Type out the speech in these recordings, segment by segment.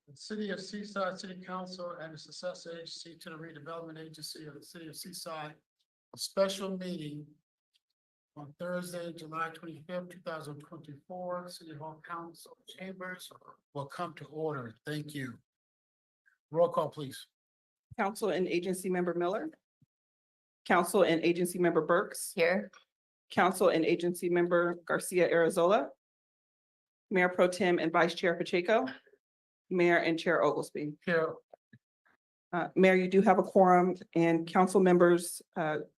The City of Seaside City Council and the successor agency to the redevelopment agency of the City of Seaside. A special meeting on Thursday, July 25th, 2024. City Hall Council Chambers will come to order. Thank you. Roll call, please. Council and Agency Member Miller. Council and Agency Member Burks. Here. Council and Agency Member Garcia Arazola. Mayor Pro Tem and Vice Chair Pacheco. Mayor and Chair Oglesby. Here, Mayor, you do have a quorum, and council members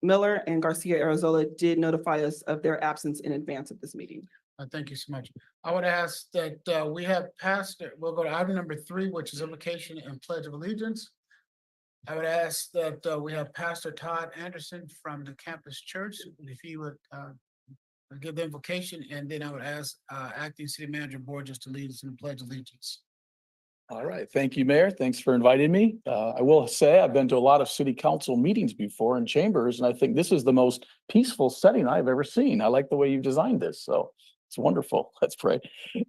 Miller and Garcia Arazola did notify us of their absence in advance of this meeting. thank you so much. I would ask that we have passed, we'll go to item number 3, which is invocation and pledge of allegiance. I would ask that we have Pastor Todd Anderson from the campus church, if he would give the invocation, and then I would ask acting city manager Borges to lead us in the pledge of allegiance. All right. Thank you, Mayor. Thanks for inviting me. I will say I've been to a lot of city council meetings before in chambers, and I think this is the most peaceful setting I've ever seen. I like the way you've designed this. So it's wonderful. Let's pray.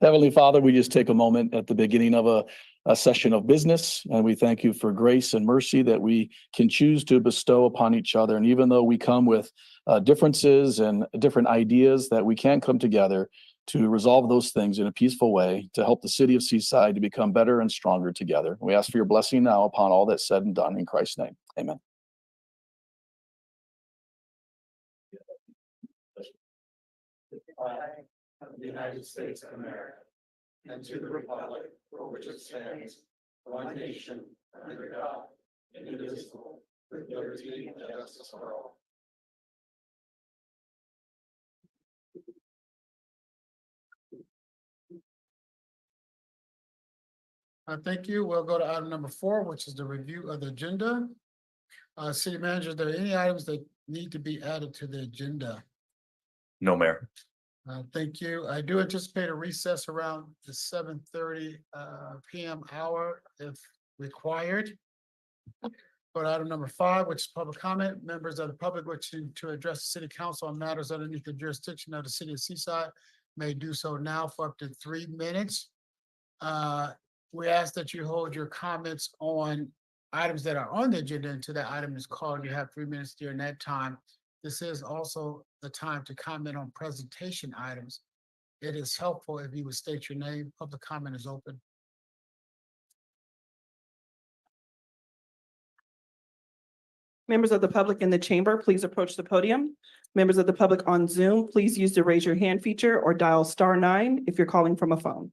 Heavenly Father, we just take a moment at the beginning of a session of business, and we thank you for grace and mercy that we can choose to bestow upon each other. And even though we come with differences and different ideas, that we can come together to resolve those things in a peaceful way to help the city of Seaside to become better and stronger together. We ask for your blessing now upon all that's said and done in Christ's name. Amen. Of the United States of America, and to the republic for which it stands, one nation, under God, indivisible, with liberty and justice for all. Thank you. We'll go to item number 4, which is the review of the agenda. City manager, are there any items that need to be added to the agenda? No, Mayor. Thank you. I do anticipate a recess around the 7:30 PM hour if required. Go to item number 5, which is public comment. Members of the public wishing to address the city council on matters underneath the jurisdiction of the city of Seaside may do so now for up to 3 minutes. We ask that you hold your comments on items that are on the agenda until that item is called. You have 3 minutes during that time. This is also the time to comment on presentation items. It is helpful if you would state your name. Public comment is open. Members of the public in the chamber, please approach the podium. Members of the public on Zoom, please use the raise your hand feature or dial *9 if you're calling from a phone.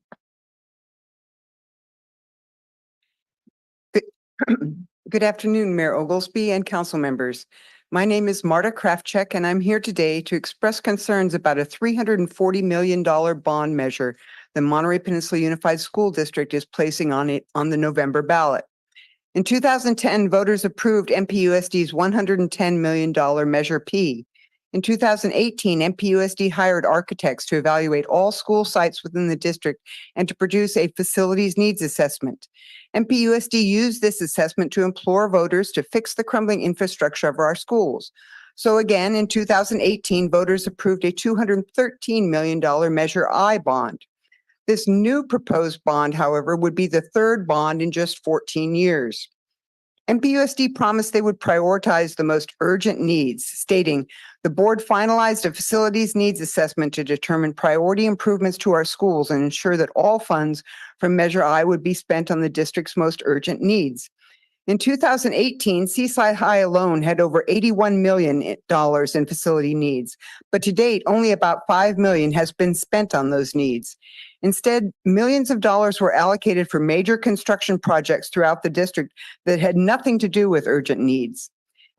Good afternoon, Mayor Oglesby and council members. My name is Marta Kraftcheck, and I'm here today to express concerns about a $340 million bond measure the Monterey Peninsula Unified School District is placing on the November ballot. In 2010, voters approved MPUSD's $110 million Measure P. In 2018, MPUSD hired architects to evaluate all school sites within the district and to produce a facilities needs assessment. MPUSD used this assessment to implore voters to fix the crumbling infrastructure of our schools. So again, in 2018, voters approved a $213 million Measure I bond. This new proposed bond, however, would be the third bond in just 14 years. MPUSD promised they would prioritize the most urgent needs, stating, "The board finalized a facilities needs assessment to determine priority improvements to our schools and ensure that all funds from Measure I would be spent on the district's most urgent needs." In 2018, Seaside High alone had over $81 million in facility needs, but to date, only about $5 million has been spent on those needs. Instead, millions of dollars were allocated for major construction projects throughout the district that had nothing to do with urgent needs.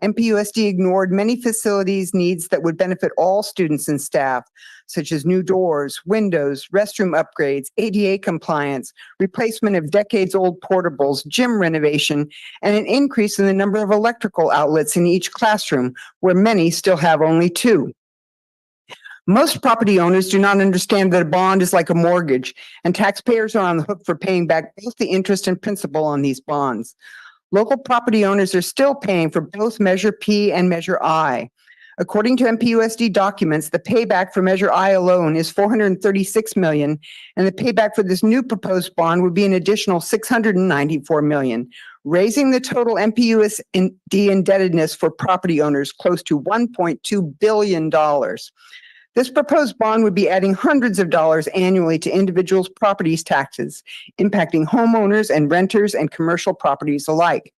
MPUSD ignored many facilities needs that would benefit all students and staff, such as new doors, windows, restroom upgrades, ADA compliance, replacement of decades-old portables, gym renovation, and an increase in the number of electrical outlets in each classroom, where many still have only 2. Most property owners do not understand that a bond is like a mortgage, and taxpayers are on the hook for paying back both the interest and principal on these bonds. Local property owners are still paying for both Measure P and Measure I. According to MPUSD documents, the payback for Measure I alone is 436 million, and the payback for this new proposed bond would be an additional 694 million, raising the total MPUSD indebtedness for property owners close to $1.2 billion. This proposed bond would be adding hundreds of dollars annually to individuals' properties taxes, impacting homeowners and renters and commercial properties alike.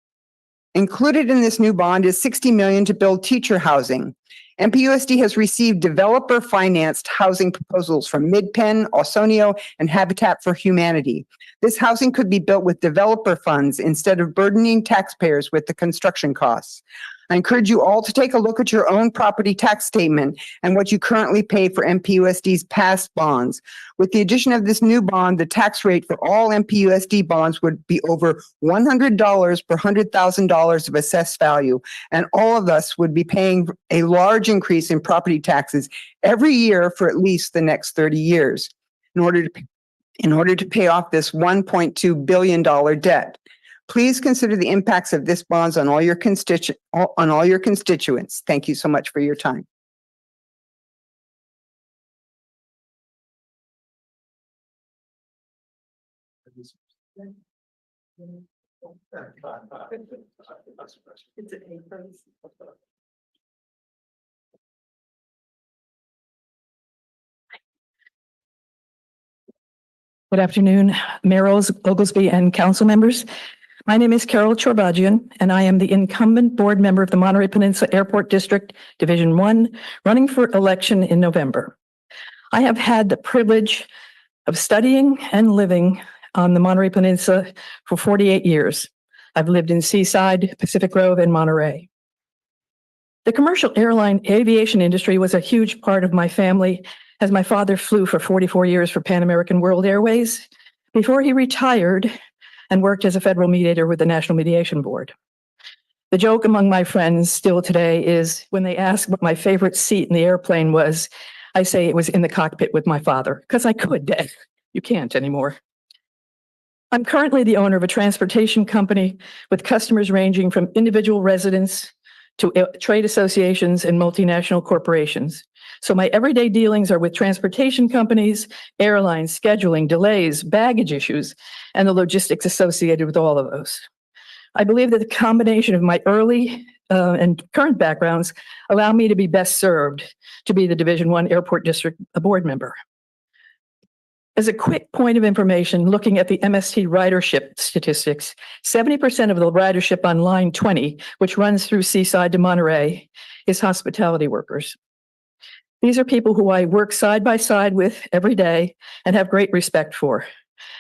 Included in this new bond is 60 million to build teacher housing. MPUSD has received developer-financed housing proposals from Midpen, Ausonio, and Habitat for Humanity. This housing could be built with developer funds instead of burdening taxpayers with the construction costs. I encourage you all to take a look at your own property tax statement and what you currently pay for MPUSD's past bonds. With the addition of this new bond, the tax rate for all MPUSD bonds would be over $100 per $100,000 of assessed value, and all of us would be paying a large increase in property taxes every year for at least the next 30 years in order to pay off this $1.2 billion debt. Please consider the impacts of this bonds on all your constituents. Thank you so much for your time. Good afternoon, Mayor Oglesby and council members. My name is Carol Chorbajian, and I am the incumbent board member of the Monterey Peninsula Airport District, Division 1, running for election in November. I have had the privilege of studying and living on the Monterey Peninsula for 48 years. I've lived in Seaside, Pacific Grove, and Monterey. The commercial airline aviation industry was a huge part of my family, as my father flew for 44 years for Pan American World Airways before he retired and worked as a federal mediator with the National Mediation Board. The joke among my friends still today is when they ask what my favorite seat in the airplane was, I say it was in the cockpit with my father, because I could, Dad. You can't anymore. I'm currently the owner of a transportation company with customers ranging from individual residents to trade associations and multinational corporations. So my everyday dealings are with transportation companies, airlines, scheduling, delays, baggage issues, and the logistics associated with all of those. I believe that the combination of my early and current backgrounds allow me to be best served to be the Division 1 Airport District board member. As a quick point of information, looking at the MST ridership statistics, 70% of the ridership on line 20, which runs through Seaside to Monterey, is hospitality workers. These are people who I work side by side with every day and have great respect for,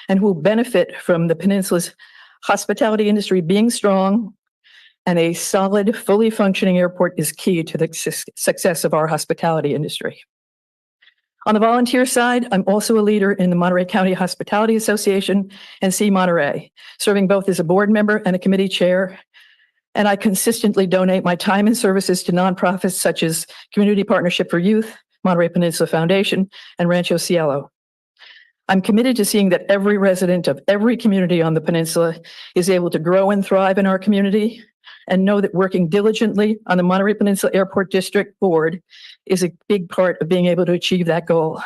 and who benefit from the peninsula's hospitality industry being strong, and a solid, fully functioning airport is key to the success of our hospitality industry. On the volunteer side, I'm also a leader in the Monterey County Hospitality Association and See Monterey, serving both as a board member and a committee chair. And I consistently donate my time and services to nonprofits such as Community Partnership for Youth, Monterey Peninsula Foundation, and Rancho Cielo. I'm committed to seeing that every resident of every community on the peninsula is able to grow and thrive in our community, and know that working diligently on the Monterey Peninsula Airport District Board is a big part of being able to achieve that goal.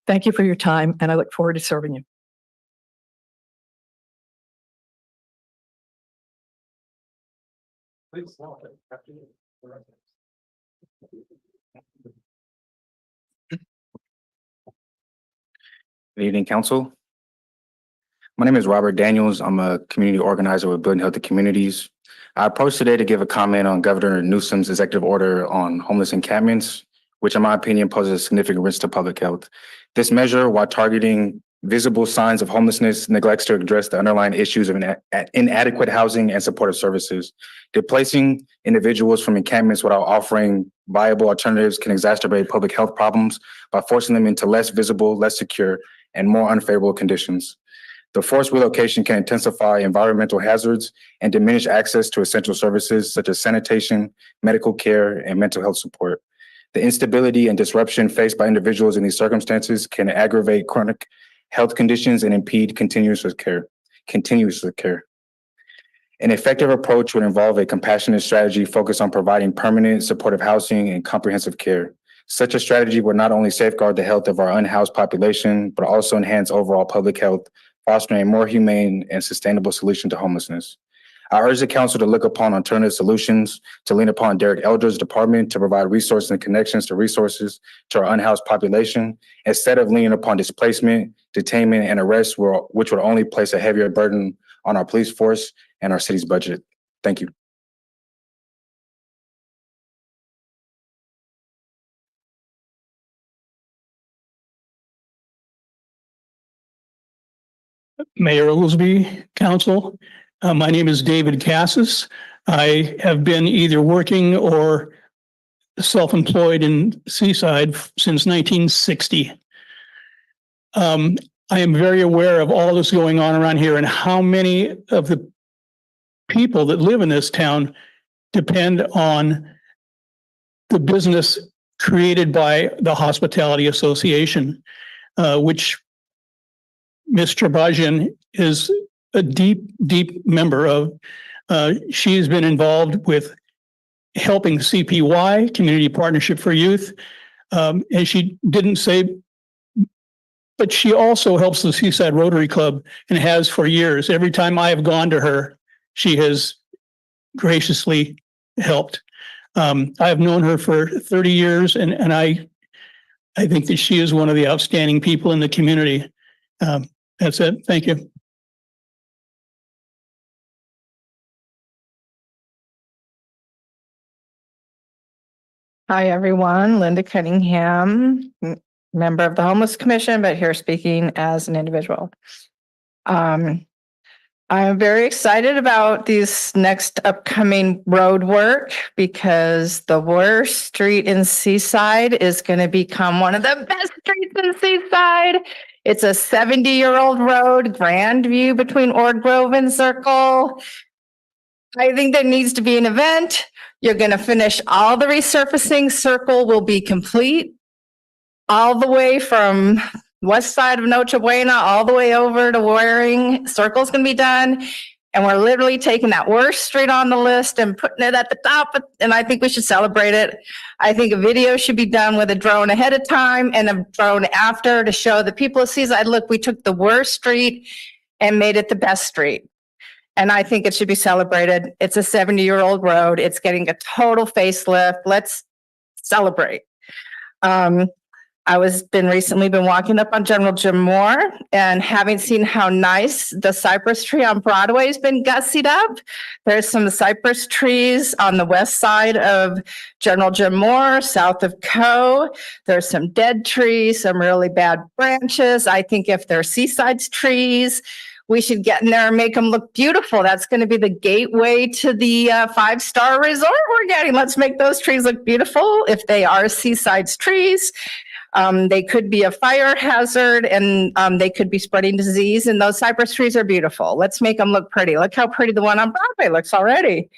Thank you for your time, and I look forward to serving you. Please. Good evening, council. My name is Robert Daniels. I'm a community organizer with Building Healthy Communities. I approached today to give a comment on Governor Newsom's executive order on homeless encampments, which in my opinion poses a significant risk to public health. This measure, while targeting visible signs of homelessness, neglects to address the underlying issues of inadequate housing and supportive services. Displacing individuals from encampments without offering viable alternatives can exacerbate public health problems by forcing them into less visible, less secure, and more unfavorable conditions. The forced relocation can intensify environmental hazards and diminish access to essential services such as sanitation, medical care, and mental health support. The instability and disruption faced by individuals in these circumstances can aggravate chronic health conditions and impede continuous care. An effective approach would involve a compassionate strategy focused on providing permanent supportive housing and comprehensive care. Such a strategy would not only safeguard the health of our unhoused population, but also enhance overall public health, fostering a more humane and sustainable solution to homelessness. I urge the council to look upon alternative solutions, to lean upon Derek Eldred's department to provide resources and connections to resources to our unhoused population, instead of leaning upon displacement, detainment, and arrest, which would only place a heavier burden on our police force and our city's budget. Thank you. Mayor Oglesby, council. My name is David Cassis. I have been either working or self-employed in Seaside since 1960. I am very aware of all this going on around here and how many of the people that live in this town depend on the business created by the Hospitality Association, which Ms. Trabajian is a deep, deep member of. She has been involved with helping CPY, Community Partnership for Youth, and she didn't say, but she also helps the Seaside Rotary Club and has for years. Every time I have gone to her, she has graciously helped. I have known her for 30 years, and I think that she is one of the outstanding people in the community. That's it. Thank you. Hi, everyone. Linda Cunningham, member of the Homeless Commission, but here speaking as an individual. I'm very excited about these next upcoming road work because the worst street in Seaside is going to become one of the best streets in Seaside. It's a 70-year-old road, grand view between Ord Grove and Circle. I think there needs to be an event. You're going to finish all the resurfacing. Circle will be complete all the way from west side of Noche Buena all the way over to Waring. Circle's going to be done. And we're literally taking that worst street on the list and putting it at the top. And I think we should celebrate it. I think a video should be done with a drone ahead of time and a drone after to show the people of Seaside, look, we took the worst street and made it the best street. And I think it should be celebrated. It's a 70-year-old road. It's getting a total facelift. Let's celebrate. I recently been walking up on General Jim Moore and having seen how nice the cypress tree on Broadway has been gussied up. There's some cypress trees on the west side of General Jim Moore, south of Co. There's some dead trees, some really bad branches. I think if they're Seaside's trees, we should get in there and make them look beautiful. That's going to be the gateway to the 5-star resort we're getting. Let's make those trees look beautiful. If they are Seaside's trees, they could be a fire hazard and they could be spreading disease. And those cypress trees are beautiful. Let's make them look pretty. Look how pretty the one on Broadway looks already.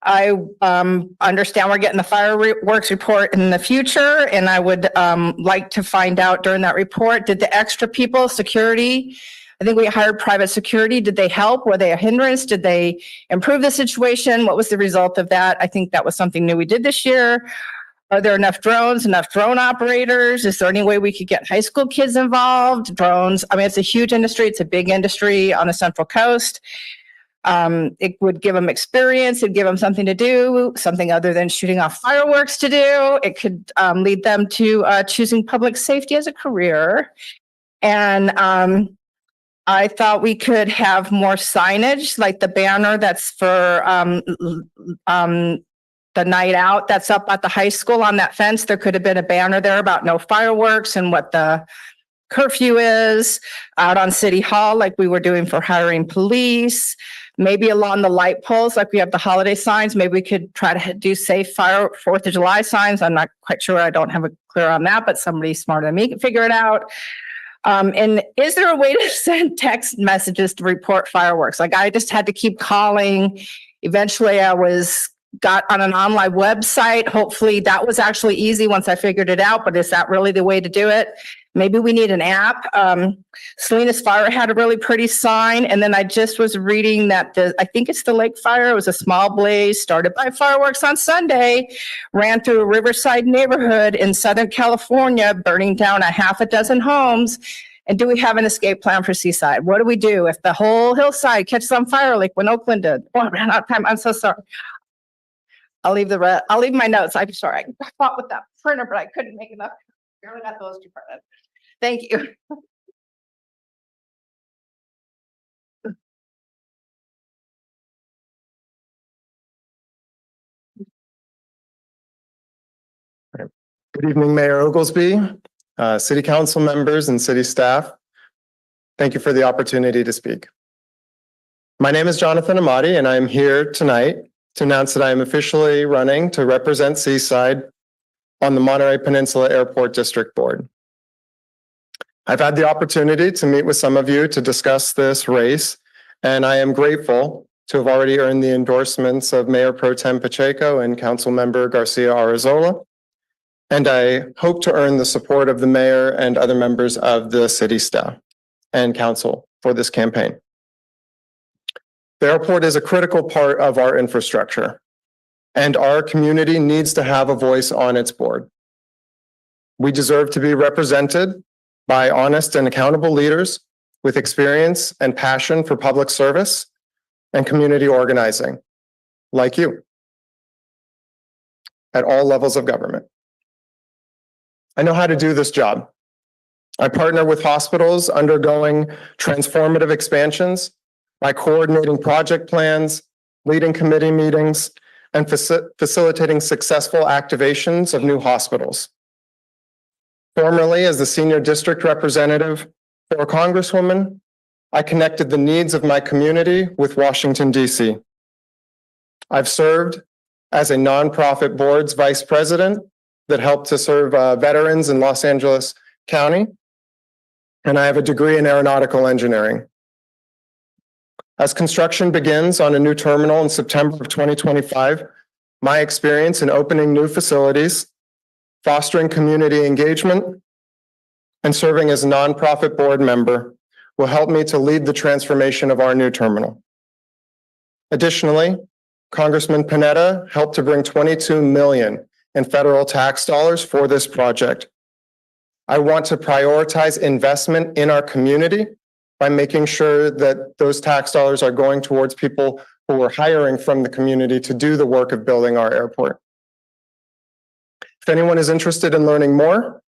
I understand we're getting the fireworks report in the future, and I would like to find out during that report, did the extra people, security, I think we hired private security, did they help? Were they a hindrance? Did they improve the situation? What was the result of that? I think that was something new we did this year. Are there enough drones, enough drone operators? Is there any way we could get high school kids involved? Drones, I mean, it's a huge industry. It's a big industry on the Central Coast. It would give them experience. It'd give them something to do, something other than shooting off fireworks to do. It could lead them to choosing public safety as a career. And I thought we could have more signage, like the banner that's for the night out that's up at the high school on that fence. There could have been a banner there about no fireworks and what the curfew is out on City Hall, like we were doing for hiring police. Maybe along the light poles, like we have the holiday signs. Maybe we could try to do safe 4th of July signs. I'm not quite sure. I don't have a clear on that, but somebody smarter than me can figure it out. And is there a way to send text messages to report fireworks? Like I just had to keep calling. Eventually I got on an online website. Hopefully that was actually easy once I figured it out, but is that really the way to do it? Maybe we need an app. Salinas Fire had a really pretty sign. And then I just was reading that I think it's the Lake Fire. It was a small blaze started by fireworks on Sunday, ran through a Riverside neighborhood in Southern California, burning down a half a dozen homes. And do we have an escape plan for Seaside? What do we do if the whole hillside catches on fire like when Oakland did? Oh, I ran out of time. I'm so sorry. I'll leave my notes. I'm sorry. I fought with that printer, but I couldn't make enough. Barely got those two printed. Thank you. Good evening, Mayor Oglesby, City Council members and city staff. Thank you for the opportunity to speak. My name is Jonathan Amati, and I am here tonight to announce that I am officially running to represent Seaside on the Monterey Peninsula Airport District Board. I've had the opportunity to meet with some of you to discuss this race, and I am grateful to have already earned the endorsements of Mayor Pro Tem Pacheco and Councilmember Garcia Arazola. And I hope to earn the support of the mayor and other members of the city staff and council for this campaign. The airport is a critical part of our infrastructure, and our community needs to have a voice on its board. We deserve to be represented by honest and accountable leaders with experience and passion for public service and community organizing, like you, at all levels of government. I know how to do this job. I partner with hospitals undergoing transformative expansions by coordinating project plans, leading committee meetings, and facilitating successful activations of new hospitals. Formerly, as the senior district representative for a congresswoman, I connected the needs of my community with Washington, D.C. I've served as a nonprofit board's vice president that helped to serve veterans in Los Angeles County, and I have a degree in aeronautical engineering. As construction begins on a new terminal in September of 2025, my experience in opening new facilities, fostering community engagement, and serving as a nonprofit board member will help me to lead the transformation of our new terminal. Additionally, Congressman Panetta helped to bring $22 million in federal tax dollars for this project. I want to prioritize investment in our community by making sure that those tax dollars are going towards people who are hiring from the community to do the work of building our airport. If anyone is interested in learning more,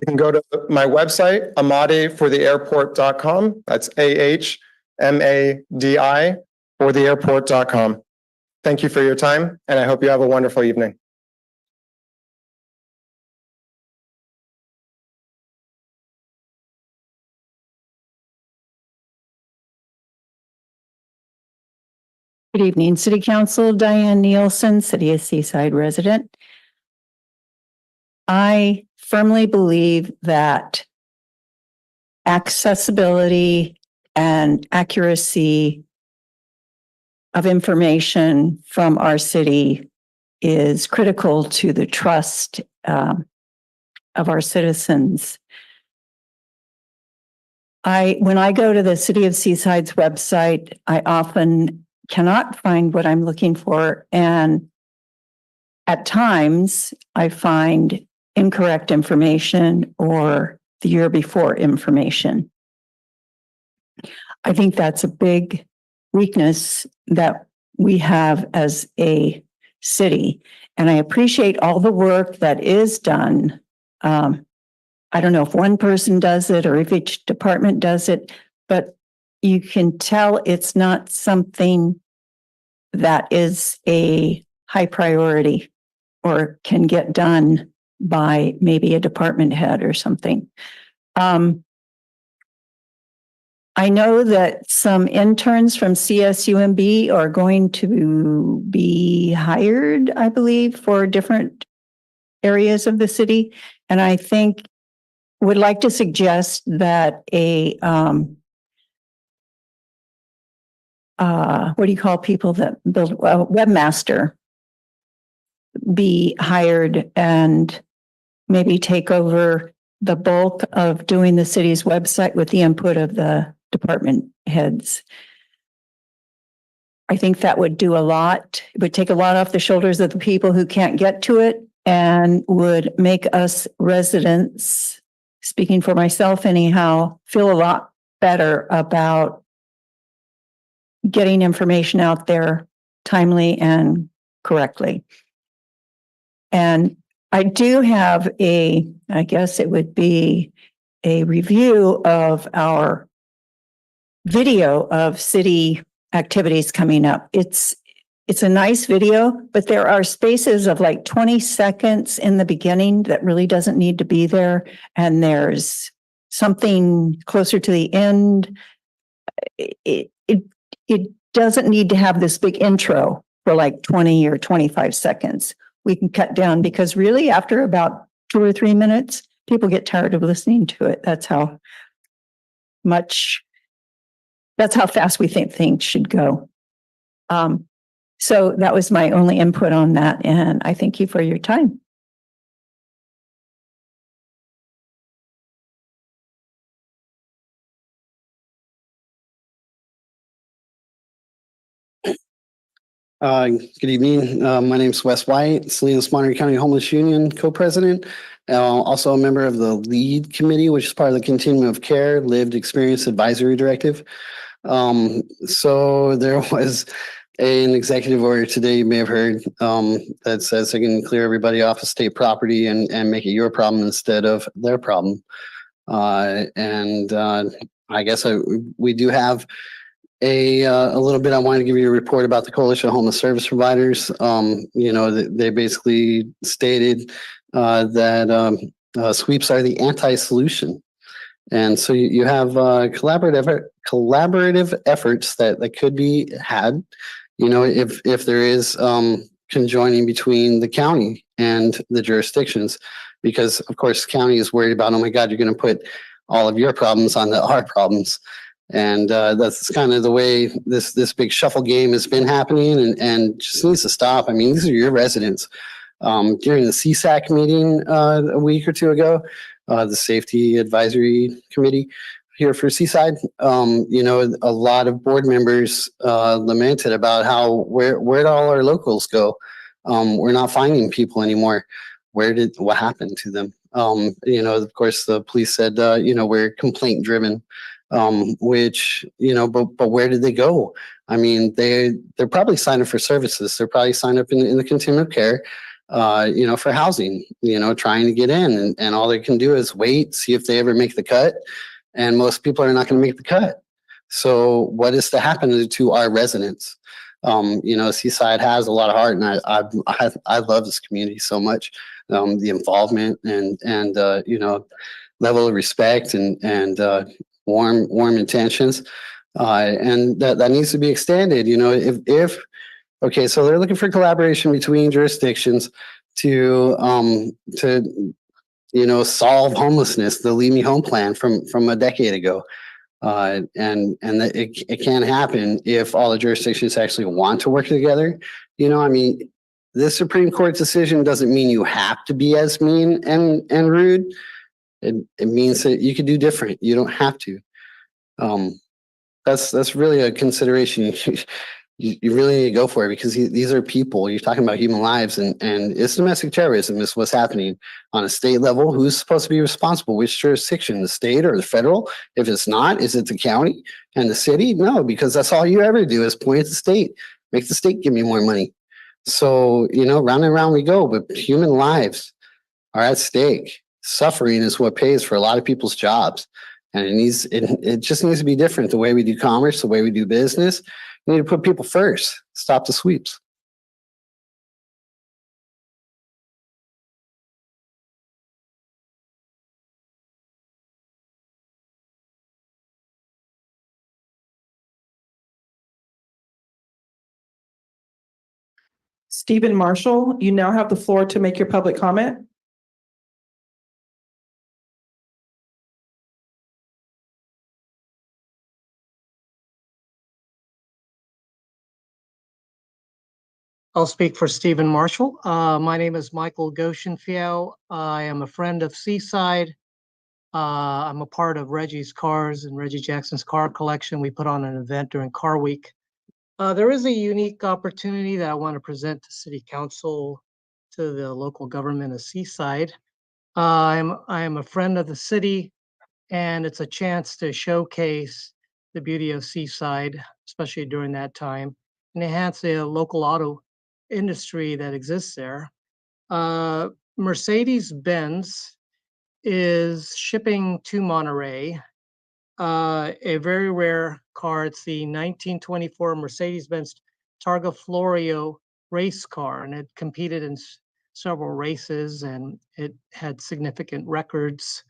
you can go to my website, amadifortheairport.com. That's AHMADI for theairport.com. Thank you for your time, and I hope you have a wonderful evening. Good evening, City Council. Diane Nielsen, City of Seaside resident. I firmly believe that accessibility and accuracy of information from our city is critical to the trust of our citizens. When I go to the City of Seaside's website, I often cannot find what I'm looking for, and at times I find incorrect information or the year before information. I think that's a big weakness that we have as a city, and I appreciate all the work that is done. I don't know if one person does it or if each department does it, but you can tell it's not something that is a high priority or can get done by maybe a department head or something. I know that some interns from CSUMB are going to be hired, I believe, for different areas of the city. And I think would like to suggest that a what do you call people that build a webmaster be hired and maybe take over the bulk of doing the city's website with the input of the department heads. I think that would do a lot. It would take a lot off the shoulders of the people who can't get to it and would make us residents, speaking for myself anyhow, feel a lot better about getting information out there timely and correctly. And I do have I guess it would be a review of our video of city activities coming up. It's a nice video, but there are spaces of like 20 seconds in the beginning that really doesn't need to be there. And there's something closer to the end. It doesn't need to have this big intro for like 20 or 25 seconds. We can cut down because really after about 2 or 3 minutes, people get tired of listening to it. That's how fast we think things should go. So that was my only input on that, and I thank you for your time. Good evening. My name's Wes White, Salinas Monterey County Homeless Union co-president. Also a member of the LEAD committee, which is part of the Continuum of Care Lived Experience Advisory Directive. So there was an executive order today, you may have heard, that says they can clear everybody off of state property and make it your problem instead of their problem. I guess we do have a little bit. I wanted to give you a report about the Coalition of Homeless Service Providers. They basically stated that sweeps are the anti-solution. And so you have collaborative efforts that could be had, if there is conjoining between the county and the jurisdictions, because of course county is worried about, oh my God, you're going to put all of your problems on our problems. And that's kind of the way this big shuffle game has been happening, and just needs to stop. I mean, these are your residents. During the CSAC meeting a week or two ago, the Safety Advisory Committee here for Seaside, a lot of board members lamented about how where'd all our locals go? We're not finding people anymore. What happened to them? Of course, the police said, we're complaint driven. Which, but where did they go? I mean, they're probably signed up for services. They're probably signed up in the continuum of care, for housing, trying to get in, and all they can do is wait, see if they ever make the cut. And most people are not going to make the cut. So what is to happen to our residents? Seaside has a lot of heart, and I love this community so much. The involvement and level of respect and warm intentions, and that needs to be extended. Okay, so they're looking for collaboration between jurisdictions to solve homelessness, the Leave Me Home plan from a decade ago, and that it can't happen if all the jurisdictions actually want to work together. This Supreme Court decision doesn't mean you have to be as mean and rude. It means that you could do different. You don't have to. That's really a consideration. You really need to go for it, because these are people. You're talking about human lives, and it's domestic terrorism is what's happening on a state level. Who's supposed to be responsible? Which jurisdiction, the state or the federal? If it's not, is it the county and the city? No, because that's all you ever do is point at the state, make the state give me more money. So, round and round we go, but human lives are at stake. Suffering is what pays for a lot of people's jobs. And it just needs to be different. The way we do commerce, the way we do business, we need to put people first. Stop the sweeps. Stephen Marshall, you now have the floor to make your public comment. I'll speak for Stephen Marshall. My name is Michael Goshenfio. I am a friend of Seaside. I'm a part of Reggie's Cars and Reggie Jackson's car collection. We put on an event during Car Week. There is a unique opportunity that I want to present to City Council, to the local government of Seaside. I am a friend of the city, and it's a chance to showcase the beauty of Seaside, especially during that time, and enhance the local auto industry that exists there. Mercedes-Benz is shipping to Monterey a very rare car. It's the 1924 Mercedes-Benz Targa Florio race car, and it competed in several races, and it had significant records.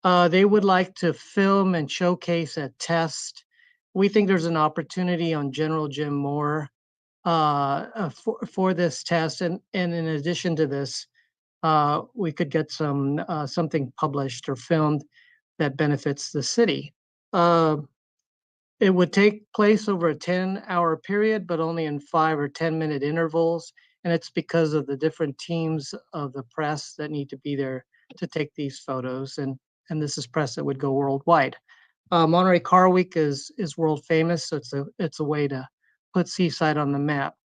They would like to film and showcase a test. We think there's an opportunity on General Jim Moore for this test, and in addition to this, we could get something published or filmed that benefits the city. It would take place over a 10-hour period, but only in 5 or 10-minute intervals. And it's because of the different teams of the press that need to be there to take these photos. And this is press that would go worldwide. Monterey Car Week is world famous, so it's a way to put Seaside on the map.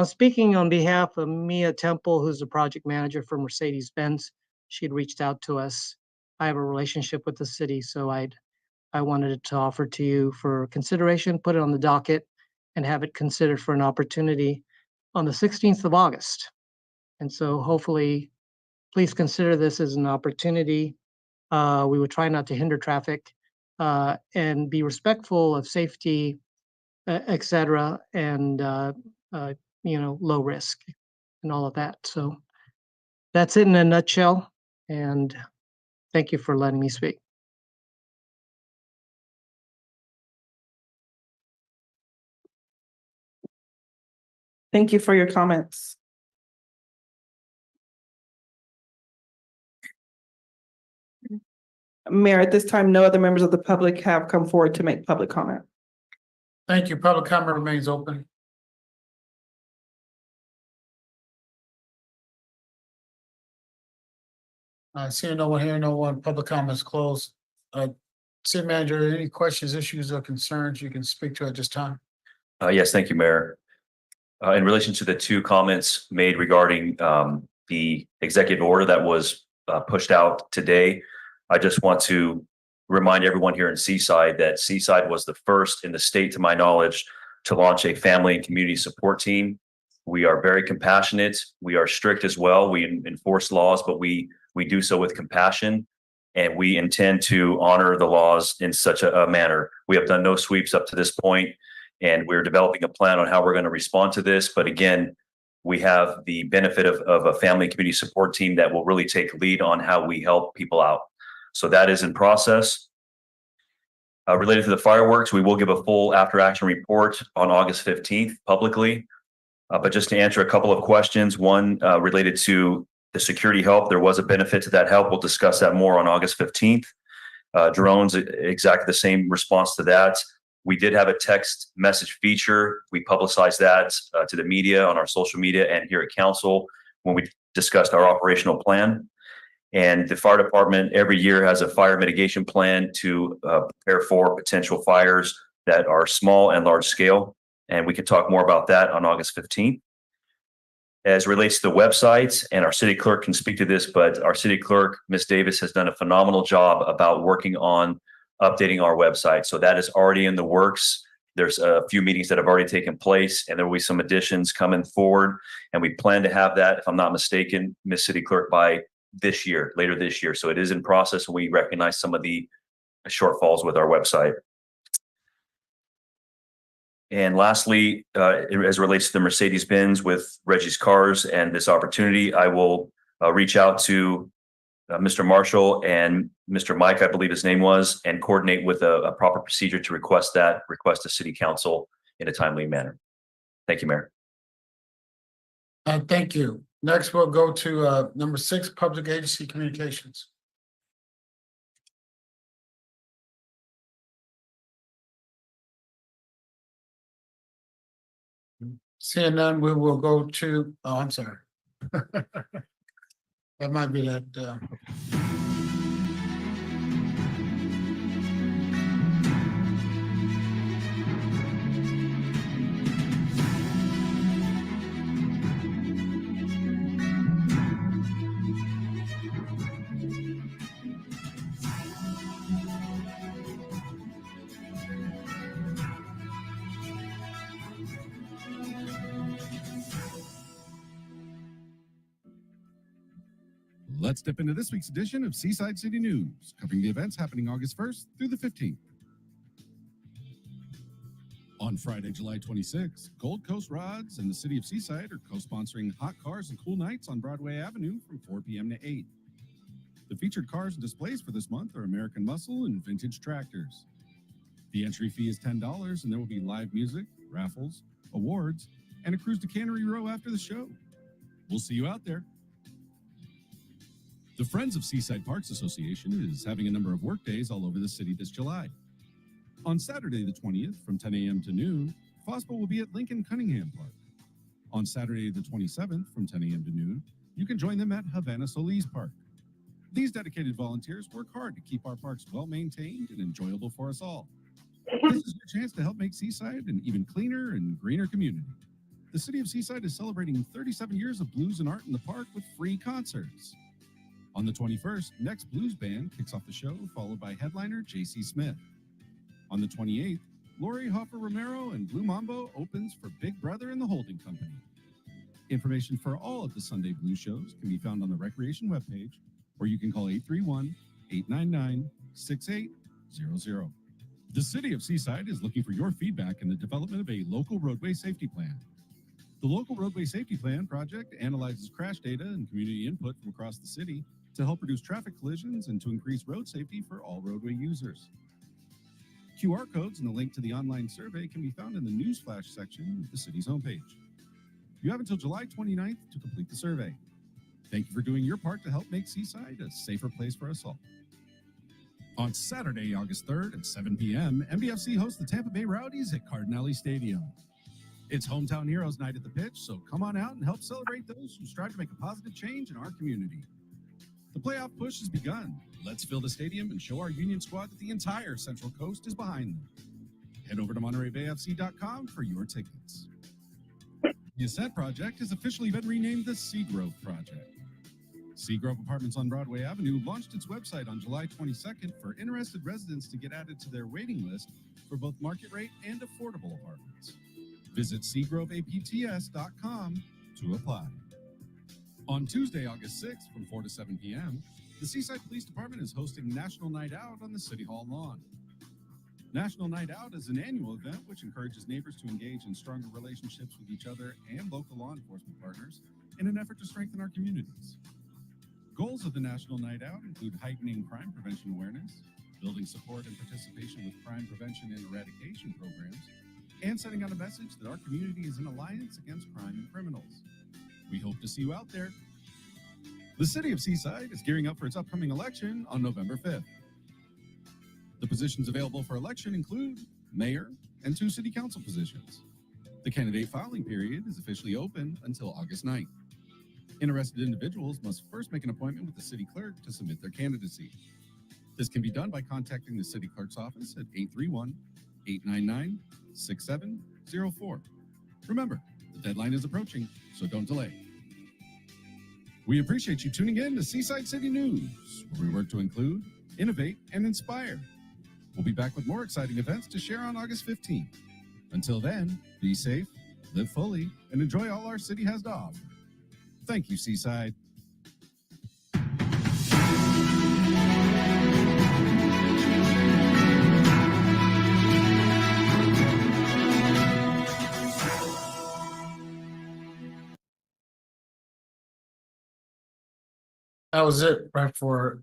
Speaking on behalf of Mia Temple, who's the project manager for Mercedes-Benz, she'd reached out to us. I have a relationship with the city, so I wanted to offer to you for consideration, put it on the docket, and have it considered for an opportunity on the 16th of August. And so hopefully, please consider this as an opportunity. We would try not to hinder traffic and be respectful of safety, et cetera, and low risk and all of that. So that's it in a nutshell. And thank you for letting me speak. Thank you for your comments. Mayor, at this time, no other members of the public have come forward to make public comment. Thank you. Public comment remains open. Seeing no one here, no one, public comments closed. City manager, any questions, issues, or concerns you can speak to at this time? Yes, thank you, Mayor. In relation to the two comments made regarding the executive order that was pushed out today, I just want to remind everyone here in Seaside that Seaside was the first in the state, to my knowledge, to launch a family and community support team. We are very compassionate. We are strict as well. We enforce laws, but we do so with compassion, and we intend to honor the laws in such a manner. We have done no sweeps up to this point, and we're developing a plan on how we're going to respond to this. But again, we have the benefit of a family and community support team that will really take lead on how we help people out. So that is in process. Related to the fireworks, we will give a full after action report on August 15th publicly. But just to answer a couple of questions, one related to the security help, there was a benefit to that help. We'll discuss that more on August 15th. Drones, exactly the same response to that. We did have a text message feature. We publicized that to the media on our social media and here at council when we discussed our operational plan. And the fire department every year has a fire mitigation plan to prepare for potential fires that are small and large scale. And we can talk more about that on August 15th. As relates to the websites, and our city clerk can speak to this, but our city clerk, Ms. Davis, has done a phenomenal job about working on updating our website. So that is already in the works. There's a few meetings that have already taken place, and there will be some additions coming forward. And we plan to have that, if I'm not mistaken, Ms. City Clerk, by this year, later this year. So it is in process, and we recognize some of the shortfalls with our website. And lastly, as it relates to the Mercedes-Benz with Reggie's Cars and this opportunity, I will reach out to Mr. Marshall and Mr. Mike, I believe his name was, and coordinate with a proper procedure to request to City Council in a timely manner. Thank you, Mayor. Thank you. Next, we'll go to number 6, public agency communications. Seeing none, we will go to, oh, I'm sorry. That might be that. Let's dip into this week's edition of Seaside City News, covering the events happening August 1st through the 15th. On Friday, July 26th, Gold Coast Rods and the City of Seaside are co-sponsoring Hot Cars and Cool Nights on Broadway Avenue from 4 p.m. to 8. The featured cars and displays for this month are American Muscle and vintage tractors. The entry fee is $10, and there will be live music, raffles, awards, and a cruise to Cannery Row after the show. We'll see you out there. The Friends of Seaside Parks Association is having a number of work days all over the city this July. On Saturday the 20th from 10 a.m. to noon, FOSPA will be at Lincoln Cunningham Park. On Saturday the 27th from 10 a.m. to noon, you can join them at Havana Solis Park. These dedicated volunteers work hard to keep our parks well-maintained and enjoyable for us all. This is your chance to help make Seaside an even cleaner and greener community. The City of Seaside is celebrating 37 years of blues and art in the park with free concerts. On the 21st, Next Blues Band kicks off the show, followed by headliner J.C. Smith. On the 28th, Lori Hoffer Romero and Blue Mambo opens for Big Brother and the Holding Company. Information for all of the Sunday blues shows can be found on the Recreation webpage, or you can call 831-899-6800. The City of Seaside is looking for your feedback in the development of a local roadway safety plan. The Local Roadway Safety Plan project analyzes crash data and community input from across the city to help reduce traffic collisions and to increase road safety for all roadway users. QR codes and the link to the online survey can be found in the Newsflash section of the city's homepage. You have until July 29th to complete the survey. Thank you for doing your part to help make Seaside a safer place for us all. On Saturday, August 3rd at 7 p.m., MBFC hosts the Tampa Bay Rowdies at Cardinale Stadium. It's Hometown Heroes Night at the pitch, so come on out and help celebrate those who strive to make a positive change in our community. The playoff push has begun. Let's fill the stadium and show our Union squad that the entire Central Coast is behind them. Head over to MontereyBayFC.com for your tickets. The Ascent Project has officially been renamed the Seagrove Project. Seagrove Apartments on Broadway Avenue launched its website on July 22nd for interested residents to get added to their waiting list for both market rate and affordable apartments. Visit SeagroveAPTS.com to apply. On Tuesday, August 6th from 4 to 7 p.m., the Seaside Police Department is hosting National Night Out on the City Hall lawn. National Night Out is an annual event which encourages neighbors to engage in stronger relationships with each other and local law enforcement partners in an effort to strengthen our communities. Goals of the National Night Out include heightening crime prevention awareness, building support and participation with crime prevention and eradication programs, and sending out a message that our community is in alliance against crime and criminals. We hope to see you out there. The City of Seaside is gearing up for its upcoming election on November 5th. The positions available for election include mayor and 2 city council positions. The candidate filing period is officially open until August 9th. Interested individuals must first make an appointment with the city clerk to submit their candidacy. This can be done by contacting the city clerk's office at 831-899-6704. Remember, the deadline is approaching, so don't delay. We appreciate you tuning in to Seaside City News, where we work to include, innovate, and inspire. We'll be back with more exciting events to share on August 15th. Until then, be safe, live fully, and enjoy all our city has to offer. Thank you, Seaside. That was it, right, for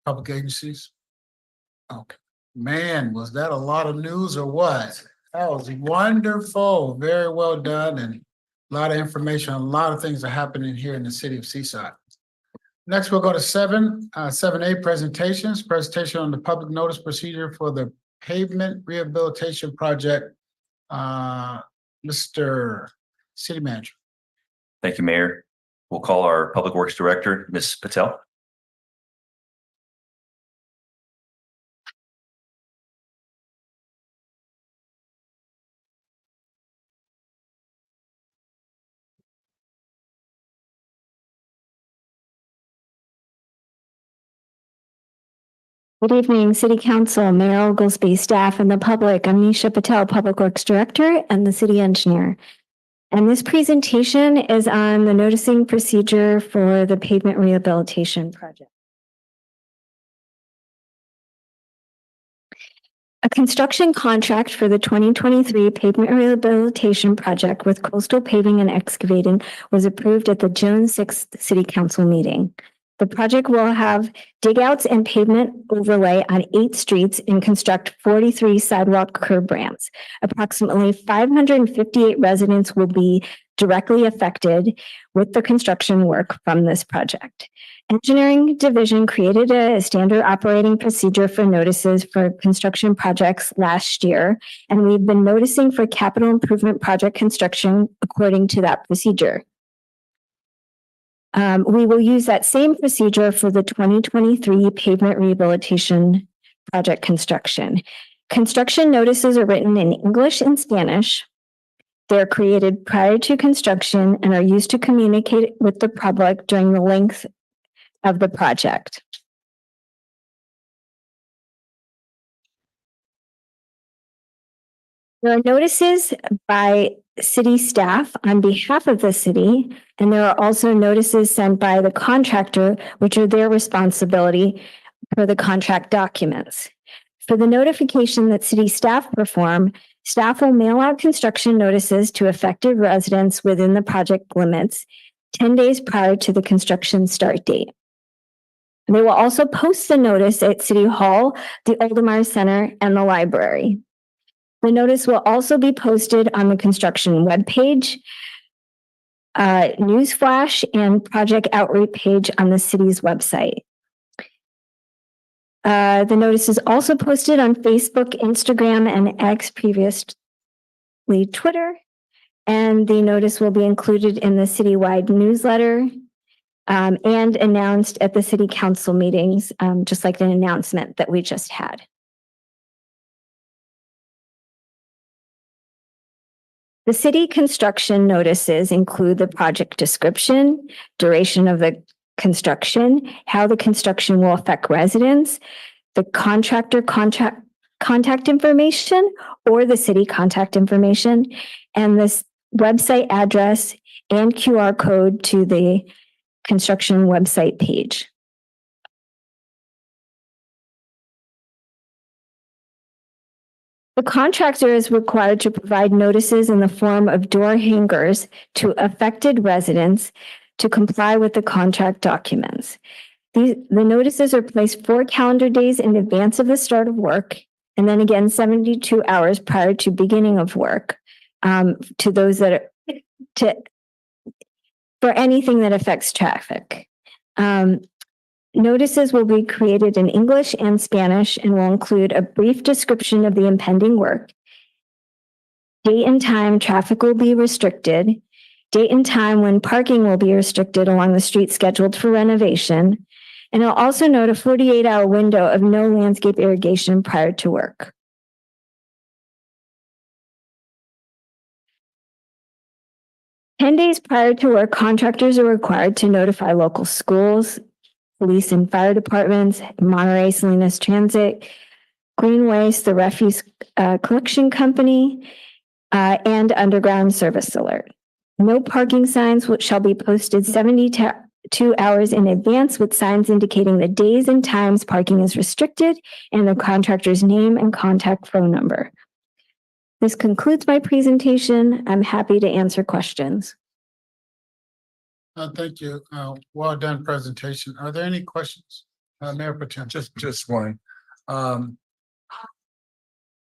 public agencies? Okay. Man, was that a lot of news or what? That was wonderful. Very well done, and a lot of information, a lot of things are happening here in the city of Seaside. Next, we'll go to 7A presentations. Presentation on the public notice procedure for the pavement rehabilitation project. Mr. City Manager. Thank you, Mayor. We'll call our Public Works Director, Ms. Patel. Good evening, City Council, Mayor Oglesby, staff, and the public. I'm Nisha Patel, Public Works Director and the City Engineer. And this presentation is on the noticing procedure for the pavement rehabilitation project. A construction contract for the 2023 pavement rehabilitation project with Coastal Paving and Excavating was approved at the June 6th City Council meeting. The project will have digouts and pavement overlay on 8 streets and construct 43 sidewalk curb ramps. Approximately 558 residents will be directly affected with the construction work from this project. Engineering Division created a standard operating procedure for notices for construction projects last year, and we've been noticing for capital improvement project construction according to that procedure. We will use that same procedure for the 2023 pavement rehabilitation project construction. Construction notices are written in English and Spanish. They're created prior to construction and are used to communicate with the public during the length of the project. There are notices by city staff on behalf of the city, and there are also notices sent by the contractor, which are their responsibility for the contract documents. For the notification that city staff perform, staff will mail out construction notices to affected residents within the project limits 10 days prior to the construction start date. They will also post the notice at City Hall, the Oldemar Center, and the library. The notice will also be posted on the construction webpage, newsflash, and project outreach page on the city's website. The notice is also posted on Facebook, Instagram, and X, previously Twitter. And the notice will be included in the citywide newsletter and announced at the city council meetings, just like an announcement that we just had. The city construction notices include the project description, duration of the construction, how the construction will affect residents, the contractor contact information or the city contact information, and this website address and QR code to the construction website page. The contractor is required to provide notices in the form of door hangers to affected residents to comply with the contract documents. The notices are placed 4 calendar days in advance of the start of work, and then again 72 hours prior to beginning of work to those that are for anything that affects traffic. Notices will be created in English and Spanish and will include a brief description of the impending work. Date and time traffic will be restricted. Date and time when parking will be restricted along the street scheduled for renovation. And it'll also note a 48-hour window of no landscape irrigation prior to work. "10 days prior to work, contractors are required to notify local schools, police and fire departments, Monterey Salinas Transit, Green Waste, the refuse collection company, and Underground Service Alert. No parking signs shall be posted 72 hours in advance with signs indicating the days and times parking is restricted and the contractor's name and contact phone number." This concludes my presentation. I'm happy to answer questions. Thank you. Well done presentation. Are there any questions? Mayor Potem. Just one.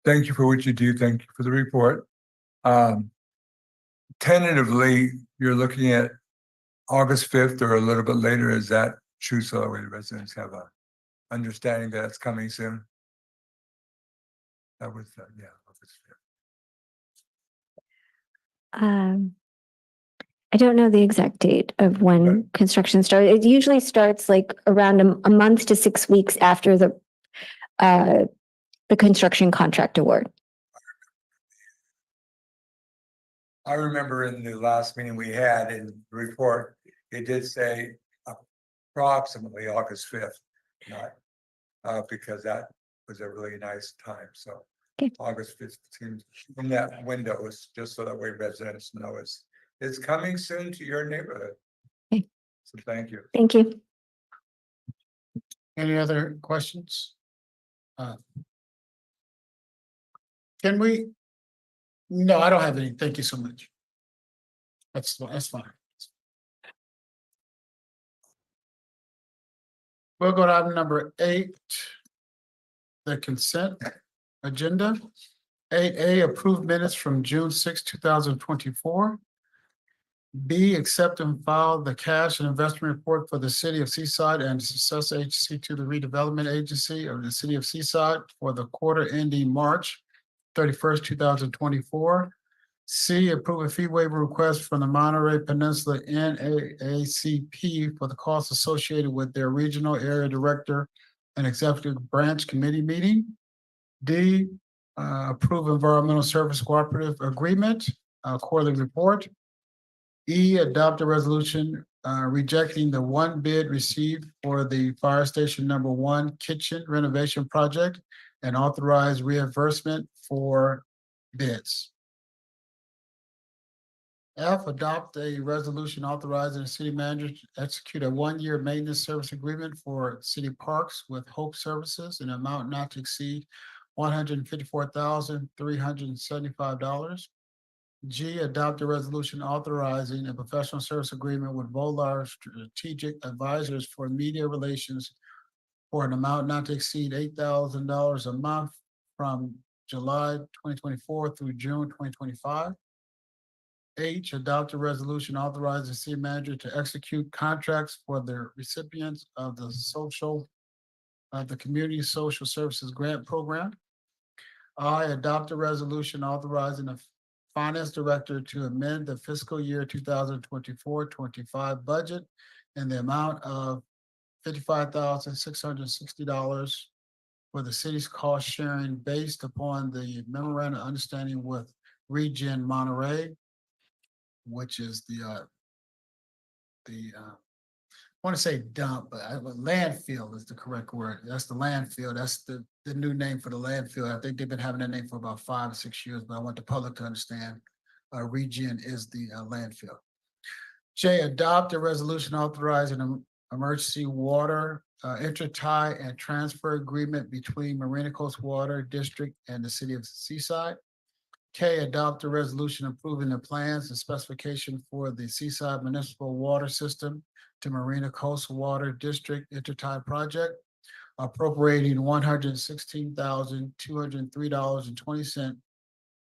Thank you for what you do. Thank you for the report. Tentatively, you're looking at August 5th or a little bit later. Is that true? So that way the residents have a understanding that it's coming soon. That was, yeah. August 5th. I don't know the exact date of when construction started. It usually starts like around a month to 6 weeks after the construction contract award. I remember in the last meeting we had in the report, it did say approximately August 5th, not because that was a really nice time. So okay. August 5th seems in that window is just so that way residents know it's It's coming soon to your neighborhood. Okay. So thank you. Thank you. Any other questions? Can we? No, I don't have any. Thank you so much. That's fine. We'll go to item number 8. The consent agenda. 8A, approved minutes from June 6, 2024. B, accept and file the cash and investment report for the city of Seaside and successor agency to the redevelopment agency of the city of Seaside for the quarter ending March 31st, 2024. C, approve a fee waiver request from the Monterey Peninsula NAACP for the costs associated with their regional area director and executive branch committee meeting. D, approve environmental service cooperative agreement, quarterly report. E, adopt a resolution rejecting the one bid received for the fire station number 1 kitchen renovation project and authorize reimbursement for bids. F, adopt a resolution authorizing the city manager to execute a 1-year maintenance service agreement for city parks with Hope Services in an amount not to exceed $154,375. G, adopt a resolution authorizing a professional service agreement with Volar Strategic Advisors for media relations for an amount not to exceed $8,000 a month from July 2024 through June 2025. H, adopt a resolution authorizing the city manager to execute contracts for the recipients of the Community Social Services Grant Program. I, adopt a resolution authorizing the finance director to amend the fiscal year 2024-25 budget in the amount of $55,660 for the city's cost sharing based upon the memorandum of understanding with Regen Monterey, which is I want to say dump, but landfill is the correct word. That's the landfill. That's the new name for the landfill. I think they've been having that name for about 5 or 6 years, but I want the public to understand Regen is the landfill. J, adopt a resolution authorizing an emergency water intertie and transfer agreement between Marina Coast Water District and the city of Seaside. K, adopt a resolution approving the plans and specification for the Seaside Municipal Water System to Marina Coast Water District Intertie Project, appropriating $116,203.20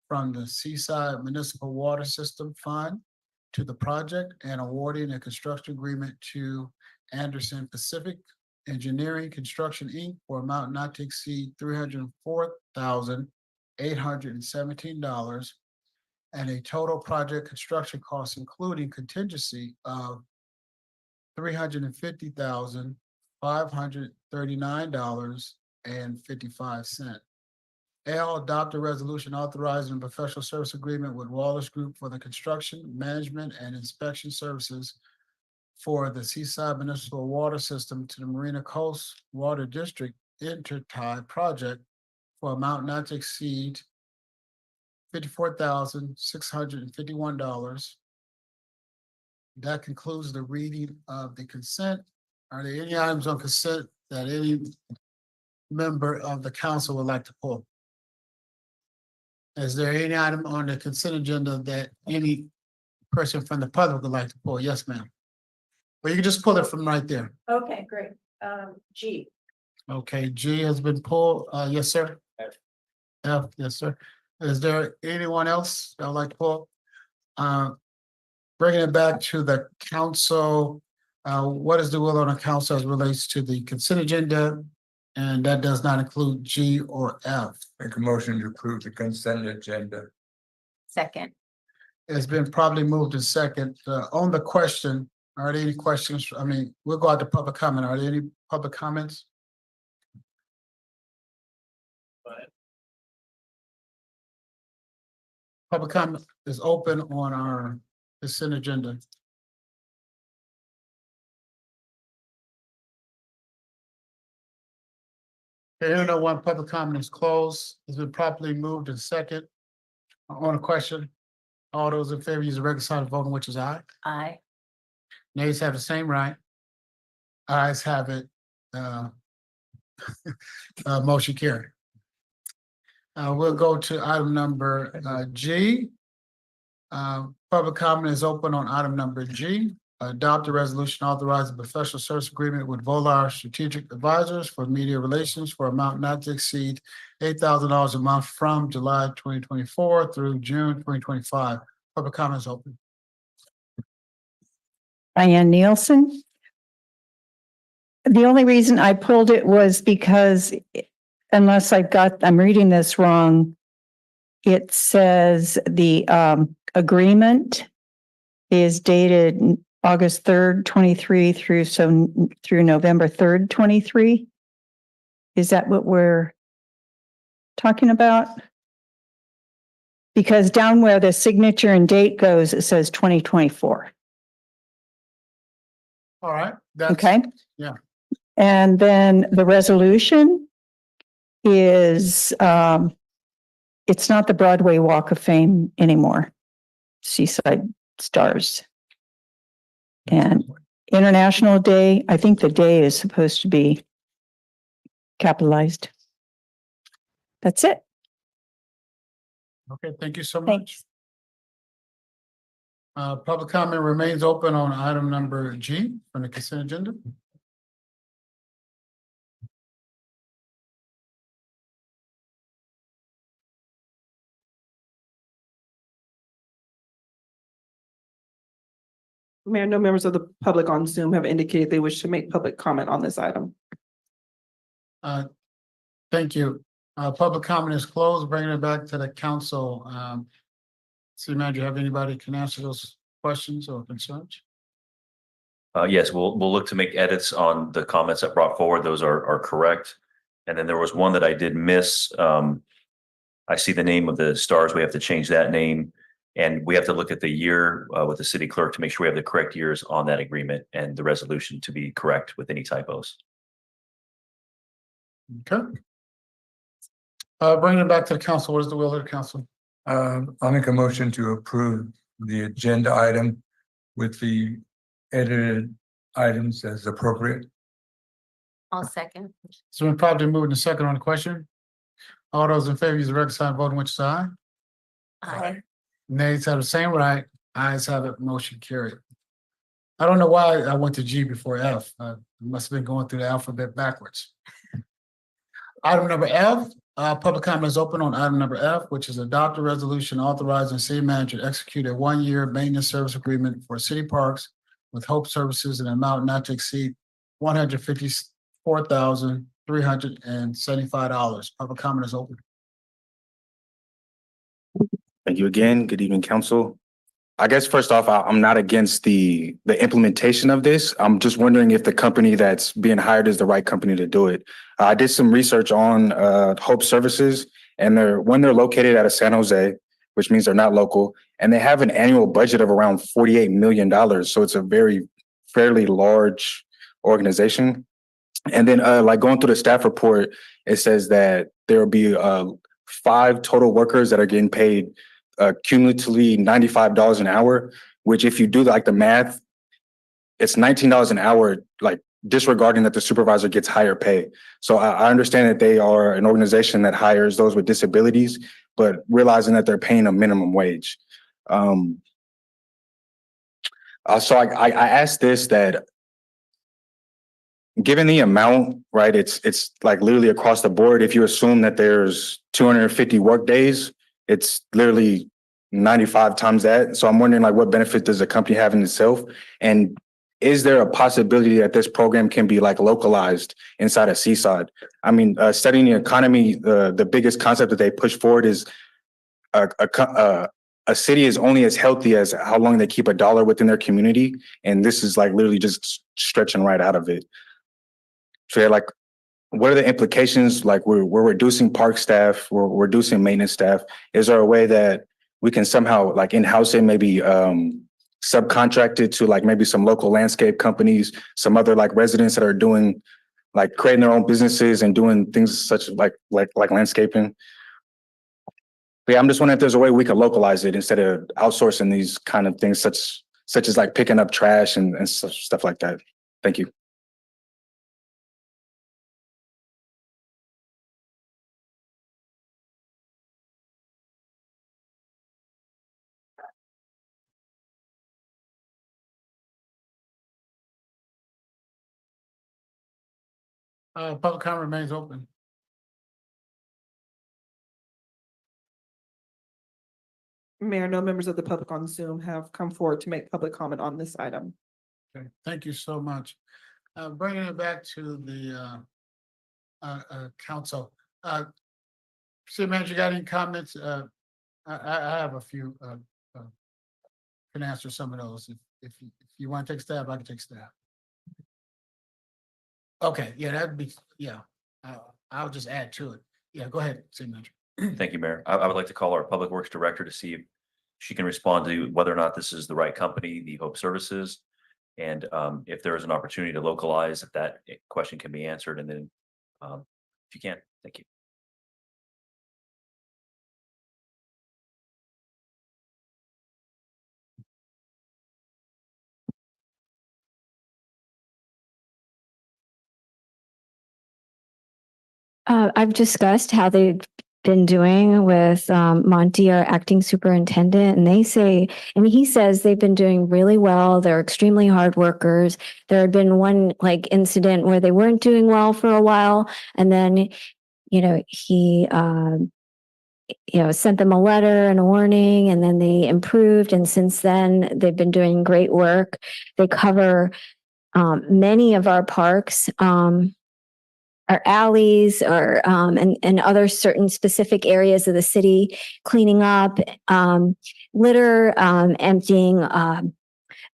from the Seaside Municipal Water System Fund to the project and awarding a construction agreement to Anderson Pacific Engineering Construction, Inc. for amount not to exceed $304,817 and a total project construction cost, including contingency of $350,539.55. L, adopt a resolution authorizing a professional service agreement with Wallace Group for the construction, management, and inspection services for the Seaside Municipal Water System to the Marina Coast Water District Intertie Project for amount not to exceed $54,651. That concludes the reading of the consent. Are there any items on consent that any member of the council would like to pull? Is there any item on the consent agenda that any person from the public would like to pull? Yes, ma'am. Well, you can just pull it from right there. Okay, great. G. Okay, G has been pulled. Yes, sir. F, yes, sir. Is there anyone else that would like to pull? Bringing it back to the council, what is the will on the council as relates to the consent agenda? And that does not include G or F. Make a motion to approve the consent agenda. Second. It's been probably moved to second. On the question, are there any questions? I mean, we'll go out to public comment. Are there any public comments? Public comment is open on our consent agenda. Hearing no one, public comment is closed. It's been properly moved and second. On a question, All those in favor use the regular sign of voting, which is aye. Aye. Nays have the same right. Ayes have it. Motion carried. We'll go to item number G. Public comment is open on item number G. Adopt a resolution authorizing professional service agreement with Volar Strategic Advisors for media relations for amount not to exceed $8,000 a month from July 2024 through June 2025. Public comment is open. Diane Nielsen. The only reason I pulled it was because unless I'm reading this wrong, it says the agreement is dated August 3rd, 23 through November 3rd, 23. Is that what we're talking about? Because down where the signature and date goes, it says 2024. All right. That's, Okay. yeah. And then the resolution is, it's not the Broadway Walk of Fame anymore. Seaside Stars. And International Day, I think the day is supposed to be capitalized. That's it. Okay, thank you so much. Thanks. Public comment remains open on item number G on the consent agenda. Mayor, no members of the public on Zoom have indicated they wish to make public comment on this item. Thank you. Public comment is closed, bringing it back to the council. City manager, have anybody can answer those questions or concerns? Yes, we'll look to make edits on the comments that brought forward. Those are correct. And then there was one that I did miss. I see the name of the stars. We have to change that name. And we have to look at the year with the city clerk to make sure we have the correct years on that agreement and the resolution to be correct with any typos. Okay. Bringing it back to the council. What is the will of the council? I'll make a motion to approve the agenda item with the edited items as appropriate. I'll second. So we're probably moving to second on the question. All those in favor use the regular sign of voting, which side? Aye. Nays have the same right. Ayes have it. Motion carried. I don't know why I went to G before F. I must have been going through the alphabet backwards. Item number F, public comment is open on item number F, which is adopt a resolution authorizing city manager to execute a one-year maintenance service agreement for city parks with Hope Services in an amount not to exceed $154,375. Public comment is open. Thank you again. Good evening, council. I guess first off, I'm not against the implementation of this. I'm just wondering if the company that's being hired is the right company to do it. I did some research on Hope Services, and they're located out of San Jose, which means they're not local, and they have an annual budget of around $48 million. So it's a fairly large organization. And then like going through the staff report, it says that there will be 5 total workers that are getting paid cumulatively $95 an hour, which if you do like the math, it's $19 an hour, like disregarding that the supervisor gets higher pay. So I understand that they are an organization that hires those with disabilities, but realizing that they're paying a minimum wage. So I asked this, that given the amount, right, it's like literally across the board. If you assume that there's 250 work days, it's literally 95 times that. So I'm wondering, like, what benefit does the company have in itself? And is there a possibility that this program can be like localized inside of Seaside? I mean, studying the economy, the biggest concept that they push forward is a city is only as healthy as how long they keep a dollar within their community. And this is like literally just stretching right out of it. So yeah, like, what are the implications? Like we're reducing park staff, we're reducing maintenance staff. Is there a way that we can somehow like in-house it, maybe subcontract it to like maybe some local landscape companies, some other like residents that are doing like creating their own businesses and doing things such like landscaping? But yeah, I'm just wondering if there's a way we could localize it instead of outsourcing these kind of things, such as like picking up trash and stuff like that. Thank you. Public comment remains open. Mayor, no members of the public on Zoom have come forward to make public comment on this item. Okay, thank you so much. Bringing it back to the council. City manager, got any comments? I have a few. Can answer some of those. If you want to take a stab, I can take a stab. Okay, yeah, that'd be, yeah. I'll just add to it. Yeah, go ahead, city manager. Thank you, Mayor. I would like to call our Public Works Director to see if she can respond to whether or not this is the right company, the Hope Services. And if there is an opportunity to localize, if that question can be answered, and then if you can, thank you. I've discussed how they've been doing with Monty, our acting superintendent, and he says they've been doing really well. They're extremely hard workers. There had been one like incident where they weren't doing well for a while, and then, he sent them a letter and a warning, and then they improved. And since then, they've been doing great work. They cover many of our parks. Our alleys or and other certain specific areas of the city, cleaning up litter, emptying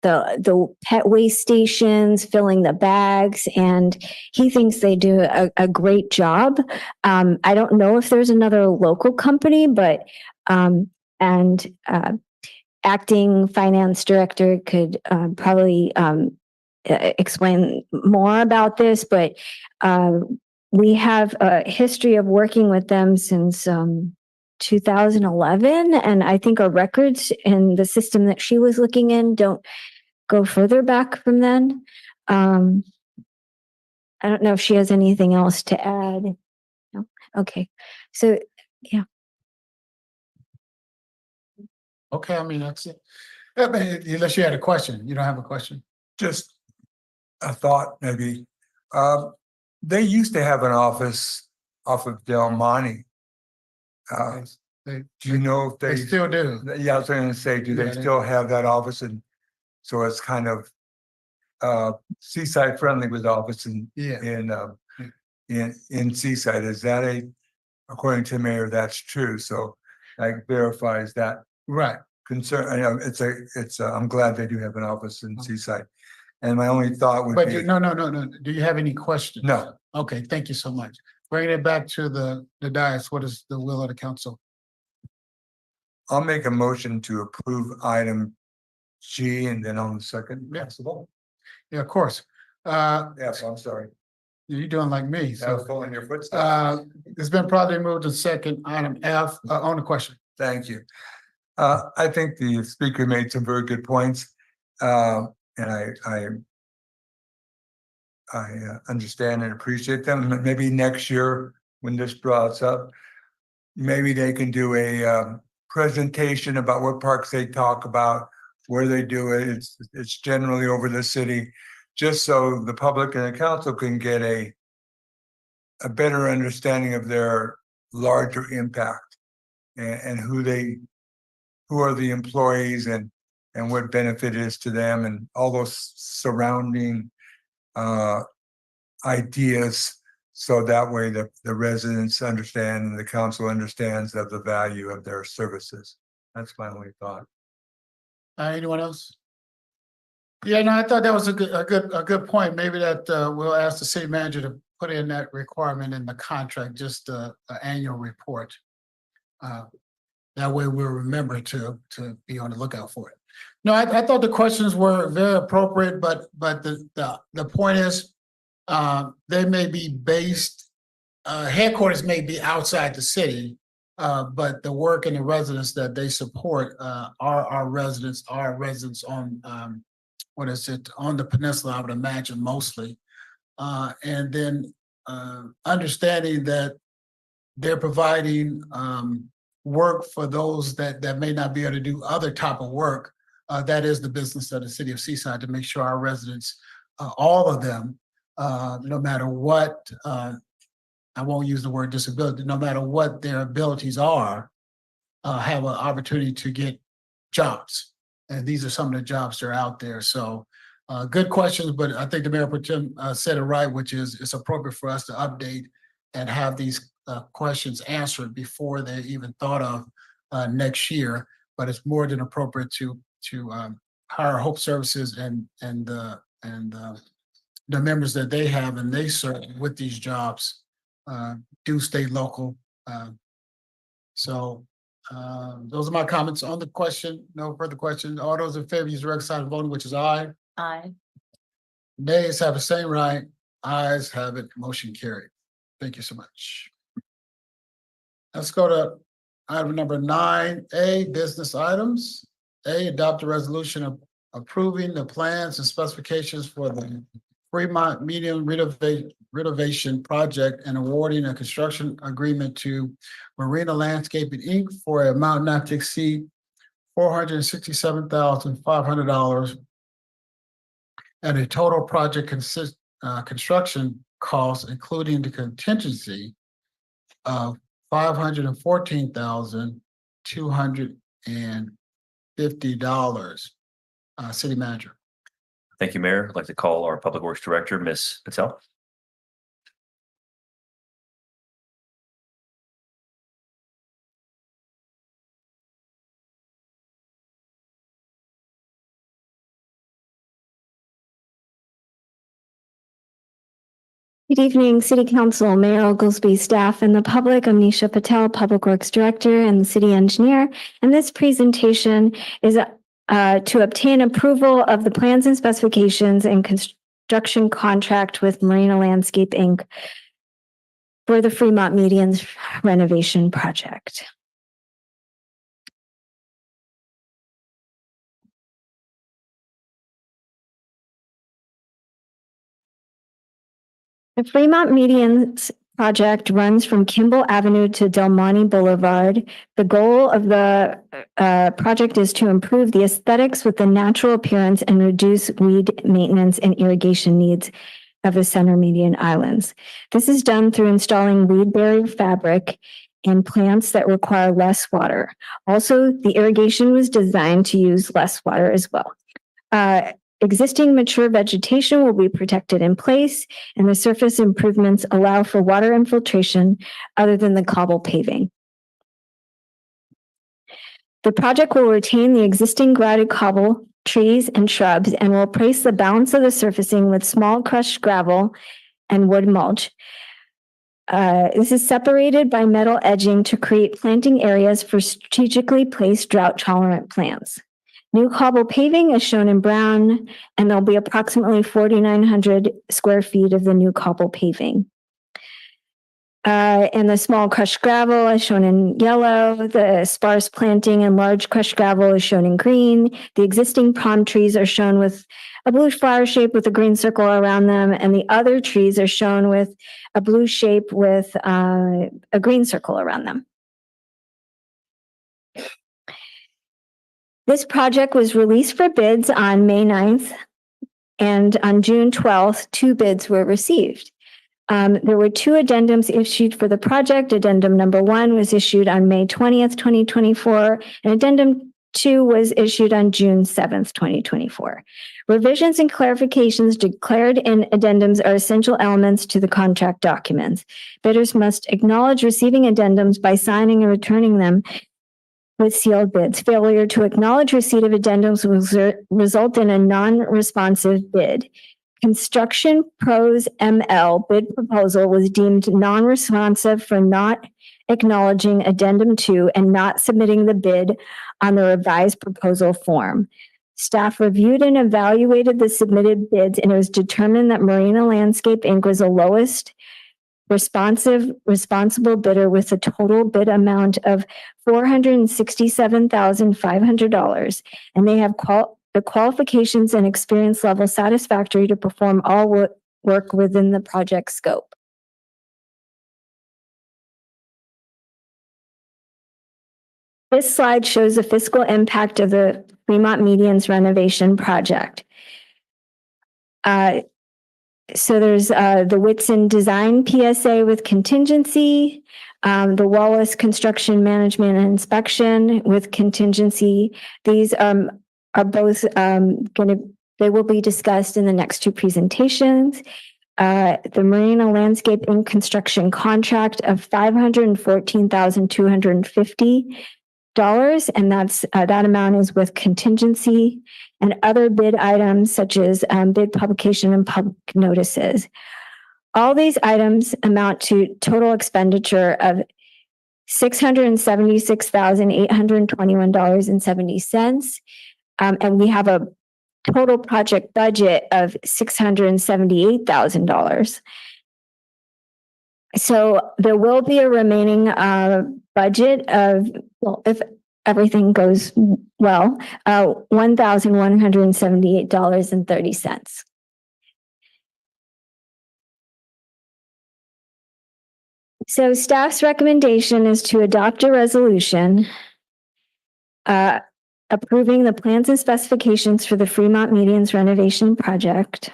the pet waste stations, filling the bags, and he thinks they do a great job. I don't know if there's another local company, but acting finance director could probably explain more about this, but we have a history of working with them since 2011, and I think our records in the system that she was looking in don't go further back from then. I don't know if she has anything else to add. No? Okay, so yeah. Okay, I mean, that's it. Unless you had a question, you don't have a question? Just a thought, maybe. They used to have an office off of Del Monte. Do you know if They still do. Yeah, I was going to say, do they Yeah, still have that office? And so it's kind of Seaside friendly with the office in Seaside. Is that according to Mayor, that's true. So that verifies that Right. concern. I know I'm glad they do have an office in Seaside. And my only thought would But be. no. Do you have any questions? No. Okay, thank you so much. Bringing it back to the dais, what is the will of the council? I'll make a motion to approve item G and then on the second. Possible. Yeah, of course. Yes, I'm sorry. You're doing like me, I was so. following your footsteps. It's been probably moved to second, item F, on the question. Thank you. I think the speaker made some very good points. And I understand and appreciate them. Maybe next year, when this draws up, maybe they can do a presentation about what parks they talk about, where they do it. It's generally over the city, just so the public and the council can get a better understanding of their larger impact and who are the employees and what benefit is to them and all those surrounding ideas. So that way the residents understand and the council understands of the value of their services. That's my only thought. Anyone else? Yeah, no, I thought that was a good point. Maybe that we'll ask the city manager to put in that requirement in the contract, just an annual report. That way we'll remember to be on the lookout for it. No, I thought the questions were very appropriate, but the point is, they may be based, headquarters may be outside the city, But the work and the residents that they support are our residents on what is it, on the peninsula, I would imagine mostly. And then understanding that they're providing work for those that may not be able to do other type of work. That is the business of the city of Seaside, to make sure our residents, all of them, no matter what, I won't use the word disability, no matter what their abilities are, have an opportunity to get jobs. And these are some of the jobs that are out there. So good questions, but I think the Mayor Pro Tem said it right, which is it's appropriate for us to update and have these questions answered before they're even thought of next year. But it's more than appropriate to hire Hope Services and the members that they have and they serve with these jobs do stay local. So those are my comments on the question. No further questions. All those in favor, use the correct side of voting, which is aye. Aye. Nays have the same right. Ayes have it. Motion carried. Thank you so much. Let's go to item number 9A, business items. A, adopt a resolution of approving the plans and specifications for the Fremont Medium renovation project and awarding a construction agreement to Marina Landscaping, Inc. for an amount not to exceed $467,500 and a total project construction cost, including the contingency, of $514,250. City Manager. Thank you, Mayor. I'd like to call our Public Works Director, Ms. Patel. Good evening, City Council, Mayor Oglesby, staff, and the public. I'm Nisha Patel, Public Works Director and the City Engineer. And this presentation is to obtain approval of the plans and specifications and construction contract with Marina Landscape, Inc. for the Fremont Medians renovation project. The Fremont Medians project runs from Kimball Avenue to Del Monte Boulevard. The goal of the project is to improve the aesthetics with the natural appearance and reduce weed maintenance and irrigation needs of the center median islands. This is done through installing weed barrier fabric and plants that require less water. Also, the irrigation was designed to use less water as well. Existing mature vegetation will be protected in place, and the surface improvements allow for water infiltration other than the cobble paving. The project will retain the existing grouted cobble, trees, and shrubs, and will replace the balance of the surfacing with small crushed gravel and wood mulch. This is separated by metal edging to create planting areas for strategically placed drought-tolerant plants. New cobble paving is shown in brown, and there'll be approximately 4,900 square feet of the new cobble paving. And the small crushed gravel is shown in yellow. The sparse planting and large crushed gravel is shown in green. The existing palm trees are shown with a blue flower shape with a green circle around them, and the other trees are shown with a blue shape with a green circle around them. This project was released for bids on May 9th, and on June 12th, 2 bids were received. There were 2 addendums issued for the project. Addendum number 1 was issued on May 20th, 2024, and addendum 2 was issued on June 7th, 2024. Revisions and clarifications declared in addendums are essential elements to the contract documents. Bidders must acknowledge receiving addendums by signing and returning them with sealed bids. Failure to acknowledge receipt of addendums will result in a non-responsive bid. Construction Pros ML bid proposal was deemed non-responsive for not acknowledging addendum 2 and not submitting the bid on the revised proposal form. Staff reviewed and evaluated the submitted bids, and it was determined that Marina Landscape, Inc. was the lowest responsible bidder with a total bid amount of $467,500. And they have the qualifications and experience level satisfactory to perform all work within the project scope. This slide shows the fiscal impact of the Fremont Medians renovation project. So there's the Whitson Design PSA with contingency, the Wallace Construction Management and Inspection with contingency. These are both they will be discussed in the next two presentations. The Marina Landscape and Construction contract of $514,250. And that amount is with contingency and other bid items such as bid publication and public notices. All these items amount to total expenditure of $676,821.70. And we have a total project budget of $678,000. So there will be a remaining budget of, well, if everything goes well, $1,178.30. So staff's recommendation is to adopt a resolution approving the plans and specifications for the Fremont Medians renovation project,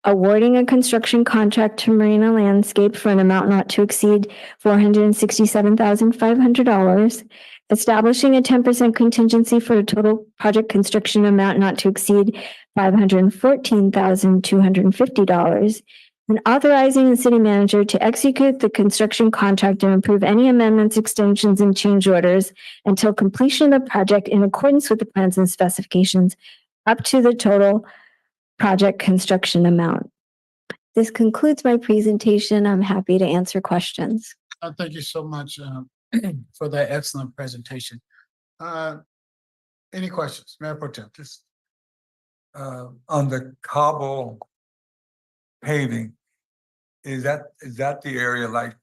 awarding a construction contract to Marina Landscape for an amount not to exceed $467,500, establishing a 10% contingency for a total project construction amount not to exceed $514,250, and authorizing the city manager to execute the construction contract and approve any amendments, extensions, and change orders until completion of the project in accordance with the plans and specifications up to the total project construction amount. This concludes my presentation. I'm happy to answer questions. Thank you so much for that excellent presentation. Any questions, Mayor Pro Tem? Just on the cobble paving, is that the area like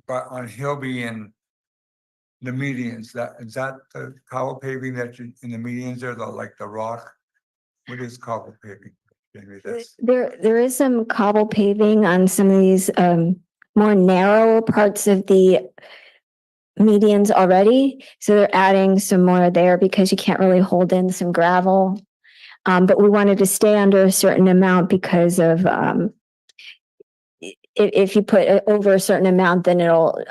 on Hilby and the medians? Is that the cobble paving that you in the medians there, like the rock? What is cobble paving? There is some cobble paving on some of these more narrow parts of the medians already. So they're adding some more there because you can't really hold in some gravel. But we wanted to stay under a certain amount because of if you put over a certain amount, then you'll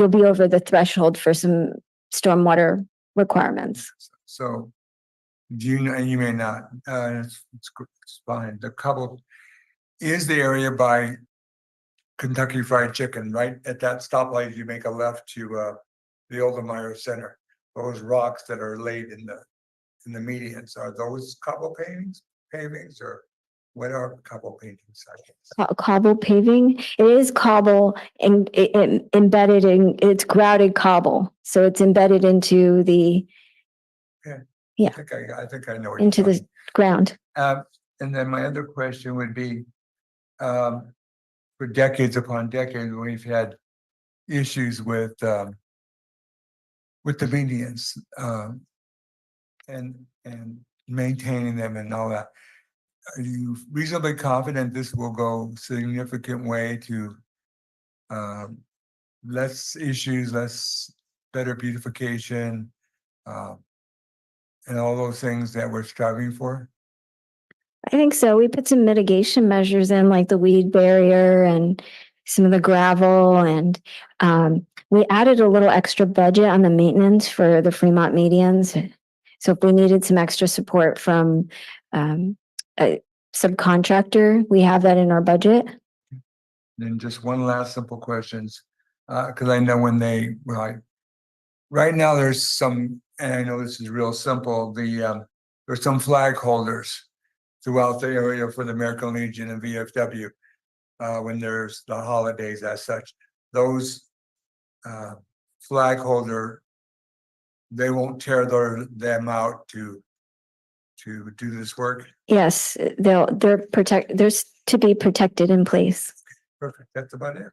be over the threshold for some stormwater requirements. So do you know, and you may not, it's fine. The cobble is the area by Kentucky Fried Chicken, right at that stoplight. You make a left to the Oldemeyer Center. Those rocks that are laid in the medians, are those cobble pavings, or what are cobble pavings? Cobble paving, it is cobble and embedded in, it's grouted cobble, so it's embedded into the I think I know what into you're the ground. And then my other question would be, for decades upon decades, we've had issues with the medians and maintaining them and all that. Are you reasonably confident this will go significant way to less issues, better beautification, and all those things that we're striving for? I think so. We put some mitigation measures in, like the weed barrier and some of the gravel, and we added a little extra budget on the maintenance for the Fremont medians. So if we needed some extra support from a subcontractor, we have that in our budget. Then just one last simple questions, because I know when right now there's some, and I know this is real simple, there's some flag holders throughout the area for the American Legion and VFW when there's the holidays as such. Those flag holder, they won't tear them out to do this work? Yes, they're to be protected in place. Perfect, that's about it.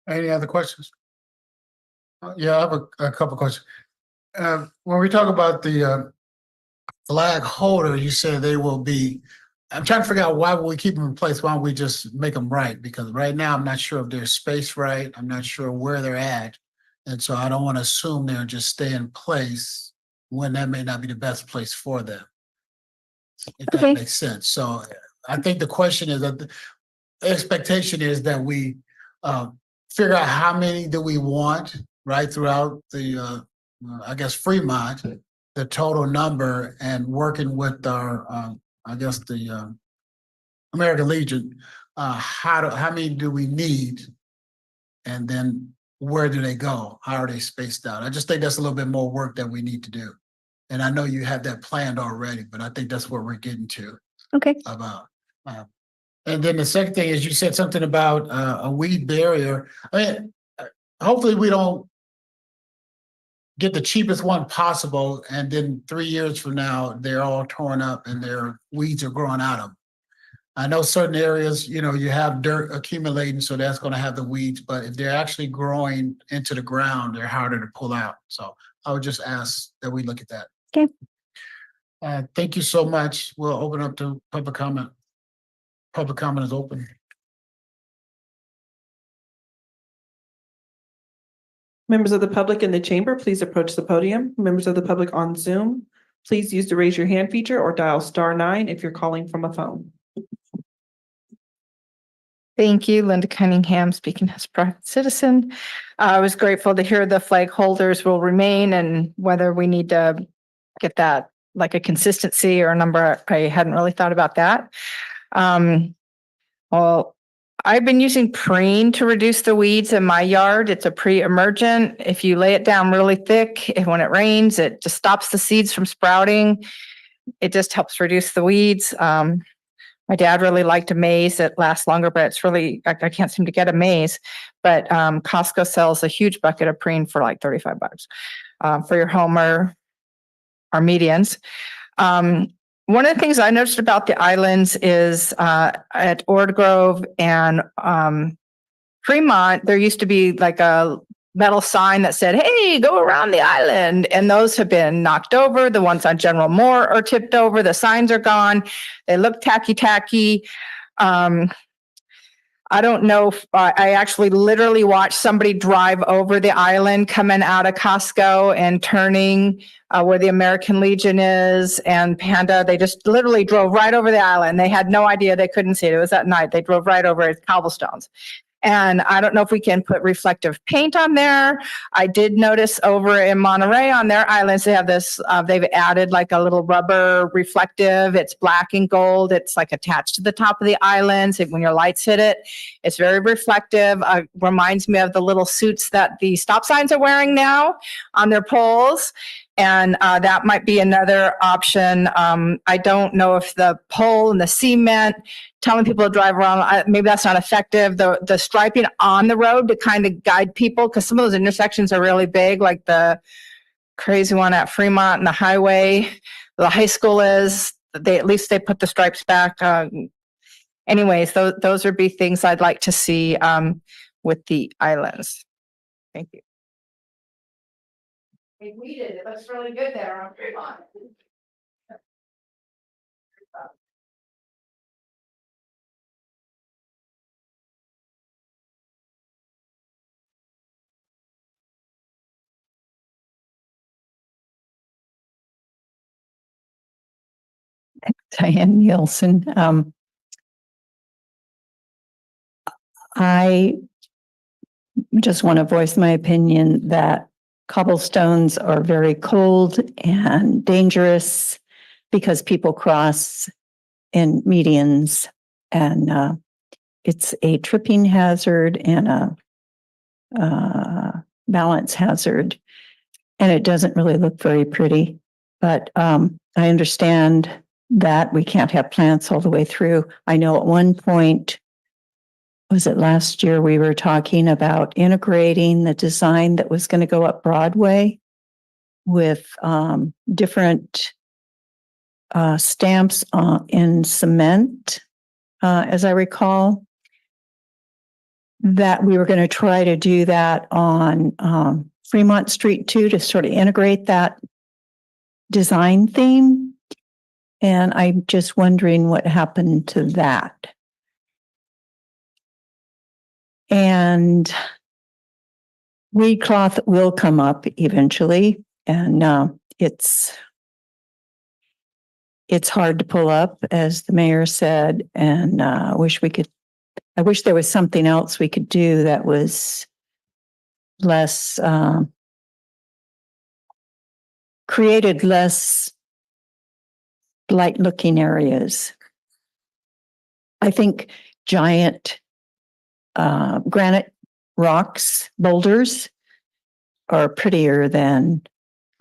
Any other questions? Yeah, I have a couple questions. When we talk about the flag holder, you said they will be, I'm trying to figure out why would we keep them in place? Why don't we just make them right? Because right now, I'm not sure if they're spaced right. I'm not sure where they're at. And so I don't want to assume they'll just stay in place when that may not be the best place for them. If that Okay. makes sense. So I think the question is that the expectation is that we figure out how many do we want, right, throughout the, I guess, Fremont, the total number, and working with our, I guess, the American Legion, how many do we need? And then where do they go? How are they spaced out? I just think that's a little bit more work that we need to do. And I know you have that planned already, but I think that's what we're getting to Okay. about. And then the second thing is you said something about a weed barrier. I mean, hopefully we don't get the cheapest one possible, and then 3 years from now, they're all torn up and their weeds are growing out of them. I know certain areas, you know, you have dirt accumulating, so that's going to have the weeds, but if they're actually growing into the ground, they're harder to pull out. So I would just ask that we look at that. Okay. Thank you so much. We'll open up to public comment. Public comment is open. Members of the public in the chamber, please approach the podium. Members of the public on Zoom, please use the raise your hand feature or dial *9 if you're calling from a phone. Thank you, Linda Cunningham, speaking as a private citizen. I was grateful to hear the flag holders will remain, and whether we need to get that like a consistency or a number, I hadn't really thought about that. Well, I've been using preen to reduce the weeds in my yard. It's a pre-emergent. If you lay it down really thick, and when it rains, it just stops the seeds from sprouting. It just helps reduce the weeds. My dad really liked a maize that lasts longer, but it's really, I can't seem to get a maize. But Costco sells a huge bucket of preen for like $35 for your home or medians. One of the things I noticed about the islands is at Ord Grove and Fremont, there used to be like a metal sign that said, "Hey, go around the island." And those have been knocked over. The ones on General Moore are tipped over. The signs are gone. They look tacky. I don't know if I actually literally watched somebody drive over the island coming out of Costco and turning where the American Legion is and Panda. They just literally drove right over the island. They had no idea, they couldn't see it. It was at night. They drove right over it, cobblestones. And I don't know if we can put reflective paint on there. I did notice over in Monterey on their islands, they have this, they've added like a little rubber reflective. It's black and gold. It's like attached to the top of the islands. When your lights hit it, it's very reflective. Reminds me of the little suits that the stop signs are wearing now on their poles. And that might be another option. I don't know if the pole and the cement, telling people to drive around, maybe that's not effective. The striping on the road to kind of guide people, because some of those intersections are really big, like the crazy one at Fremont and the highway. The high school is, at least they put the stripes back. Anyways, those would be things I'd like to see with the islands. Thank you. They weeded. It looks really good there on Fremont. Diane Nielsen. I just want to voice my opinion that cobblestones are very cold and dangerous because people cross in medians, and it's a tripping hazard and a balance hazard, and it doesn't really look very pretty. But I understand that we can't have plants all the way through. I know at one point, was it last year, we were talking about integrating the design that was going to go up Broadway with different stamps in cement, as I recall. that we were going to try to do that on Fremont Street too, to sort of integrate that design theme. And I'm just wondering what happened to that. And weed cloth will come up eventually, and it's hard to pull up, as the mayor said, and I wish there was something else we could do that was less created less light looking areas. I think giant granite rocks, boulders are prettier than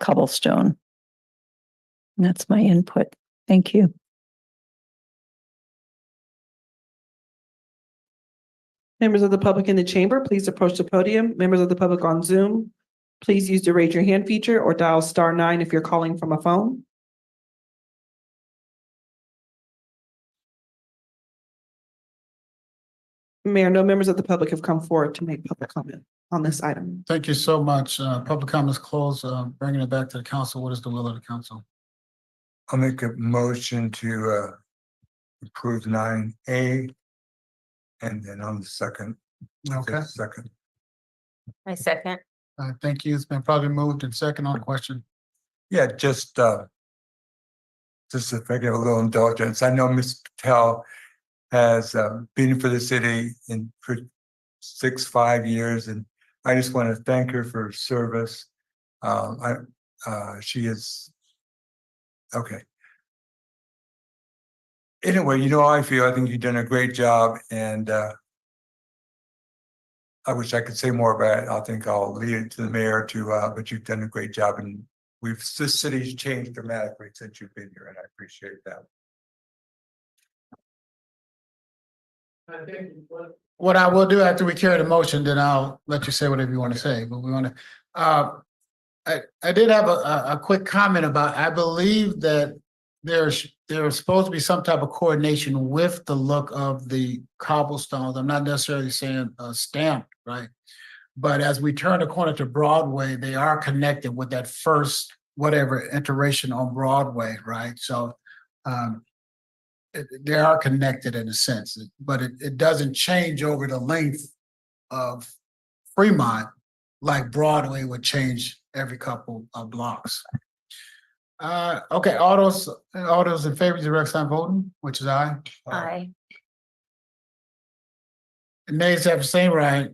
cobblestone. And that's my input. Thank you. Members of the public in the chamber, please approach the podium. Members of the public on Zoom, please use the raise your hand feature or dial *9 if you're calling from a phone. Mayor, no members of the public have come forward to make public comment on this item. Thank you so much. Public comments closed. Bringing it back to the council. What is the will of the council? I'll make a motion to approve 9A. And then on the second. Okay. Second. I second. Thank you. It's been probably moved and second on the question. Yeah, just if I get a little indulgence, I know Ms. Patel has been for the city for 5 years, and I just want to thank her for her service. She is okay. Anyway, you know how I feel. I think you've done a great job, and I wish I could say more about it. I think I'll leave it to the mayor but you've done a great job, and this city's changed dramatically since you've been here, and I appreciate that. I think what I will do after we carry the motion, then I'll let you say whatever you want to say, but we want to, I did have a quick comment about, I believe that there's supposed to be some type of coordination with the look of the cobblestones. I'm not necessarily saying stamped, right? But as we turn the corner to Broadway, they are connected with that first, whatever iteration on Broadway, right? So they are connected in a sense, but it doesn't change over the length of Fremont like Broadway would change every couple of blocks. Okay, all those in favor, direct sign voting, which is aye. Aye. Nays have the same right.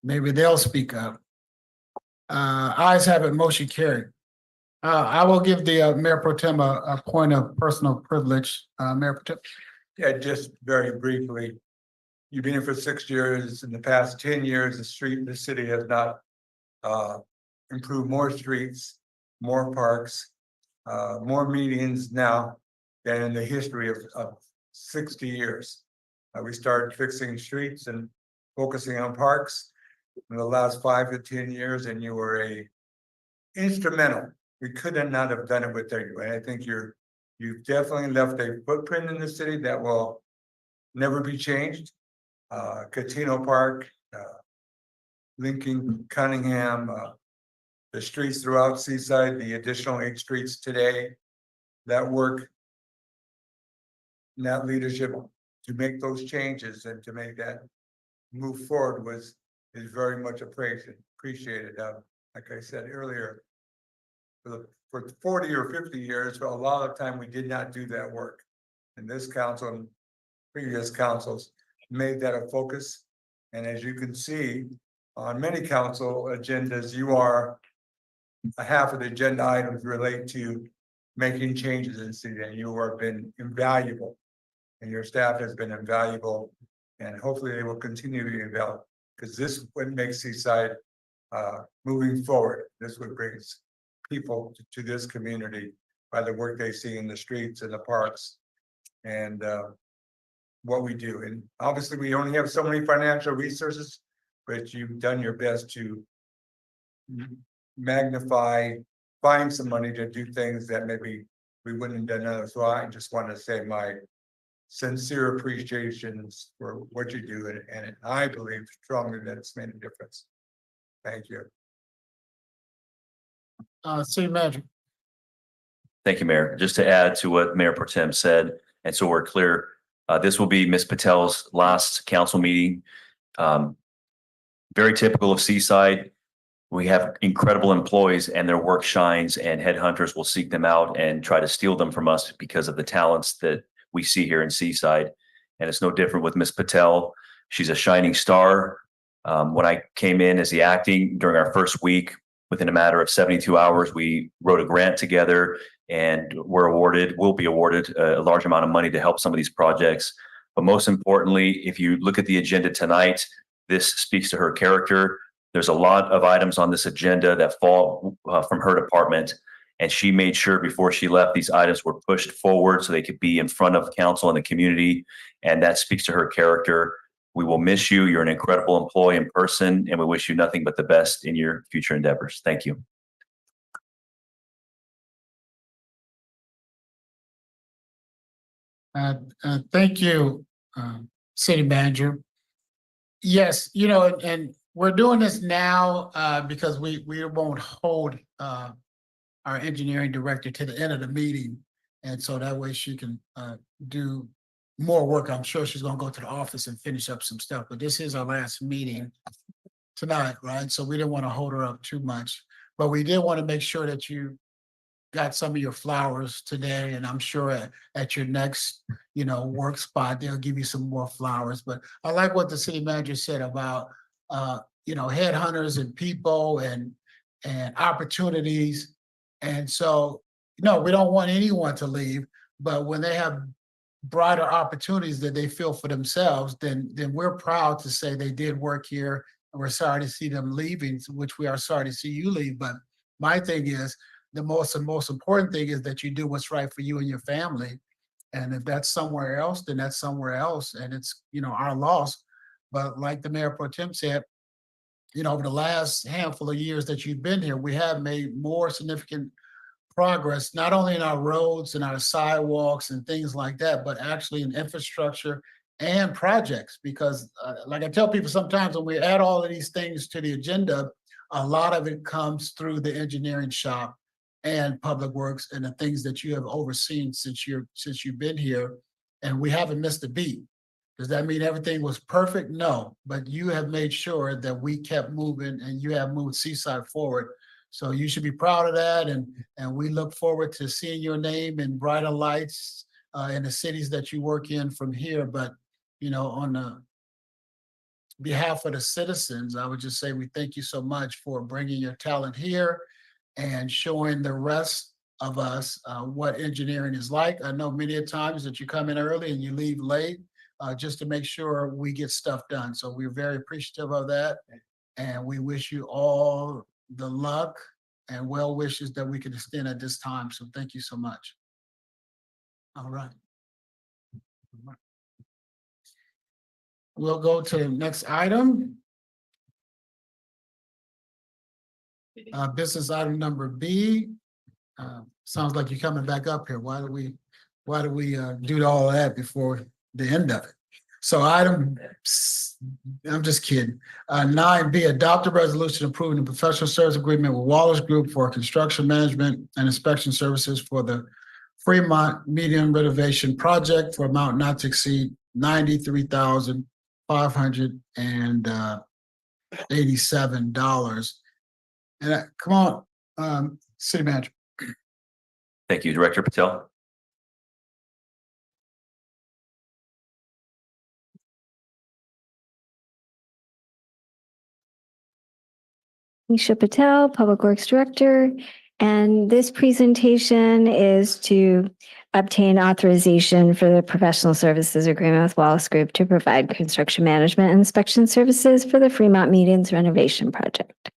Maybe they'll speak up. Ayes have it, motion carried. I will give the Mayor Pro Tem a point of personal privilege. Mayor Pro Tem. Yeah, just very briefly, you've been here for 6 years. In the past 10 years, the city has not improved more streets, more parks, more medians now than in the history of 60 years. We started fixing streets and focusing on parks in the last 5 to 10 years, and you were instrumental. We could not have done it without you. And I think you've definitely left a footprint in the city that will never be changed. Catino Park, Lincoln, Cunningham, the streets throughout Seaside, the additional 8 streets today, that work, that leadership to make those changes and to make that move forward is very much appreciated. Like I said earlier, for 40 or 50 years, for a lot of time, we did not do that work. And this council and previous councils made that a focus. And as you can see, on many council agendas, you are half of the agenda items relate to making changes in the city, and you have been invaluable. And your staff has been invaluable, and hopefully they will continue to be invaluable, because this is what makes Seaside moving forward. This is what brings people to this community by the work they see in the streets and the parks and what we do. And obviously we only have so many financial resources, but you've done your best to magnify, find some money to do things that maybe we wouldn't have done otherwise. So I just want to say my sincere appreciations for what you do, and I believe strongly that it's made a difference. Thank you. City Manager. Thank you, Mayor. Just to add to what Mayor Pro Tem said, and so we're clear, this will be Ms. Patel's last council meeting. Very typical of Seaside. We have incredible employees and their work shines, and headhunters will seek them out and try to steal them from us because of the talents that we see here in Seaside. And it's no different with Ms. Patel. She's a shining star. When I came in as the acting during our first week, within a matter of 72 hours, we wrote a grant together and will be awarded a large amount of money to help some of these projects. But most importantly, if you look at the agenda tonight, this speaks to her character. There's a lot of items on this agenda that fall from her department, and she made sure before she left these items were pushed forward so they could be in front of council and the community, and that speaks to her character. We will miss you. You're an incredible employee in person, and we wish you nothing but the best in your future endeavors. Thank you. Thank you, City Manager. Yes, you know, and we're doing this now because we won't hold our engineering director to the end of the meeting. And so that way she can do more work. I'm sure she's gonna go to the office and finish up some stuff, but this is our last meeting tonight, right? So we didn't want to hold her up too much, but we did want to make sure that you got some of your flowers today, and I'm sure at your next, you know, work spot, they'll give you some more flowers. But I like what the city manager said about, you know, headhunters and people and opportunities. And so, no, we don't want anyone to leave, but when they have brighter opportunities that they feel for themselves, then we're proud to say they did work here, and we're sorry to see them leaving, which we are sorry to see you leave. But my thing is, the most important thing is that you do what's right for you and your family. And if that's somewhere else, then that's somewhere else, and it's, you know, our loss. But like the Mayor Pro Tem said, you know, over the last handful of years that you've been here, we have made more significant progress, not only in our roads and our sidewalks and things like that, but actually in infrastructure and projects. Because like I tell people sometimes, when we add all of these things to the agenda, a lot of it comes through the engineering shop and public works and the things that you have overseen since you've been here. And we haven't missed a beat. Does that mean everything was perfect? No, but you have made sure that we kept moving and you have moved Seaside forward. So you should be proud of that. And we look forward to seeing your name in brighter lights in the cities that you work in from here. But, you know, on the behalf of the citizens, I would just say we thank you so much for bringing your talent here and showing the rest of us what engineering is like. I know many times that you come in early and you leave late just to make sure we get stuff done. So we're very appreciative of that. And we wish you all the luck and well wishes that we can extend at this time. So thank you so much. All right. We'll go to the next item. Business item number B. Sounds like you're coming back up here. Why do we do all that before the end of it? So I'm just kidding. 9B, adopt a resolution approving the professional service agreement with Wallace Group for construction management and inspection services for the Fremont Medium Renovation Project for amount not to exceed $93,587. And come on, City Manager. Thank you, Director Patel. Nisha Patel, Public Works Director, and this presentation is to obtain authorization for the professional services agreement with Wallace Group to provide construction management and inspection services for the Fremont Medians renovation project.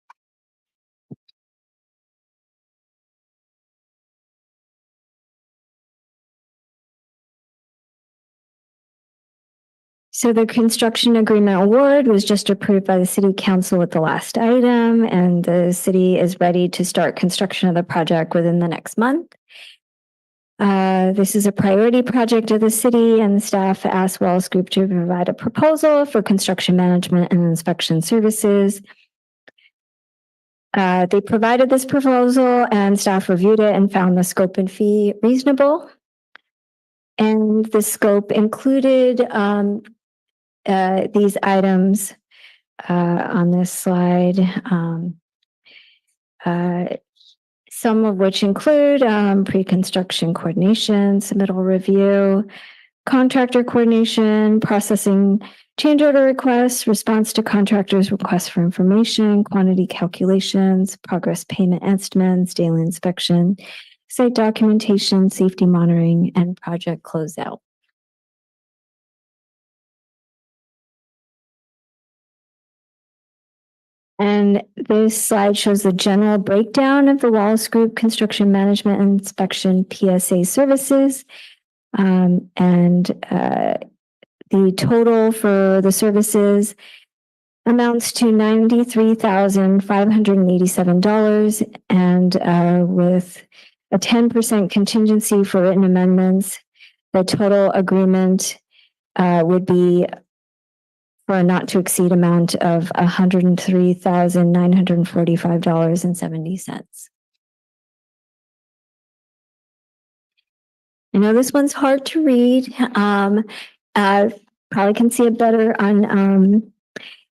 So the construction agreement award was just approved by the City Council with the last item, and the city is ready to start construction of the project within the next month. This is a priority project of the city, and the staff asked Wallace Group to provide a proposal for construction management and inspection services. They provided this proposal and staff reviewed it and found the scope and fee reasonable. And the scope included these items on this slide. Some of which include pre-construction coordination, submittal review, contractor coordination, processing change order requests, response to contractors' requests for information, quantity calculations, progress payment estimates, daily inspection, site documentation, safety monitoring, and project closeout. And this slide shows the general breakdown of the Wallace Group Construction Management and Inspection PSA services. The total for the services amounts to $93,587, and with a 10% contingency for written amendments, the total agreement would be for a not to exceed amount of $103,945.70. I know this one's hard to read. Probably can see it better on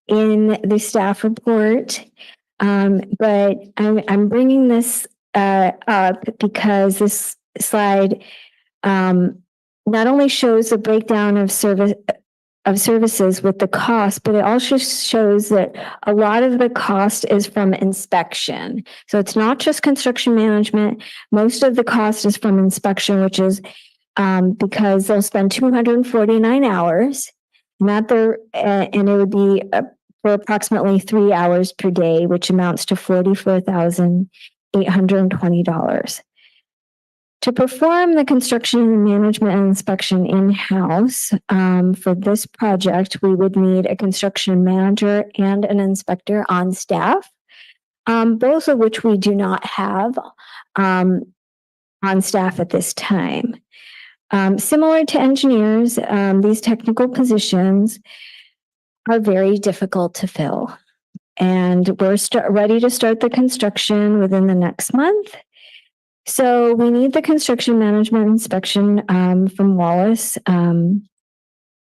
in the staff report. But I'm bringing this up because this slide not only shows the breakdown of services with the cost, but it also shows that a lot of the cost is from inspection. So it's not just construction management. Most of the cost is from inspection, which is because they'll spend 249 hours, and it would be for approximately 3 hours per day, which amounts to $44,820. To perform the construction management and inspection in-house for this project, we would need a construction manager and an inspector on staff, both of which we do not have on staff at this time. Similar to engineers, these technical positions are very difficult to fill. And we're ready to start the construction within the next month. So we need the construction management inspection from Wallace, and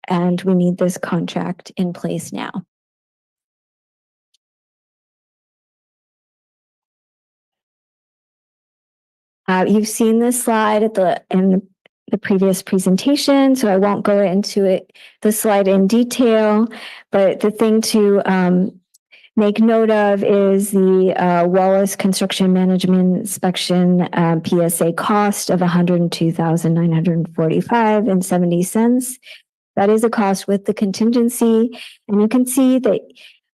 we need this contract in place now. You've seen this slide in the previous presentation, so I won't go into the slide in detail, but the thing to make note of is the Wallace Construction Management Inspection PSA cost of $102,945.70. That is a cost with the contingency, and you can see that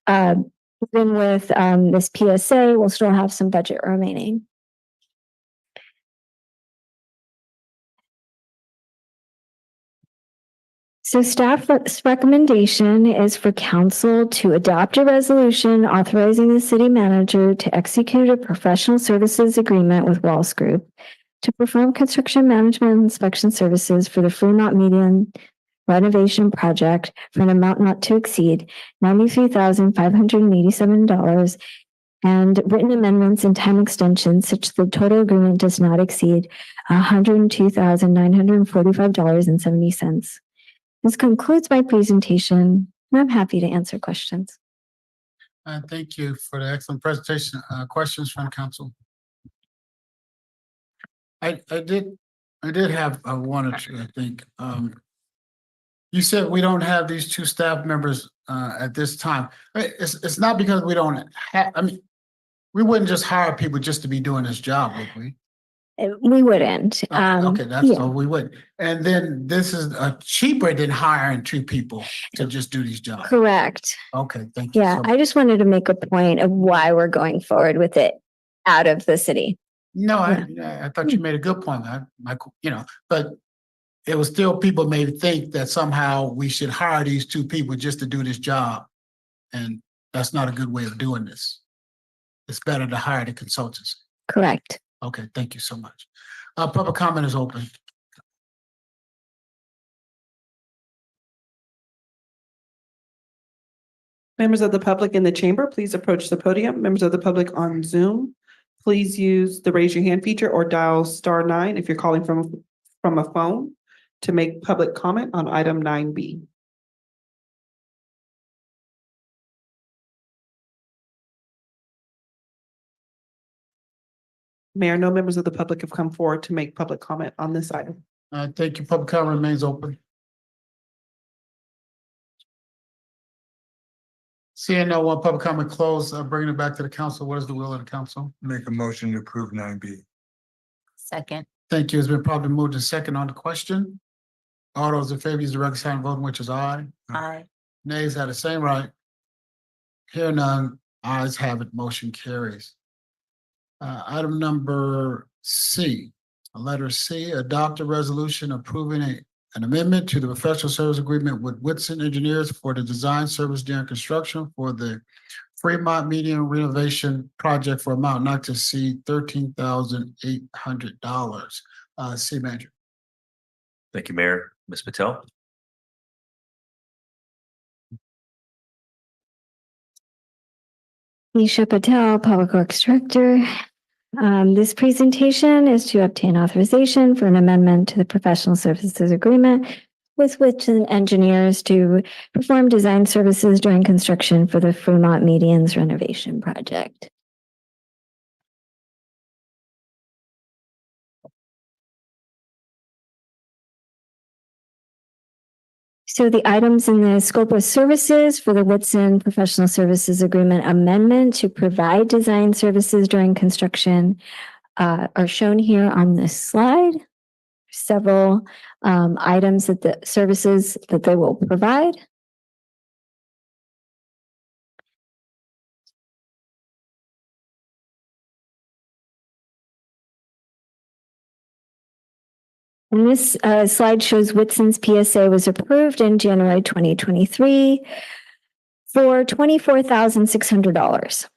even with this PSA, we'll still have some budget remaining. So staff's recommendation is for council to adopt a resolution authorizing the city manager to execute a professional services agreement with Wallace Group to perform construction management and inspection services for the Fremont Median renovation project for an amount not to exceed $93,587 and written amendments and time extensions such that the total agreement does not exceed $102,945.70. This concludes my presentation, and I'm happy to answer questions. Thank you for the excellent presentation. Questions from council? I did have one or two, I think. You said we don't have these two staff members at this time. It's not because we don't have, I mean, we wouldn't just hire people just to be doing this job, would we? We wouldn't. Okay, that's yeah. so we would. And then this is cheaper than hiring two people to just do these jobs. Correct. Okay, thank you. Yeah, I just wanted to make a point of why we're going forward with it out of the city. No, I thought you made a good point. But it was still, people may think that somehow we should hire these two people just to do this job. And that's not a good way of doing this. It's better to hire the consultants. Correct. Okay, thank you so much. Public comment is open. Members of the public in the chamber, please approach the podium. Members of the public on Zoom, please use the raise your hand feature or dial *9 if you're calling from a phone to make public comment on item 9B. Mayor, no members of the public have come forward to make public comment on this item. Thank you. Public comment remains open. Seeing no one, public comment closed, bringing it back to the council. What is the will of the council? Make a motion to approve 9B. Second. Thank you. It's been probably moved to second on the question. All those in favor use the regular sign voting, which is aye. Aye. Nays have the same right. Hear none, ayes have it, motion carries. Item number C, letter C, adopt a resolution approving an amendment to the professional service agreement with Whitson Engineers for the design service during construction for the Fremont Median renovation project for amount not to exceed $13,800. City Manager. Thank you, Mayor. Ms. Patel? Nisha Patel, Public Works Director. This presentation is to obtain authorization for an amendment to the professional services agreement with Whitson Engineers to perform design services during construction for the Fremont Medians renovation project. So the items in the scope of services for the Whitson Professional Services Agreement amendment to provide design services during construction are shown here on this slide. Several items that the services that they will provide. And this slide shows Whitson's PSA was approved in January 2023 for $24,600.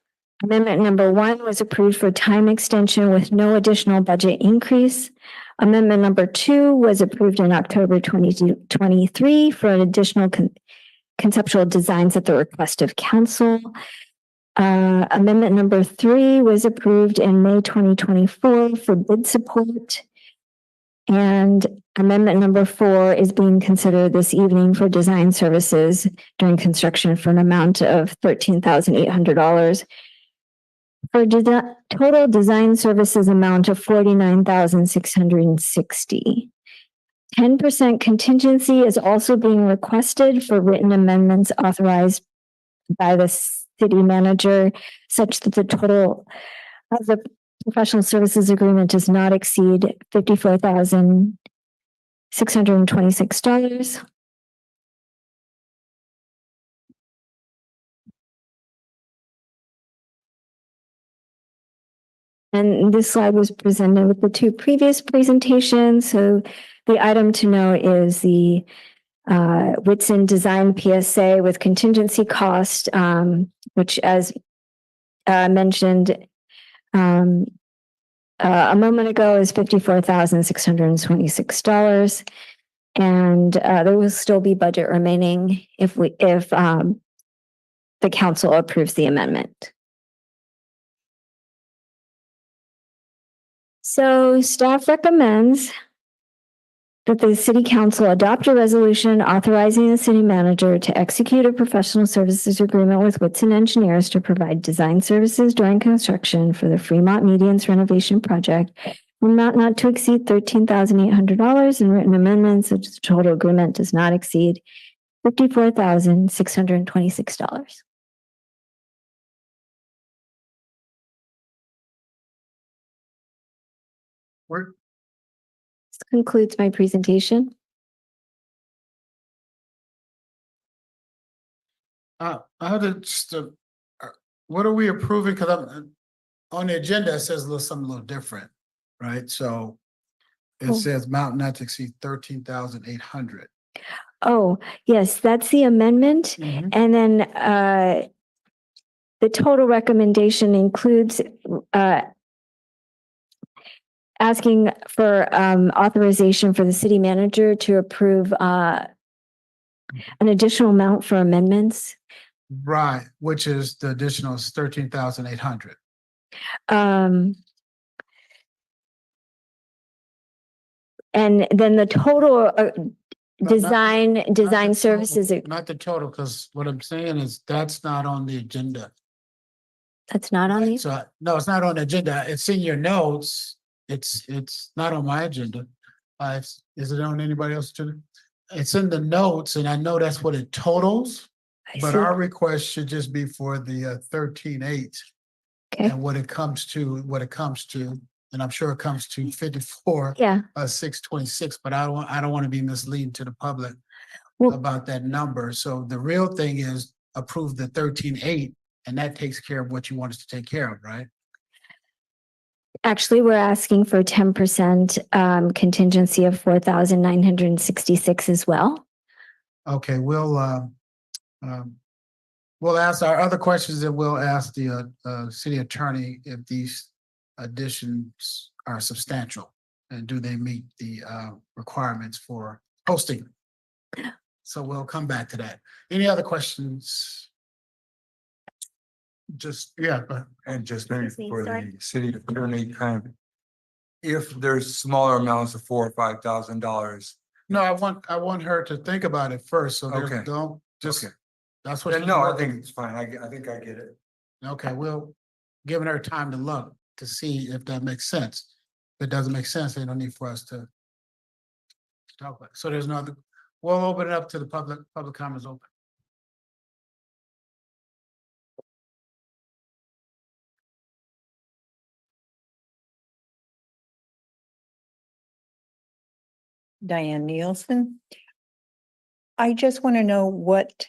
Amendment number 1 was approved for time extension with no additional budget increase. Amendment number 2 was approved in October 2023 for an additional conceptual designs at the request of council. Amendment number 3 was approved in May 2024 for bid support. And amendment number 4 is being considered this evening for design services during construction for an amount of $13,800 for total design services amount of $49,660. 10% contingency is also being requested for written amendments authorized by the city manager, such that the total of the professional services agreement does not exceed $54,626. And this slide was presented with the 2 previous presentations. So the item to know is the Whitson Design PSA with contingency cost, which as mentioned a moment ago is $54,626. And there will still be budget remaining if the council approves the amendment. So staff recommends that the city council adopt a resolution authorizing the city manager to execute a professional services agreement with Whitson Engineers to provide design services during construction for the Fremont Medians renovation project, amount not to exceed $13,800, and written amendments such as the total agreement does not exceed $54,626. This concludes my presentation. I had to just, what are we approving? Because I'm on the agenda, it says something a little different, right? So it says amount not to exceed $13,800. Oh, yes, that's the amendment. And then the total recommendation includes asking for authorization for the city manager to approve an additional amount for amendments. Right, which is the additional 13,800. And then the total not- design Not the total- services, Not the total, because what I'm saying is that's not on the agenda. that's not on the, So, no, it's not on the agenda. It's in your notes. It's not on my agenda. Is it on anybody else's agenda? It's in the notes, and I know that's what it totals. I But see. our request should just be for the 13,800. Okay. And what it comes to, and I'm sure it comes to 54, Yeah. 626, but I don't want to be misleading to the public Well- about that number. So the real thing is approve the 13,800, and that takes care of what you want us to take care of, right? Actually, we're asking for 10% contingency of 4,966 as well. Okay, we'll ask our other questions, and we'll ask the city attorney if these additions are substantial and do they meet the requirements for hosting. So we'll come back to that. Any other questions? Just, yeah, but And just maybe Excuse me, for sorry. the city attorney, kind of, if there's smaller amounts of $4,000 or $5,000. no, I want her to think about it first, so there's Okay. don't just, Okay. that's what. Then she's no, I working- think it's fine. I think I get it. Okay, we'll giving her time to look to see if that makes sense. If it doesn't make sense, they don't need for us to talk about it. So there's no other, we'll open it up to the public comments open. Diane Nielsen. I just want to know what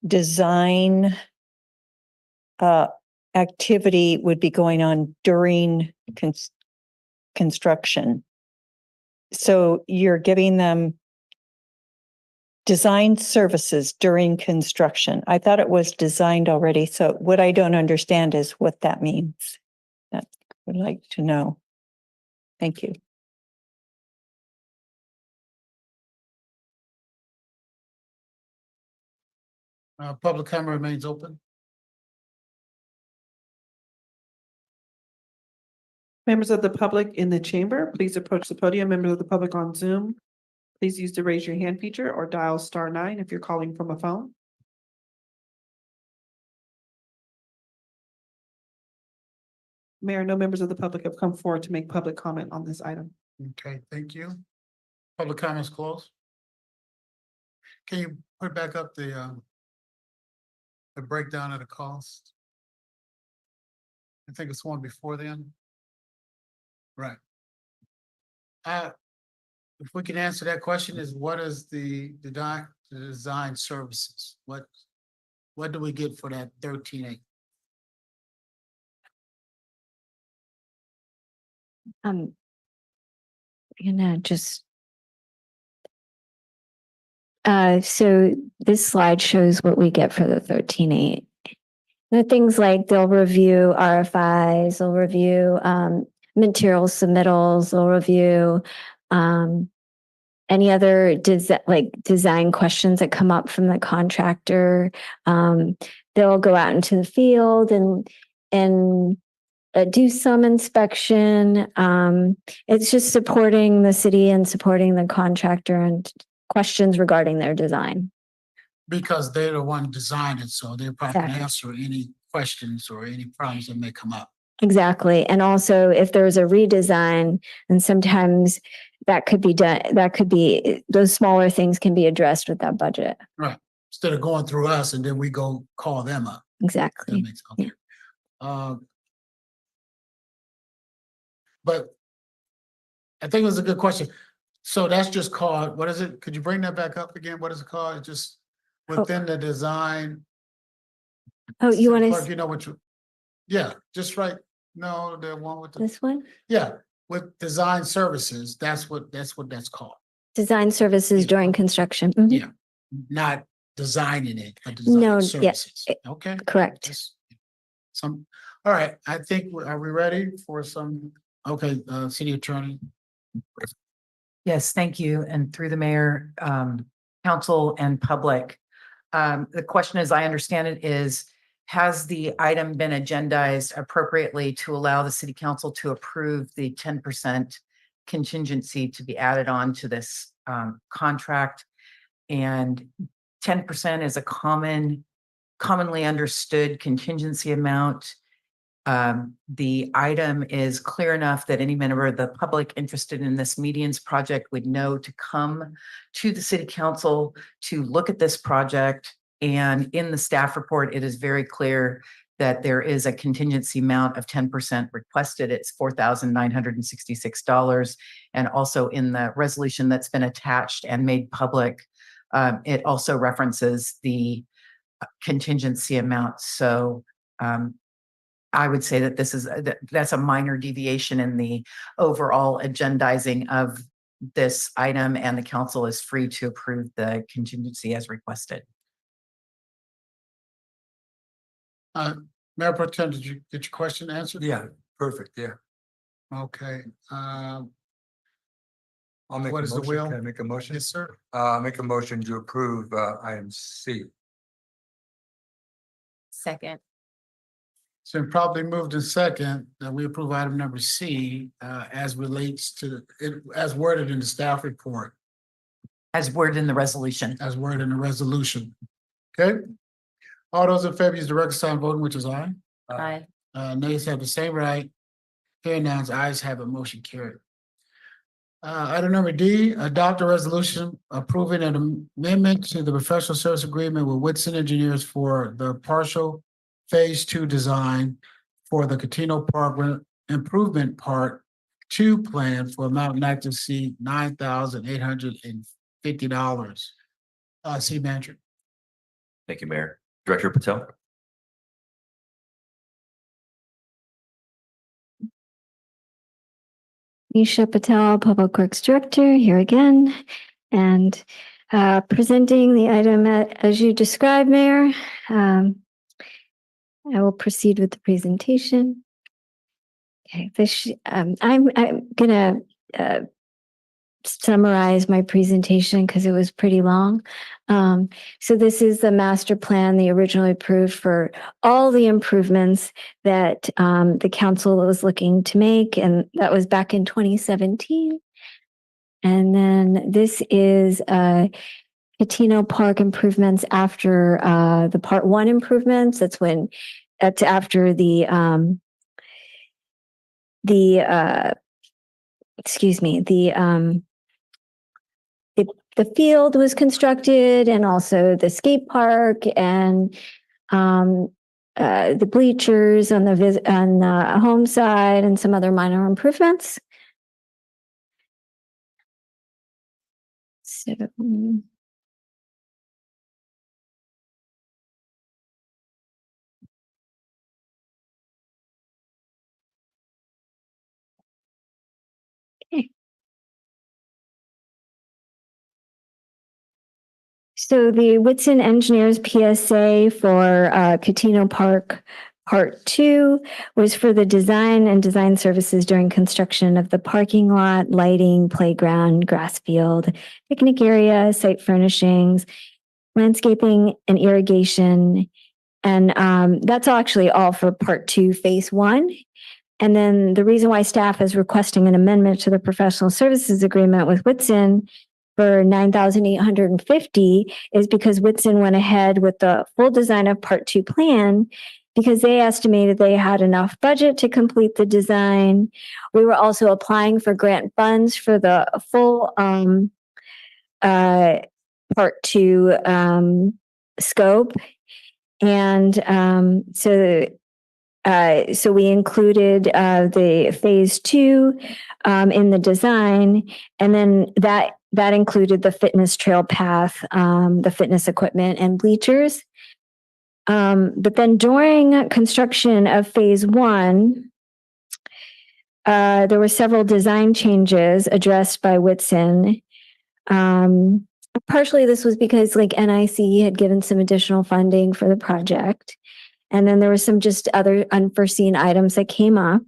design activity would be going on during construction. So you're giving them design services during construction. I thought it was designed already. So what I don't understand is what that means. That I would like to know. Thank you. Public comment remains open. Members of the public in the chamber, please approach the podium. Members of the public on Zoom, please use the raise your hand feature or dial *9 if you're calling from a phone. Mayor, no members of the public have come forward to make public comment on this item. Okay, thank you. Public comments closed. Can you put back up the breakdown of the cost? I think it's one before then. Right. If we can answer that question, is what is the design services? What do we get for that 13,800? Just so this slide shows what we get for the 13,800. The things like they'll review RFIs, they'll review material submittals, they'll review any other design questions that come up from the contractor. They'll go out into the field and do some inspection. It's just supporting the city and supporting the contractor and questions regarding their design. Because they're the one designing it, so they're probably Exactly. answer any questions or any problems that may come up. Exactly. And also if there's a redesign, and sometimes that could be done, those smaller things can be addressed with that budget. Right. Instead of going through us and then we go call them up. That Exactly. makes, okay. But I think it was a good question. So that's just called, what is it? Could you bring that back up again? What is it called? It's just within the design. Oh, you want Clerk, to, you know what you, yeah, just right. No, the one with the, this one? yeah, with design services, that's what that's called. Design services Yeah. during construction. Mhm. Yeah, not designing it, but No, design yeah, services. Okay. Correct. Just all right, I think, are we ready for some Okay, city attorney. Yes, thank you. And through the mayor, council and public. The question, as I understand it, is, has the item been agendized appropriately to allow the city council to approve the 10% contingency to be added on to this contract? And 10% is a commonly understood contingency amount. The item is clear enough that any member of the public interested in this medians project would know to come to the city council to look at this project. And in the staff report, it is very clear that there is a contingency amount of 10% requested. It's $4,966. And also in the resolution that's been attached and made public, it also references the contingency amount. So I would say that that's a minor deviation in the overall agendizing of this item, and the council is free to approve the contingency as requested. Mayor Pro Tem, did you get your question answered? Yeah, perfect, yeah. Okay, I'll make What a is the motion. will? Can I make a motion? yes, sir. Make a motion to approve, item C. Second. It's been properly moved in second that we approve item number C, as relates to, as worded in the staff report, As worded in the resolution. as worded in the resolution. Okay? All those in favor use the record sign voting, which is aye. Aye. Nays have the same right. Hearing none, ayes have a motion carried. Item number D, adopt a resolution approving an amendment to the professional service agreement with Whitson Engineers for the partial Phase 2 design for the Catino Park Improvement Part 2 plan for amount not to exceed $9,850. City Manager. Thank you, Mayor. Director Patel. Nisha Patel, Public Works Director, here again, and presenting the item as you described, Mayor. I will proceed with the presentation. Okay, I'm gonna summarize my presentation because it was pretty long. So this is the master plan, the originally approved for all the improvements that the council was looking to make, and that was back in 2017. And then this is Catino Park improvements after the Part 1 improvements. That's after the field was constructed, and also the skate park, and the bleachers on the home side, and some other minor improvements. So. So the Whitson Engineers PSA for Catino Park Part 2 was for the design services during construction of the parking lot, lighting, playground, grass field, picnic area, site furnishings, landscaping, and irrigation. And that's actually all for Part 2, Phase 1. And then the reason why staff is requesting an amendment to the professional services agreement with Whitson for $9,850 is because Whitson went ahead with the full design of Part 2 plan because they estimated they had enough budget to complete the design. We were also applying for grant funds for the full Part 2 scope. And so we included the Phase 2 in the design, and then that included the fitness trail path, the fitness equipment, and bleachers. But then during construction of Phase 1, there were several design changes addressed by Whitson. Partially this was because NIC had given some additional funding for the project. And then there were some just other unforeseen items that came up.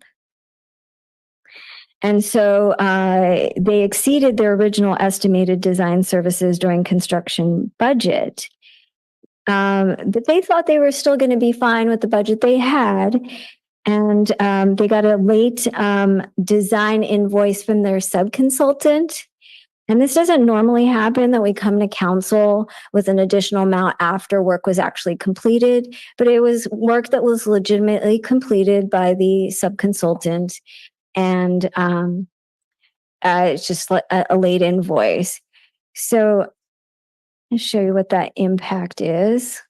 And so they exceeded their original estimated design services during construction budget. But they thought they were still going to be fine with the budget they had. And they got a late design invoice from their subconsultant. And this doesn't normally happen, that we come to council with an additional amount after work was actually completed, but it was work that was legitimately completed by the subconsultant. And it's just a late invoice. So I'll show you what that impact is.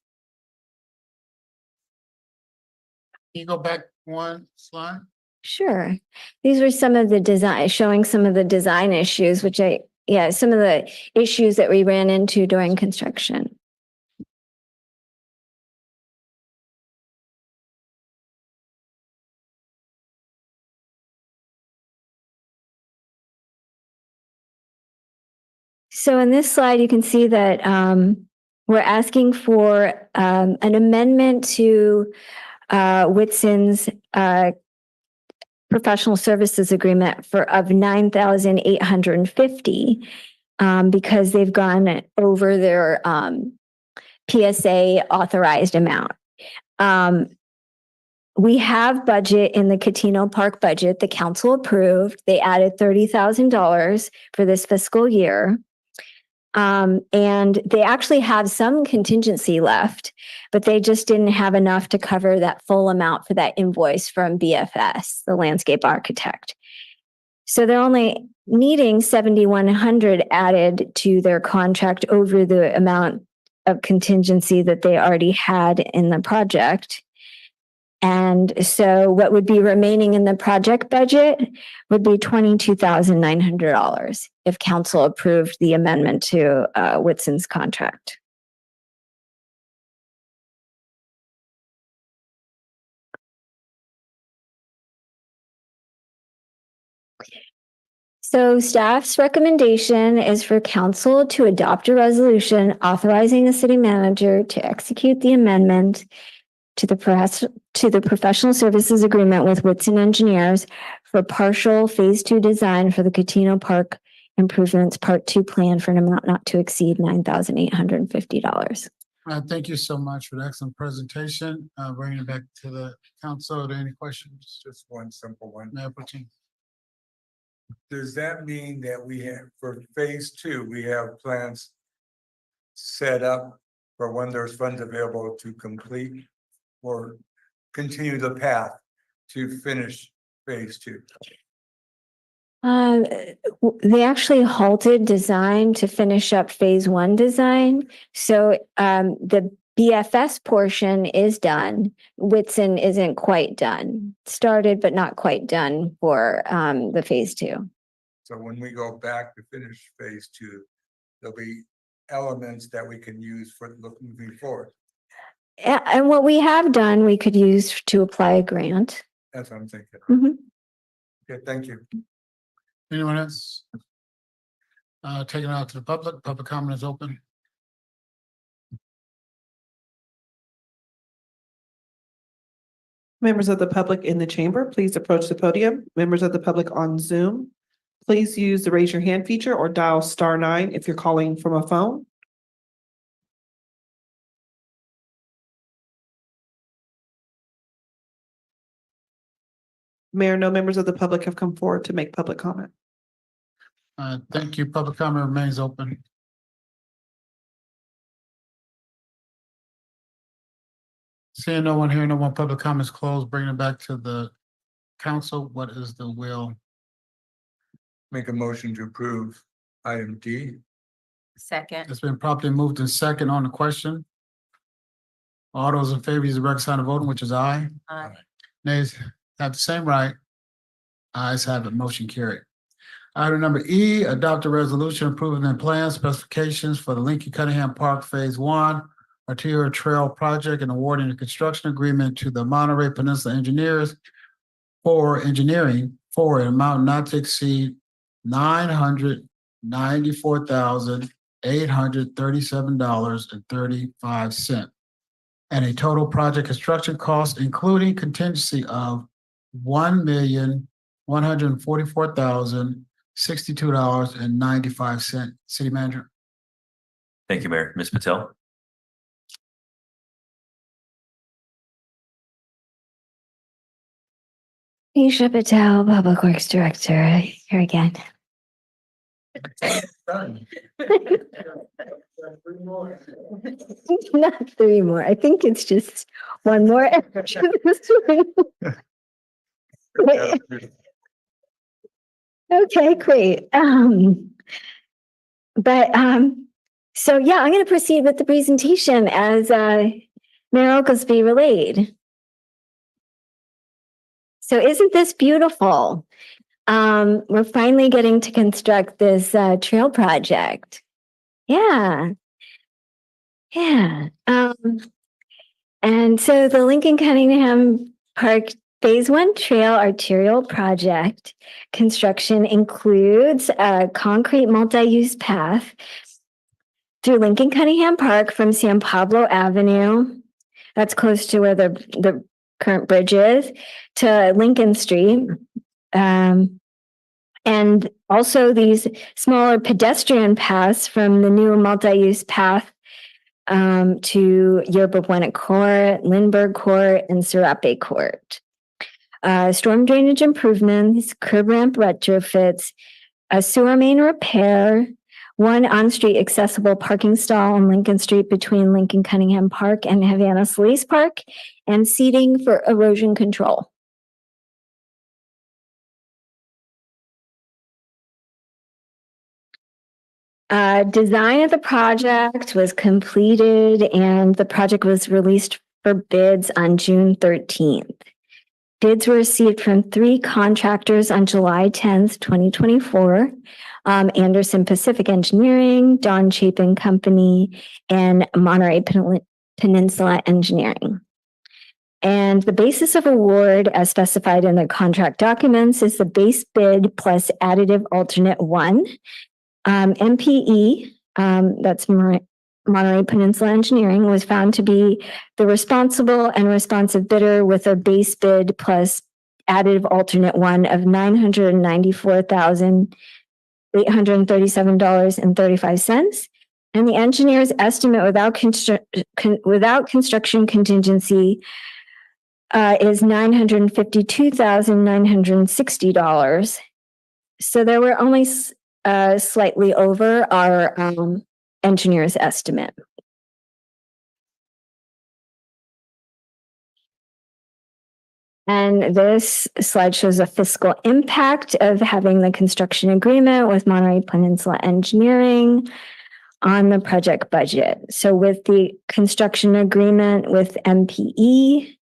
Can you go back one slide? Sure. These were some of the design, showing some of the design issues, which some of the issues that we ran into during construction. So in this slide, you can see that we're asking for an amendment to Whitson's professional services agreement of $9,850 because they've gone over their PSA authorized amount. We have budget in the Catino Park budget, the council approved. They added $30,000 for this fiscal year. And they actually have some contingency left, but they just didn't have enough to cover that full amount for that invoice from BFS, the landscape architect. So they're only needing $7,100 added to their contract over the amount of contingency that they already had in the project. And so what would be remaining in the project budget would be $22,900 if council approved the amendment to Whitson's contract. So staff's recommendation is for council to adopt a resolution authorizing the city manager to execute the amendment to the professional services agreement with Whitson Engineers for partial phase 2 design for the Catino Park improvements part 2 plan for an amount not to exceed $9,850. Thank you so much for the excellent presentation. Bringing it back to the council. Are there any questions? Just one simple one. Mayor Protein. Does that mean that we have, for phase 2, we have plans set up for when there's funds available to complete or continue the path to finish phase 2? They actually halted design to finish up phase 1 design. So the BFS portion is done. Whitson isn't quite done. Started, but not quite done for the phase 2. So when we go back to finish phase 2, there'll be elements that we can use for moving forward. And what we have done, we could use to apply a grant. That's what I'm thinking. Mhm. Okay, thank you. Anyone else? Taking it out to the public. Public comment is open. Members of the public in the chamber, please approach the podium. Members of the public on Zoom, please use the raise your hand feature or dial *9 if you're calling from a phone. Mayor, no members of the public have come forward to make public comment. Thank you. Public comment remains open. Seeing no one here, no one, public comments closed, bringing it back to the council. What is the will? Make a motion to approve item D. Second. It's been properly moved in second on the question. All those in favor use the record sign of voting, which is aye. Aye. Nays have the same right. Ayes have it, motion carried. Item number E, adopt a resolution approving the plan specifications for the Lincoln Cunningham Park Phase 1 Arterial Trail Project and awarding a construction agreement to the Monterey Peninsula Engineers for engineering for an amount not to exceed $994,837.35 and a total project construction cost, including contingency of $1,100,000 $144,062.95. City Manager. Thank you, Mayor. Ms. Patel? Isha Patel, Public Works Director, here again. Not three more. I think it's just one more. Okay, great. So yeah, I'm going to proceed with the presentation as Mayor Oglesby relayed. So isn't this beautiful? We're finally getting to construct this trail project. Yeah. Yeah. And so the Lincoln Cunningham Park Phase 1 Trail Arterial Project construction includes a concrete multi-use path through Lincoln Cunningham Park from San Pablo Avenue, that's close to where the current bridge is, to Lincoln Street. And also these smaller pedestrian paths from the new multi-use path to Yerba Buena Court, Lindbergh Court, and Serape Court. Storm drainage improvements, curb ramp retrofits, a sewer main repair, one on-street accessible parking stall on Lincoln Street between Lincoln Cunningham Park and Havana Solis Park, and seating for erosion control. Design of the project was completed and the project was released for bids on June 13th. Bids were received from 3 contractors on July 10th, 2024. Anderson Pacific Engineering, Don Chapin Company, and Monterey Peninsula Engineering. And the basis of award, as specified in the contract documents, is the base bid plus additive alternate 1. MPE, that's Monterey Peninsula Engineering, was found to be the responsible and responsive bidder with a base bid plus additive alternate 1 of $994,837.35. And the engineer's estimate without construction contingency is $952,960. So there were only slightly over our engineer's estimate. And this slide shows a fiscal impact of having the construction agreement with Monterey Peninsula Engineering on the project budget. So with the construction agreement with MPE,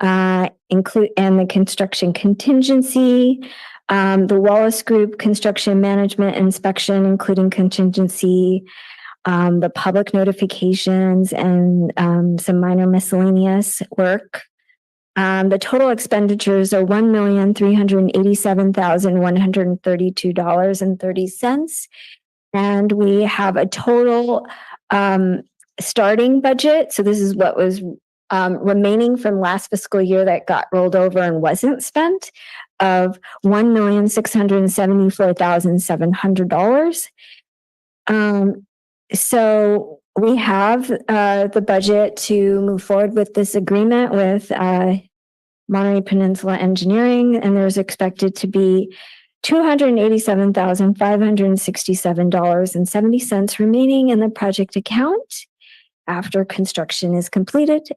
and the construction contingency, the Wallace Group construction management inspection, including contingency, the public notifications, and some minor miscellaneous work. The total expenditures are $1,387,132.30. And we have a total starting budget. So this is what was remaining from last fiscal year that got rolled over and wasn't spent, of $1,674,700. So we have the budget to move forward with this agreement with Monterey Peninsula Engineering, and there's expected to be $287,567.70 remaining in the project account after construction is completed.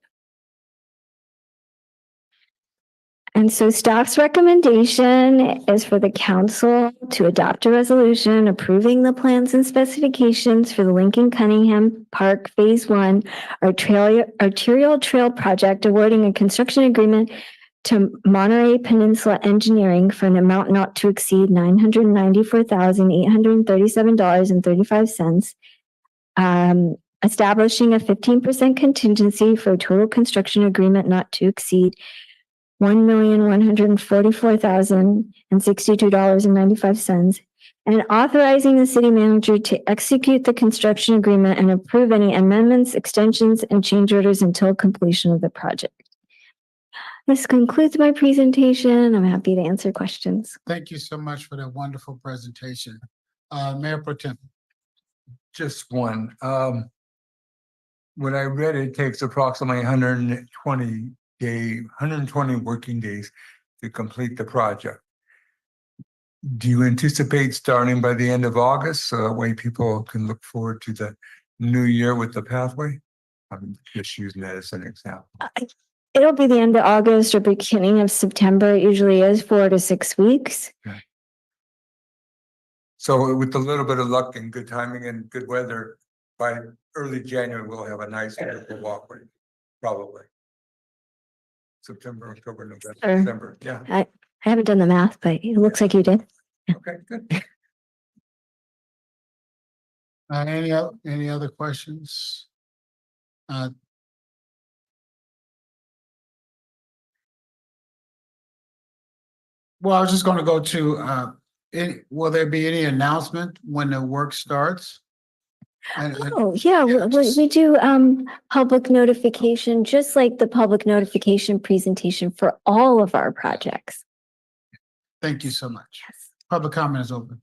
And so staff's recommendation is for the council to adopt a resolution approving the plans and specifications for the Lincoln Cunningham Park Phase 1 arterial trail project, awarding a construction agreement to Monterey Peninsula Engineering for an amount not to exceed $994,837.35. Establishing a 15% contingency for a total construction agreement not to exceed $1,144,062.95, and authorizing the city manager to execute the construction agreement and approve any amendments, extensions, and change orders until completion of the project. This concludes my presentation. I'm happy to answer questions. Thank you so much for that wonderful presentation. Mayor Pro Tem. Just one. When I read it takes approximately 120 working days to complete the project. Do you anticipate starting by the end of August so that way people can look forward to the new year with the pathway? I'm just using that as an example. It'll be the end of August or beginning of September. It usually is 4 to 6 weeks. So with a little bit of luck and good timing and good weather, by early January, we'll have a nice beautiful walkway, probably. September, October, November, Sure. December, yeah. I haven't done the math, but it looks like you did. Okay, good. Any other questions? Well, I was just gonna go to, will there be any announcement when the work starts? Oh, yeah, we do public notification, just like the public notification presentation for all of our projects. Thank you so much. Public comment is open.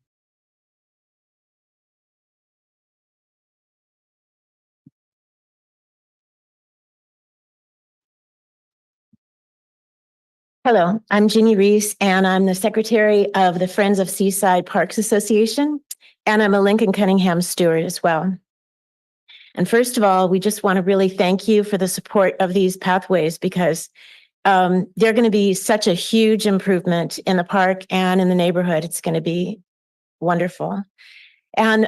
Hello, I'm Jeannie Reese, and I'm the secretary of the Friends of Seaside Parks Association, and I'm a Lincoln Cunningham steward as well. And first of all, we just want to really thank you for the support of these pathways because they're going to be such a huge improvement in the park and in the neighborhood. It's going to be wonderful. And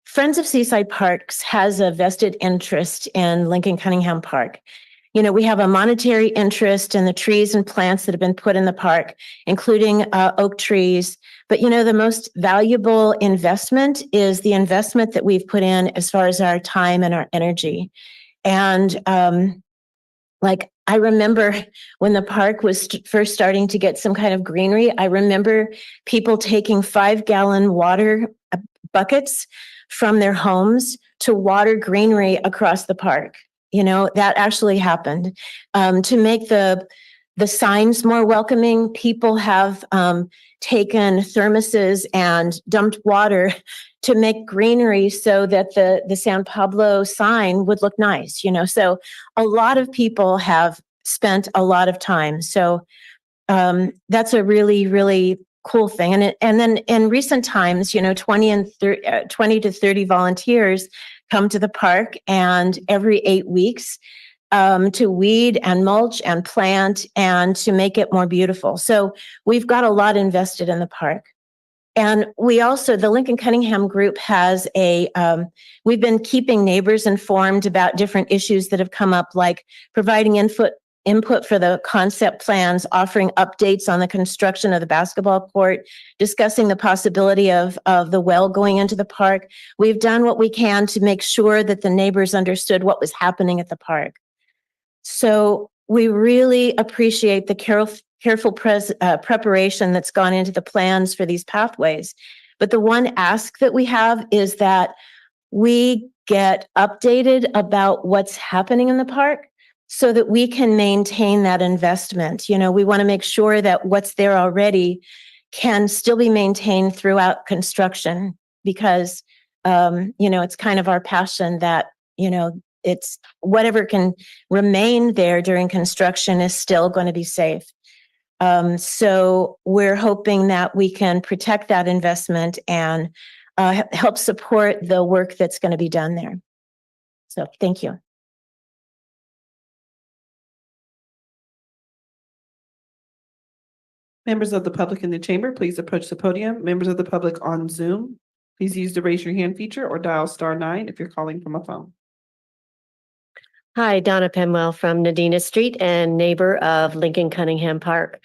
Friends of Seaside Parks has a vested interest in Lincoln Cunningham Park. You know, we have a monetary interest in the trees and plants that have been put in the park, including oak trees. But, you know, the most valuable investment is the investment that we've put in as far as our time and our energy. And I remember when the park was first starting to get some kind of greenery, I remember people taking 5-gallon water buckets from their homes to water greenery across the park. You know, that actually happened. To make the signs more welcoming, people have taken thermoses and dumped water to make greenery so that the San Pablo sign would look nice, you know. So a lot of people have spent a lot of time. So that's a really, really cool thing. And then in recent times, you know, 20 to 30 volunteers come to the park, and every 8 weeks to weed and mulch and plant and to make it more beautiful. So we've got a lot invested in the park. And we also, the Lincoln Cunningham group has we've been keeping neighbors informed about different issues that have come up, like providing input for the concept plans, offering updates on the construction of the basketball court, discussing the possibility of the well going into the park. We've done what we can to make sure that the neighbors understood what was happening at the park. So we really appreciate the careful preparation that's gone into the plans for these pathways. But the one ask that we have is that we get updated about what's happening in the park so that we can maintain that investment. You know, we want to make sure that what's there already can still be maintained throughout construction because, you know, it's kind of our passion that, you know, it's whatever can remain there during construction is still going to be safe. So we're hoping that we can protect that investment and help support the work that's going to be done there. So thank you. Members of the public in the chamber, please approach the podium. Members of the public on Zoom, please use the raise your hand feature or dial *9 if you're calling from a phone. Hi, Donna Penwell from Nadina Street and neighbor of Lincoln Cunningham Park.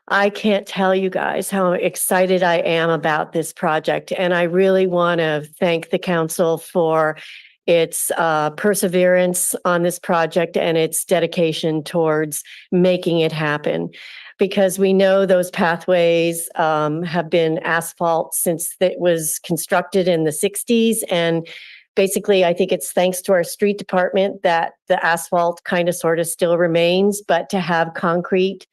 I can't tell you guys how excited I am about this project, and I really want to thank the council for its perseverance on this project and its dedication towards making it happen. Because we know those pathways have been asphalt since it was constructed in the 60s, and Basically, I think it's thanks to our street department that the asphalt kind of sort of still remains, but to have concrete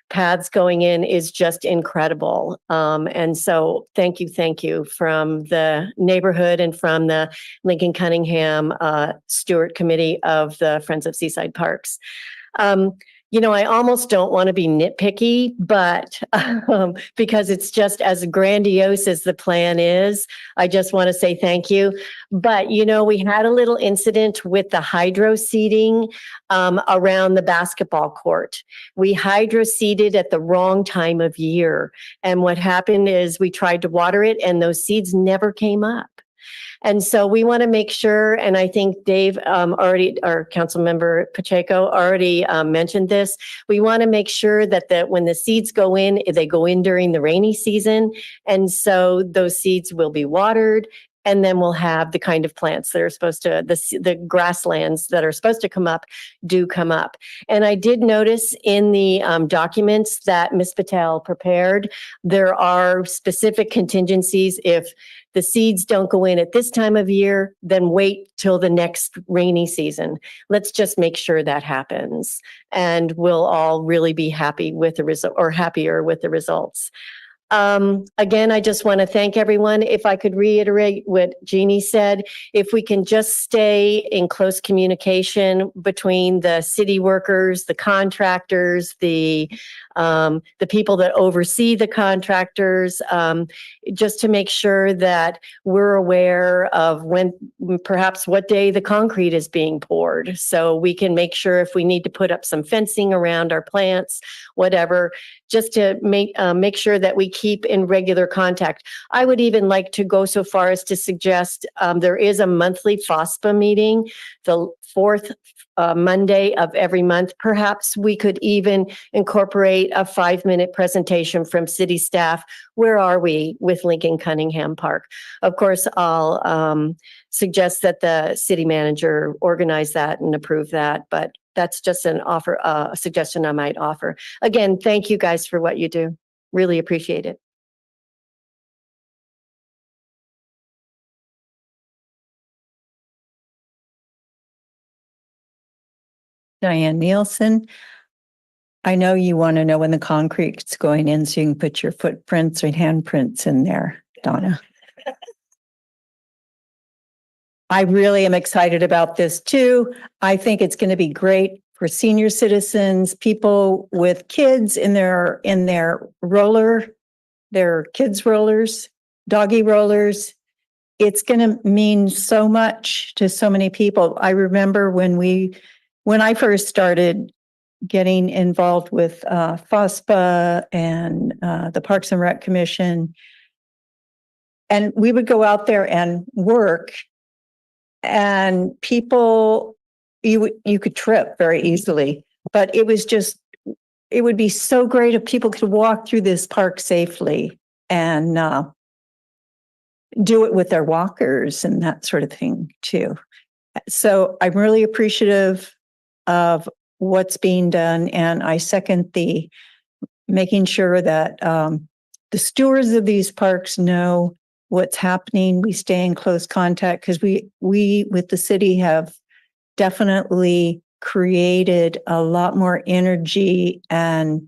paths going in is just incredible. And so thank you from the neighborhood and from the Lincoln Cunningham Stewart Committee of the Friends of Seaside Parks. I almost don't want to be nitpicky, but because it's just as grandiose as the plan is, I just want to say thank you. But, we had a little incident with the hydro seeding around the basketball court. We hydro seeded at the wrong time of year. And what happened is we tried to water it and those seeds never came up. And so we want to make sure, and I think Dave already, our council member Pacheco already mentioned this. We want to make sure that when the seeds go in, they go in during the rainy season. And so those seeds will be watered. And then we'll have the kind of plants that are supposed to, the grasslands that are supposed to come up, do come up. And I did notice in the documents that Ms. Patel prepared, there are specific contingencies. If the seeds don't go in at this time of year, then wait till the next rainy season. Let's just make sure that happens. And we'll all really be happy with the result, or happier with the results. Again, I just want to thank everyone. If I could reiterate what Jeannie said, if we can just stay in close communication between the city workers, the contractors, the people that oversee the contractors, just to make sure that we're aware of perhaps what day the concrete is being poured. So we can make sure if we need to put up some fencing around our plants, whatever, just to make sure that we keep in regular contact. I would even like to go so far as to suggest there is a monthly FOSPA meeting, the fourth Monday of every month. Perhaps we could even incorporate a 5-minute presentation from city staff. Where are we with Lincoln Cunningham Park? Of course, I'll suggest that the city manager organize that and approve that, but that's just a suggestion I might offer. Again, thank you guys for what you do. Really appreciate it. Diane Nielsen. I know you want to know when the concrete's going in so you can put your footprints or handprints in there, Donna. I really am excited about this too. I think it's going to be great for senior citizens, people with kids in their kids rollers, doggy rollers. It's going to mean so much to so many people. I remember when I first started getting involved with FOSPA and the Parks and Rec Commission, and we would go out there and work, and people, you could trip very easily, but it would be so great if people could walk through this park safely and do it with their walkers and that sort of thing too. So I'm really appreciative of what's being done, and I second the making sure that the stewards of these parks know what's happening. We stay in close contact because we with the city have definitely created a lot more energy and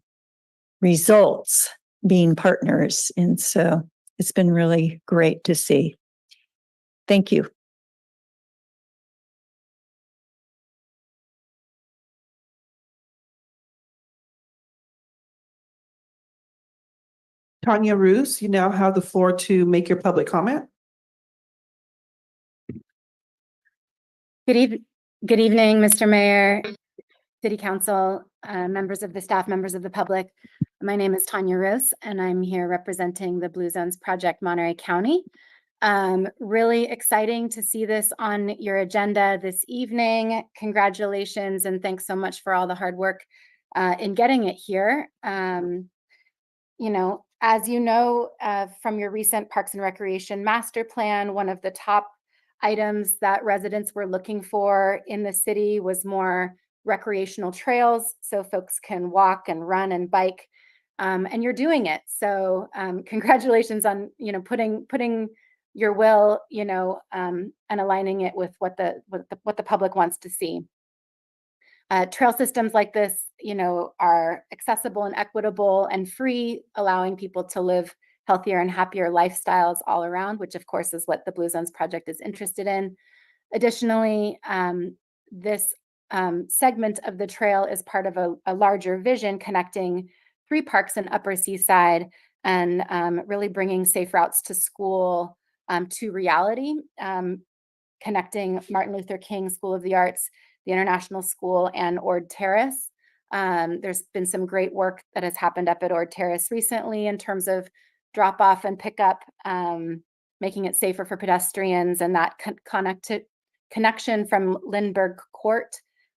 results being partners. And so it's been really great to see. Thank you. Tanya Roos, you now have the floor to make your public comment. Good evening, Mr. Mayor, City Council, members of the staff, members of the public. My name is Tanya Roos, and I'm here representing the Blue Zones Project, Monterey County. Really exciting to see this on your agenda this evening. Congratulations, and thanks so much for all the hard work in getting it here. As you know, from your recent Parks and Recreation Master Plan, one of the top items that residents were looking for in the city was more recreational trails so folks can walk and run and bike, and you're doing it. So congratulations on putting your will, and aligning it with what the public wants to see. Trail systems like this, are accessible and equitable and free, allowing people to live healthier and happier lifestyles all around, which of course is what the Blue Zones Project is interested in. Additionally, this segment of the trail is part of a larger vision connecting 3 parks in Upper Seaside and really bringing safe routes to school to reality, connecting Martin Luther King School of the Arts, the International School, and Ord Terrace. There's been some great work that has happened up at Ord Terrace recently in terms of drop off and pickup, making it safer for pedestrians, and that connection from Lindbergh Court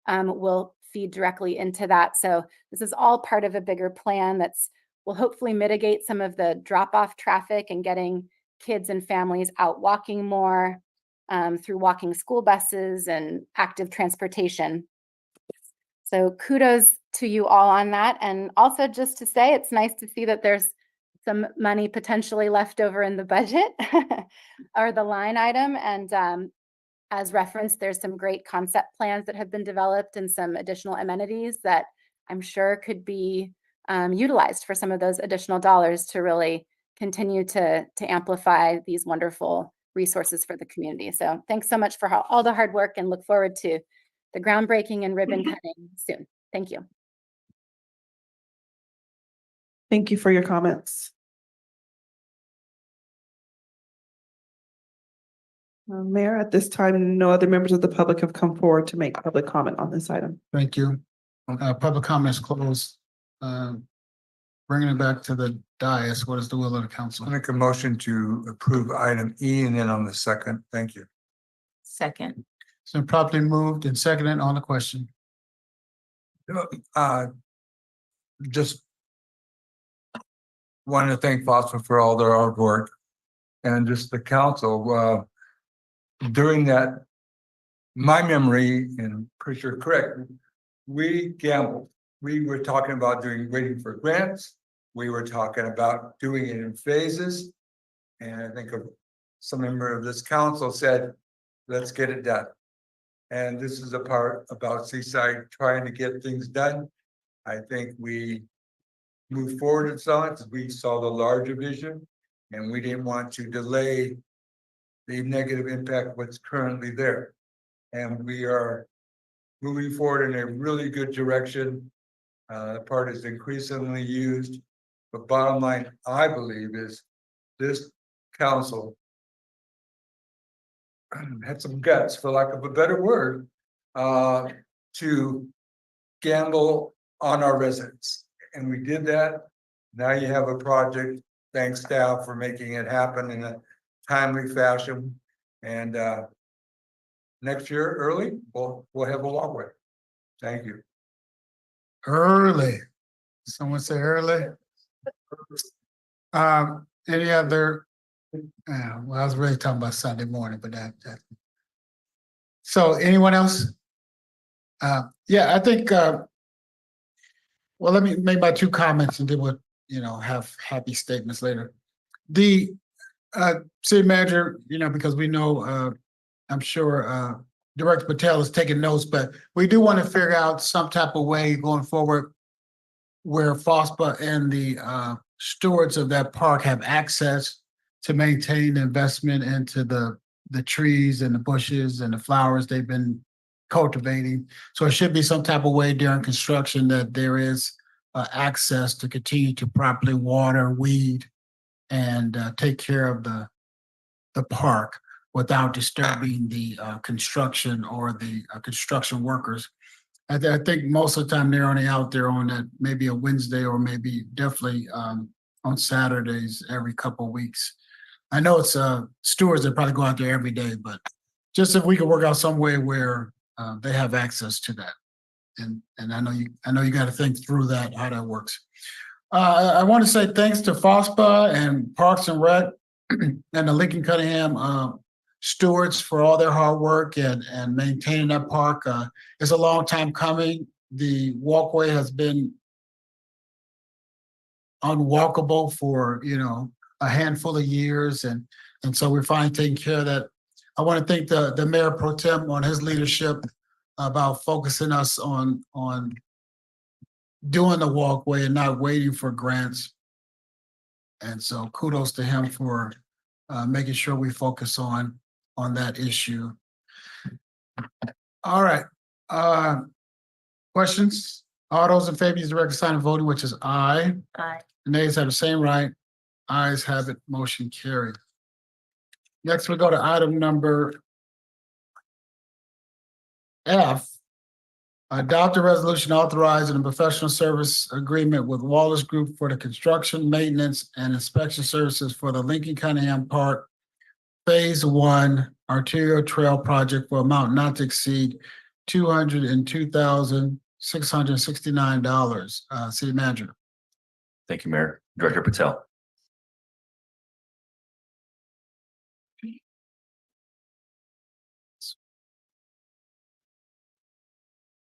will feed directly into that. So this is all part of a bigger plan that's will hopefully mitigate some of the drop-off traffic and getting kids and families out walking more through walking school buses and active transportation. So kudos to you all on that. And also just to say, it's nice to see that there's some money potentially left over in the budget or the line item. And as referenced, there's some great concept plans that have been developed and some additional amenities that I'm sure could be utilized for some of those additional dollars to really continue to amplify these wonderful resources for the community. So thanks so much for all the hard work, and look forward to the groundbreaking and ribbon cutting soon. Thank you. Thank you for your comments. Mayor, at this time, no other members of the public have come forward to make public comment on this item. Thank you. Public comments closed. Bringing it back to the dais, what is the will of the council? I make a motion to approve item E and then on the second. Thank you. Second. It's been properly moved and seconded on the question. Just want to thank Fossil for all their hard work and just the council. During that, my memory, and I'm pretty sure correct, we gambled. We were talking about waiting for grants. We were talking about doing it in phases. And I think some member of this council said, let's get it done. And this is a part about Seaside trying to get things done. I think we moved forward in some because we saw the larger vision and we didn't want to delay the negative impact what's currently there. And we are moving forward in a really good direction. The part is increasingly used. But bottom line, I believe, is this council had some guts, for lack of a better word, to gamble on our residents. And we did that. Now you have a project. Thanks staff for making it happen in a timely fashion. And next year, early, we'll have a walkway. Thank you. Early. Someone say early. Any other? Well, I was really talking about Sunday morning, but that. So anyone else? Yeah, I think, well, let me make my 2 comments and then we'll, have happy statements later. The city manager, because we know, I'm sure Director Patel is taking notes, but we do want to figure out some type of way going forward where FOSPA and the stewards of that park have access to maintain the investment into the trees and the bushes and the flowers they've been cultivating. So it should be some type of way during construction that there is access to continue to properly water, weed, and take care of the park without disturbing the construction or the construction workers. I think most of the time they're only out there on maybe a Wednesday or maybe definitely on Saturdays every couple of weeks. I know it's stewards that probably go out there every day, but just if we could work out some way where they have access to that. And I know you got to think through that, how that works. I want to say thanks to FOSPA and Parks and Rec and the Lincoln Cunningham stewards for all their hard work and maintaining that park. It's a long time coming. The walkway has been unwalkable for, a handful of years, and so we're finally taking care of that. I want to thank the Mayor Pro Tem on his leadership about focusing us on doing the walkway and not waiting for grants. And so kudos to him for making sure we focus on that issue. All right. Questions? All those in favor use the record sign of voting, which is aye. Aye. Nays have the same right. Ayes have it, motion carried. Next, we go to item number F. Adopt a resolution authorizing a professional service agreement with Wallace Group for the construction, maintenance, and inspection services for the Lincoln Cunningham Park Phase 1 Arterial Trail Project for amount not to exceed $202,669. City Manager. Thank you, Mayor. Director Patel.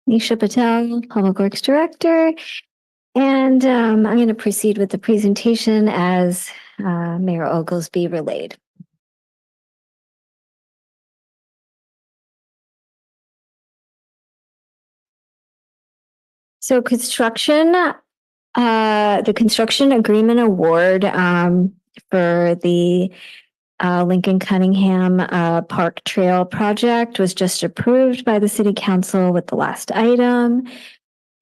Nisha Patel, Public Works Director. And I'm going to proceed with the presentation as Mayor Oglesby relayed. So the construction agreement award for the Lincoln Cunningham Park Trail project was just approved by the City Council with the last item.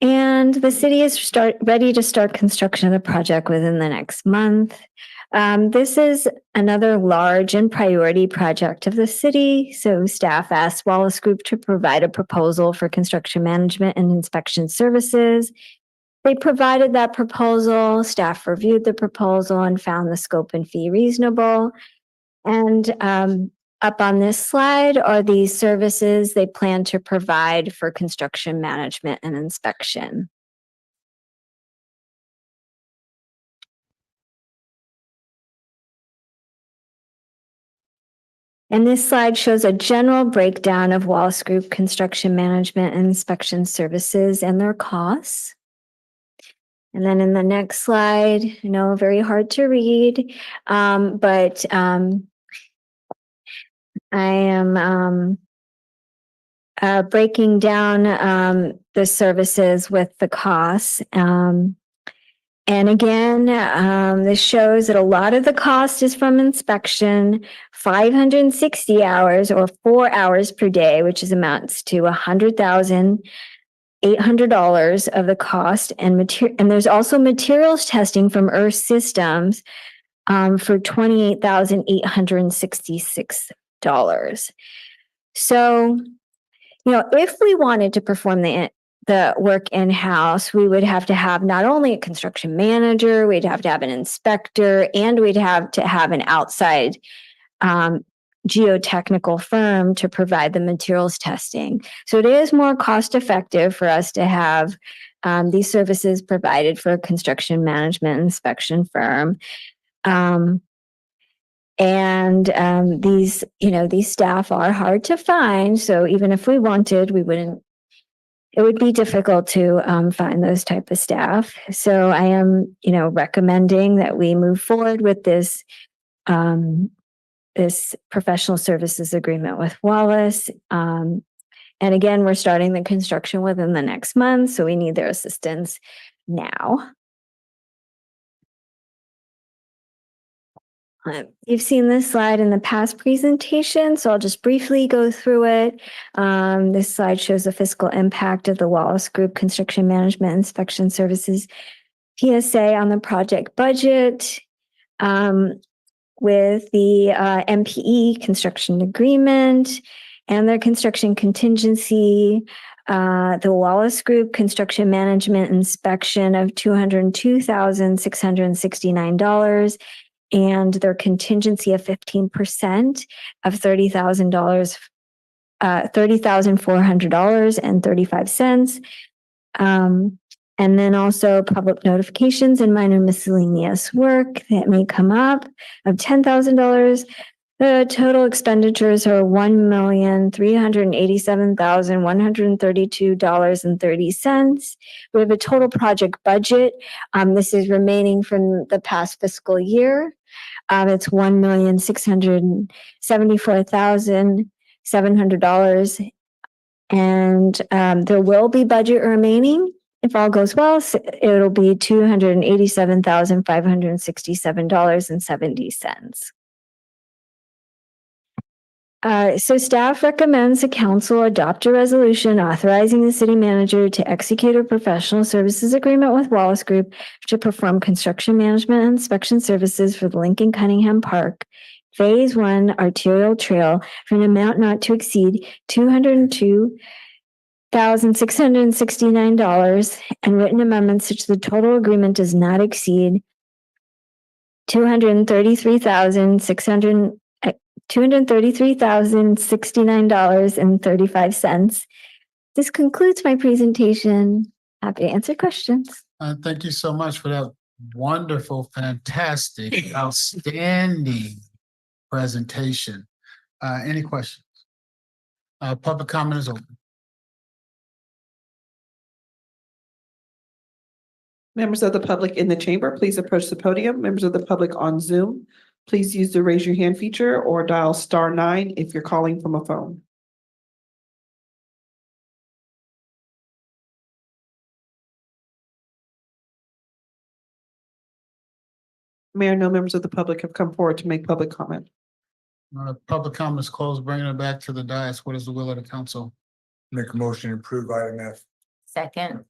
And the city is ready to start construction of the project within the next month. This is another large and priority project of the city. So staff asked Wallace Group to provide a proposal for construction management and inspection services. They provided that proposal, staff reviewed the proposal and found the scope and fee reasonable. And up on this slide are the services they plan to provide for construction management and inspection. And this slide shows a general breakdown of Wallace Group construction management and inspection services and their costs. And then in the next slide, I know very hard to read, but I am breaking down the services with the costs. And again, this shows that a lot of the cost is from inspection, 560 hours or 4 hours per day, which amounts to $100,800 of the cost. And there's also materials testing from Earth Systems for $28,866. So, if we wanted to perform the work in-house, we would have to have not only a construction manager, we'd have to have an inspector, and we'd have to have an outside geotechnical firm to provide the materials testing. So it is more cost effective for us to have these services provided for a construction management inspection firm. These staff are hard to find. So even if we wanted, it would be difficult to find those type of staff. So I am, recommending that we move forward with this professional services agreement with Wallace. And again, we're starting the construction within the next month, so we need their assistance now. You've seen this slide in the past presentation, so I'll just briefly go through it. This slide shows the fiscal impact of the Wallace Group Construction Management Inspection Services PSA on the project budget. With the MPE construction agreement and their construction contingency, the Wallace Group construction management inspection of $202,669 and their contingency of 15% of $30,400 $30,400.35. And then also public notifications and minor miscellaneous work that may come up of $10,000. The total expenditures are $1,387,132.30. We have a total project budget. This is remaining from the past fiscal year It's $1,674,700. And there will be budget remaining. If all goes well, it'll be $287,567.70. So staff recommends the council adopt a resolution authorizing the city manager to execute a professional services agreement with Wallace Group to perform construction management and inspection services for the Lincoln Cunningham Park Phase 1 Arterial Trail for an amount not to exceed $202,669 and written amendments such that the total agreement does not exceed $233,069.35. This concludes my presentation. Happy to answer questions. Thank you so much for that wonderful, fantastic, outstanding presentation. Any questions? Public comment is open. Members of the public in the chamber, please approach the podium. Members of the public on Zoom, please use the raise your hand feature or dial *9 if you're calling from a phone. Mayor, no members of the public have come forward to make public comment. Public comment is closed. Bringing it back to the dais. What is the will of the council? Make a motion to approve item F. Second.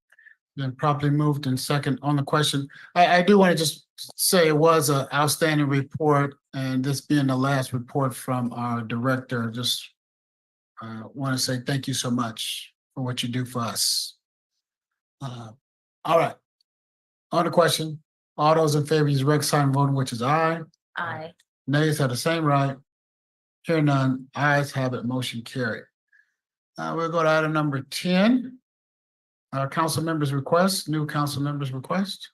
Then properly moved and second on the question. I do want to just say it was an outstanding report, and this being the last report from our director, just want to say thank you so much for what you do for us. All right. On the question, all those in favor use red sign voting, which is aye. Aye. Nays have the same right. Hear none, ayes have it, motion carried. We'll go to item number 10. Council members request, new council members request.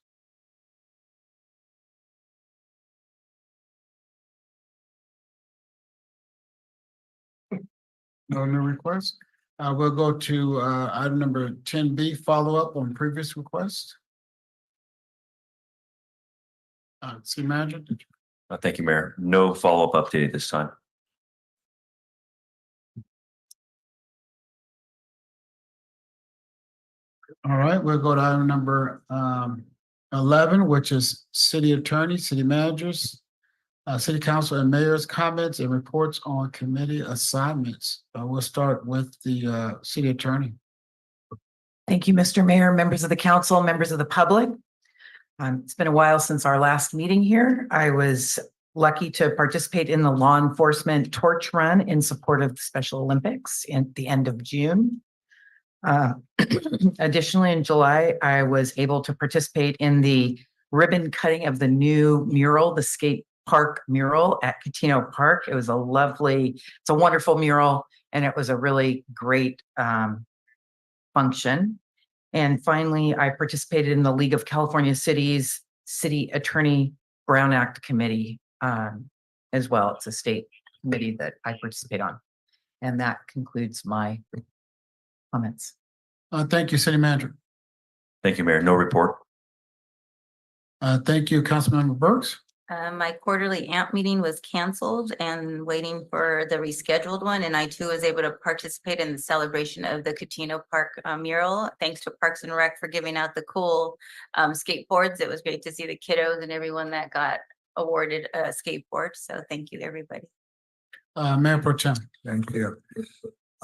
No new requests. We'll go to item number 10B, follow up on previous request. City Manager. Thank you, Mayor. No follow-up update at this time. All right, we'll go to item number 11, which is city attorney, city managers, city council and mayor's comments and reports on committee assignments. We'll start with the city attorney. Thank you, Mr. Mayor, members of the council, members of the public. It's been a while since our last meeting here. I was lucky to participate in the law enforcement torch run in support of the Special Olympics at the end of June. Additionally, in July, I was able to participate in the ribbon cutting of the new mural, the skate park mural at Catino Park. It was it's a wonderful mural, and it was a really great function. And finally, I participated in the League of California Cities City Attorney Brown Act Committee as well. It's a state committee that I participate on. And that concludes my comments. Thank you, city manager. Thank you, Mayor. No report. Thank you, Councilmember Burks. My quarterly AMP meeting was canceled and waiting for the rescheduled one. And I too was able to participate in the celebration of the Catino Park mural. Thanks to Parks and Rec for giving out the cool skateboards. It was great to see the kiddos and everyone that got awarded a skateboard. So thank you, everybody. Mayor Pro Tem. Thank you.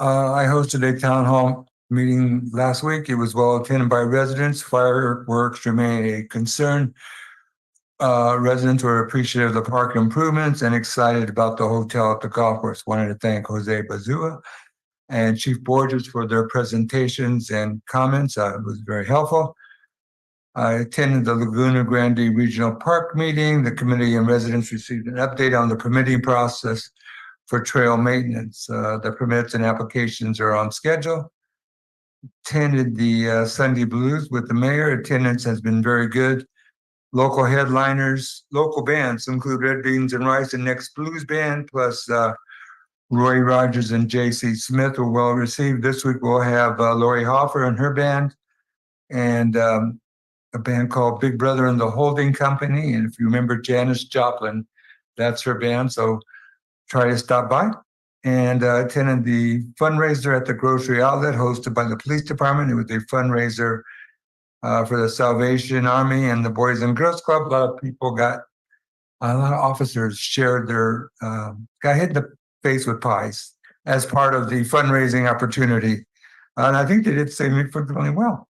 I hosted a town hall meeting last week. It was well attended by residents. Fireworks remain a concern. Residents were appreciative of the park improvements and excited about the hotel at the golf course. Wanted to thank Jose Bazua and Chief Borges for their presentations and comments. It was very helpful. I attended the Laguna Grande Regional Park meeting. The committee and residents received an update on the permitting process for trail maintenance. The permits and applications are on schedule. Attended the Sunday Blues with the mayor. Attendance has been very good. Local headliners, local bands include Red Beans and Rice and Next Blues Band, plus Roy Rogers and J.C. Smith were well received. This week we'll have Lori Hoffer and her band, and a band called Big Brother and the Holding Company. And if you remember Janis Joplin, that's her band, so try to stop by. And attended the fundraiser at the grocery outlet hosted by the police department. It was a fundraiser for the Salvation Army and the Boys and Girls Club. A lot of officers shared their, got hit in the face with pies as part of the fundraising opportunity. And I think they did significantly well.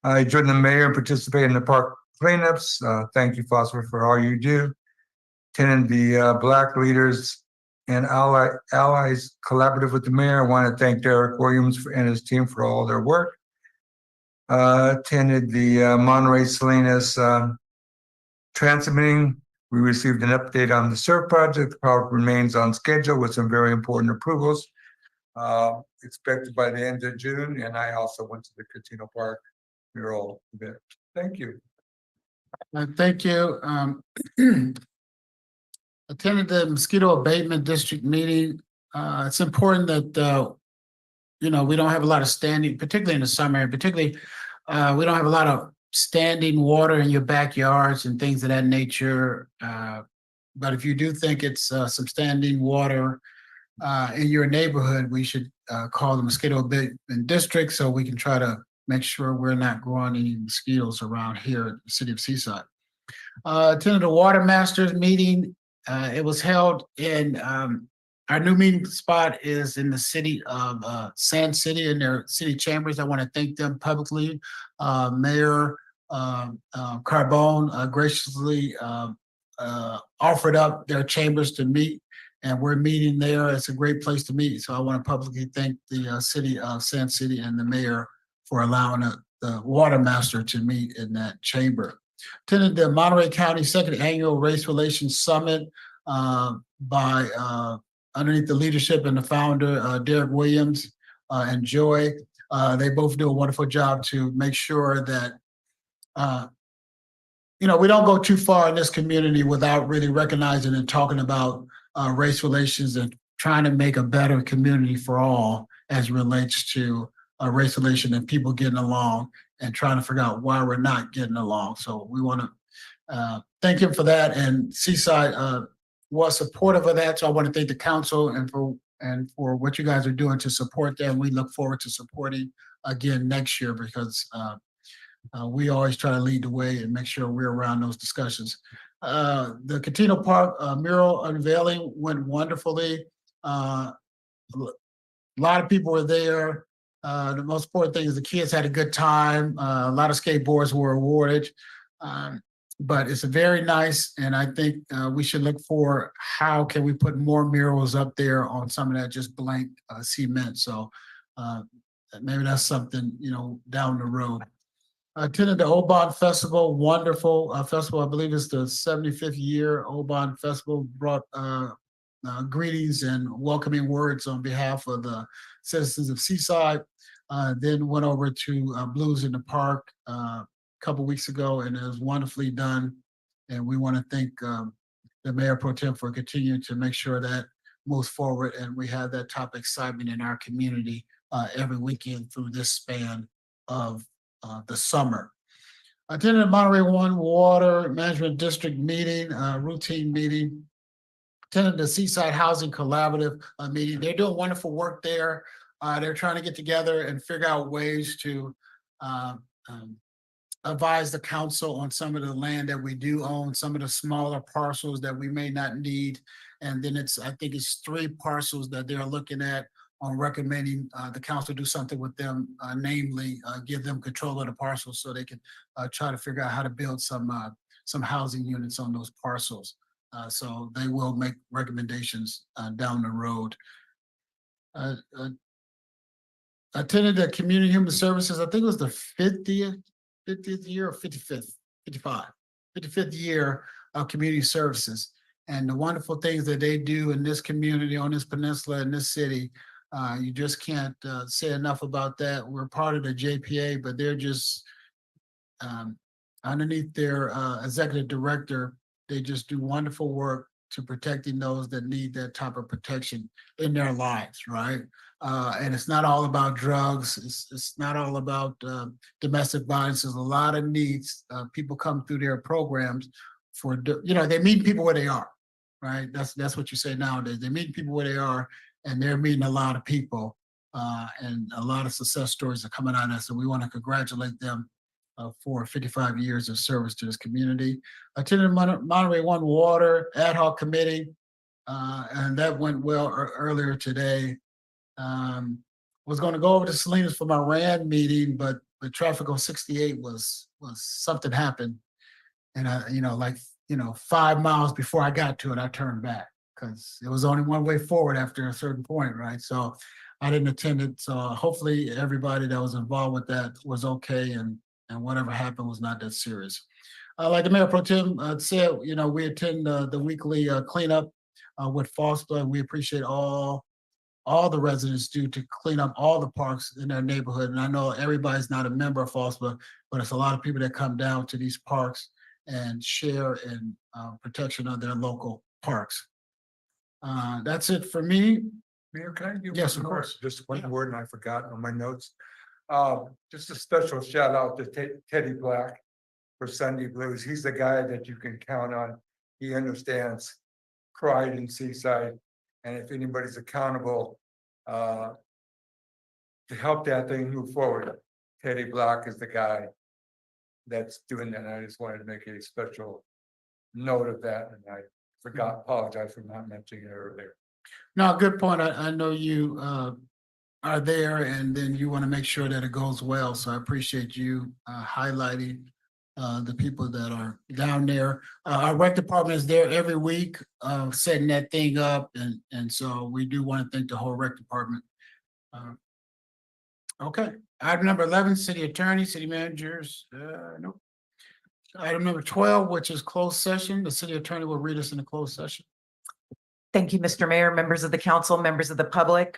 I joined the mayor and participated in the park cleanups. Thank you, Phosphor, for all you do. Attended the Black Leaders and Allies Collaborative with the mayor. I want to thank Derek Williams and his team for all their work. Attended the Monterey Salinas transit meeting. We received an update on the SURF project. The project remains on schedule with some very important approvals expected by the end of June. And I also went to the Catino Park mural event. Thank you. Thank you. Attended the mosquito abatement district meeting. It's important that, we don't have a lot of standing, particularly in the summer, particularly, we don't have a lot of standing water in your backyards and things of that nature. But if you do think it's some standing water in your neighborhood, we should call the mosquito abatement district so we can try to make sure we're not growing any mosquitoes around here in the city of Seaside. Attended the Water Masters meeting. It was held in our new meeting spot is in the city of Sand City in their city chambers. I want to thank them publicly. Mayor Carbone graciously offered up their chambers to meet, and we're meeting there. It's a great place to meet. So I want to publicly thank the city of Sand City and the mayor for allowing the Water Master to meet in that chamber. Attended the Monterey County Second Annual Race Relations Summit by underneath the leadership and the founder, Derek Williams and Joy. They both do a wonderful job to make sure that, we don't go too far in this community without really recognizing and talking about race relations and trying to make a better community for all as it relates to race relation and people getting along and trying to figure out why we're not getting along. So we want to thank him for that. And Seaside was supportive of that. So I want to thank the council and for what you guys are doing to support them. We look forward to supporting again next year because we always try to lead the way and make sure we're around those discussions. The Catino Park mural unveiling went wonderfully. A lot of people were there. The most important thing is the kids had a good time. A lot of skateboards were awarded. But it's very nice, and I think we should look for how can we put more murals up there on some of that just blank cement. So maybe that's something, down the road. Attended the Oban Festival, wonderful festival. I believe it's the 75th year Oban Festival. Brought greetings and welcoming words on behalf of the citizens of Seaside. Then went over to Blues in the Park a couple weeks ago, and it was wonderfully done. And we want to thank the Mayor Pro Tem for continuing to make sure that moves forward, and we have that type of excitement in our community every weekend through this span of the summer. I attended the Monterey One Water Management District meeting, routine meeting. Attended the Seaside Housing Collaborative meeting. They're doing wonderful work there. They're trying to get together and figure out ways to advise the council on some of the land that we do own, some of the smaller parcels that we may not need. And then I think it's 3 parcels that they're looking at on recommending the council do something with them, namely give them control of the parcels so they can try to figure out how to build some housing units on those parcels. So they will make recommendations down the road. Attended the Community Human Services, I think it was the 50th year or 55th year of community services. And the wonderful things that they do in this community, on this peninsula, in this city, you just can't say enough about that. We're part of the JPA, but they're just underneath their executive director, they just do wonderful work to protecting those that need that type of protection in their lives, right? And it's not all about drugs. It's not all about domestic violence. There's a lot of needs. People come through their programs for, they meet people where they are. right? That's what you say nowadays. They're meeting people where they are, and they're meeting a lot of people. And a lot of success stories are coming out of that. So we want to congratulate them for 55 years of service to this community. Attended Monterey One Water Ad Hoc Committee, and that went well earlier today. Was going to go over to Salinas for my RAND meeting, but the traffic on 68 was something happened. And like 5 miles before I got to it, I turned back because it was only one way forward after a certain point, right? So I didn't attend it. So hopefully everybody that was involved with that was okay, and whatever happened was not that serious. Like the Mayor Pro Tem said, we attend the weekly cleanup with Foster. We appreciate all the residents do to clean up all the parks in their neighborhood. And I know everybody's not a member of FOSBA, but it's a lot of people that come down to these parks and share in protection of their local parks. That's it for me. Mayor, can I give? Yes, one of more? course. Just one Yeah. word, and I forgot on my notes. Just a special shout out to Teddy Black for Sunday Blues. He's the guy that you can count on. He understands pride in Seaside, and if anybody's accountable to help that thing move forward, Teddy Black is the guy that's doing that. And I just wanted to make a special note of that, and I forgot, apologize for not mentioning it earlier. No, good point. I know you are there, and then you want to make sure that it goes well. So I appreciate you highlighting the people that are down there. Our rec department is there every week, setting that thing up, and so we do want to thank the whole rec department. Okay, item number 11, city attorney, city managers, nope. Item number 12, which is closed session. The city attorney will read us in the closed session. Thank you, Mr. Mayor, members of the council, members of the public.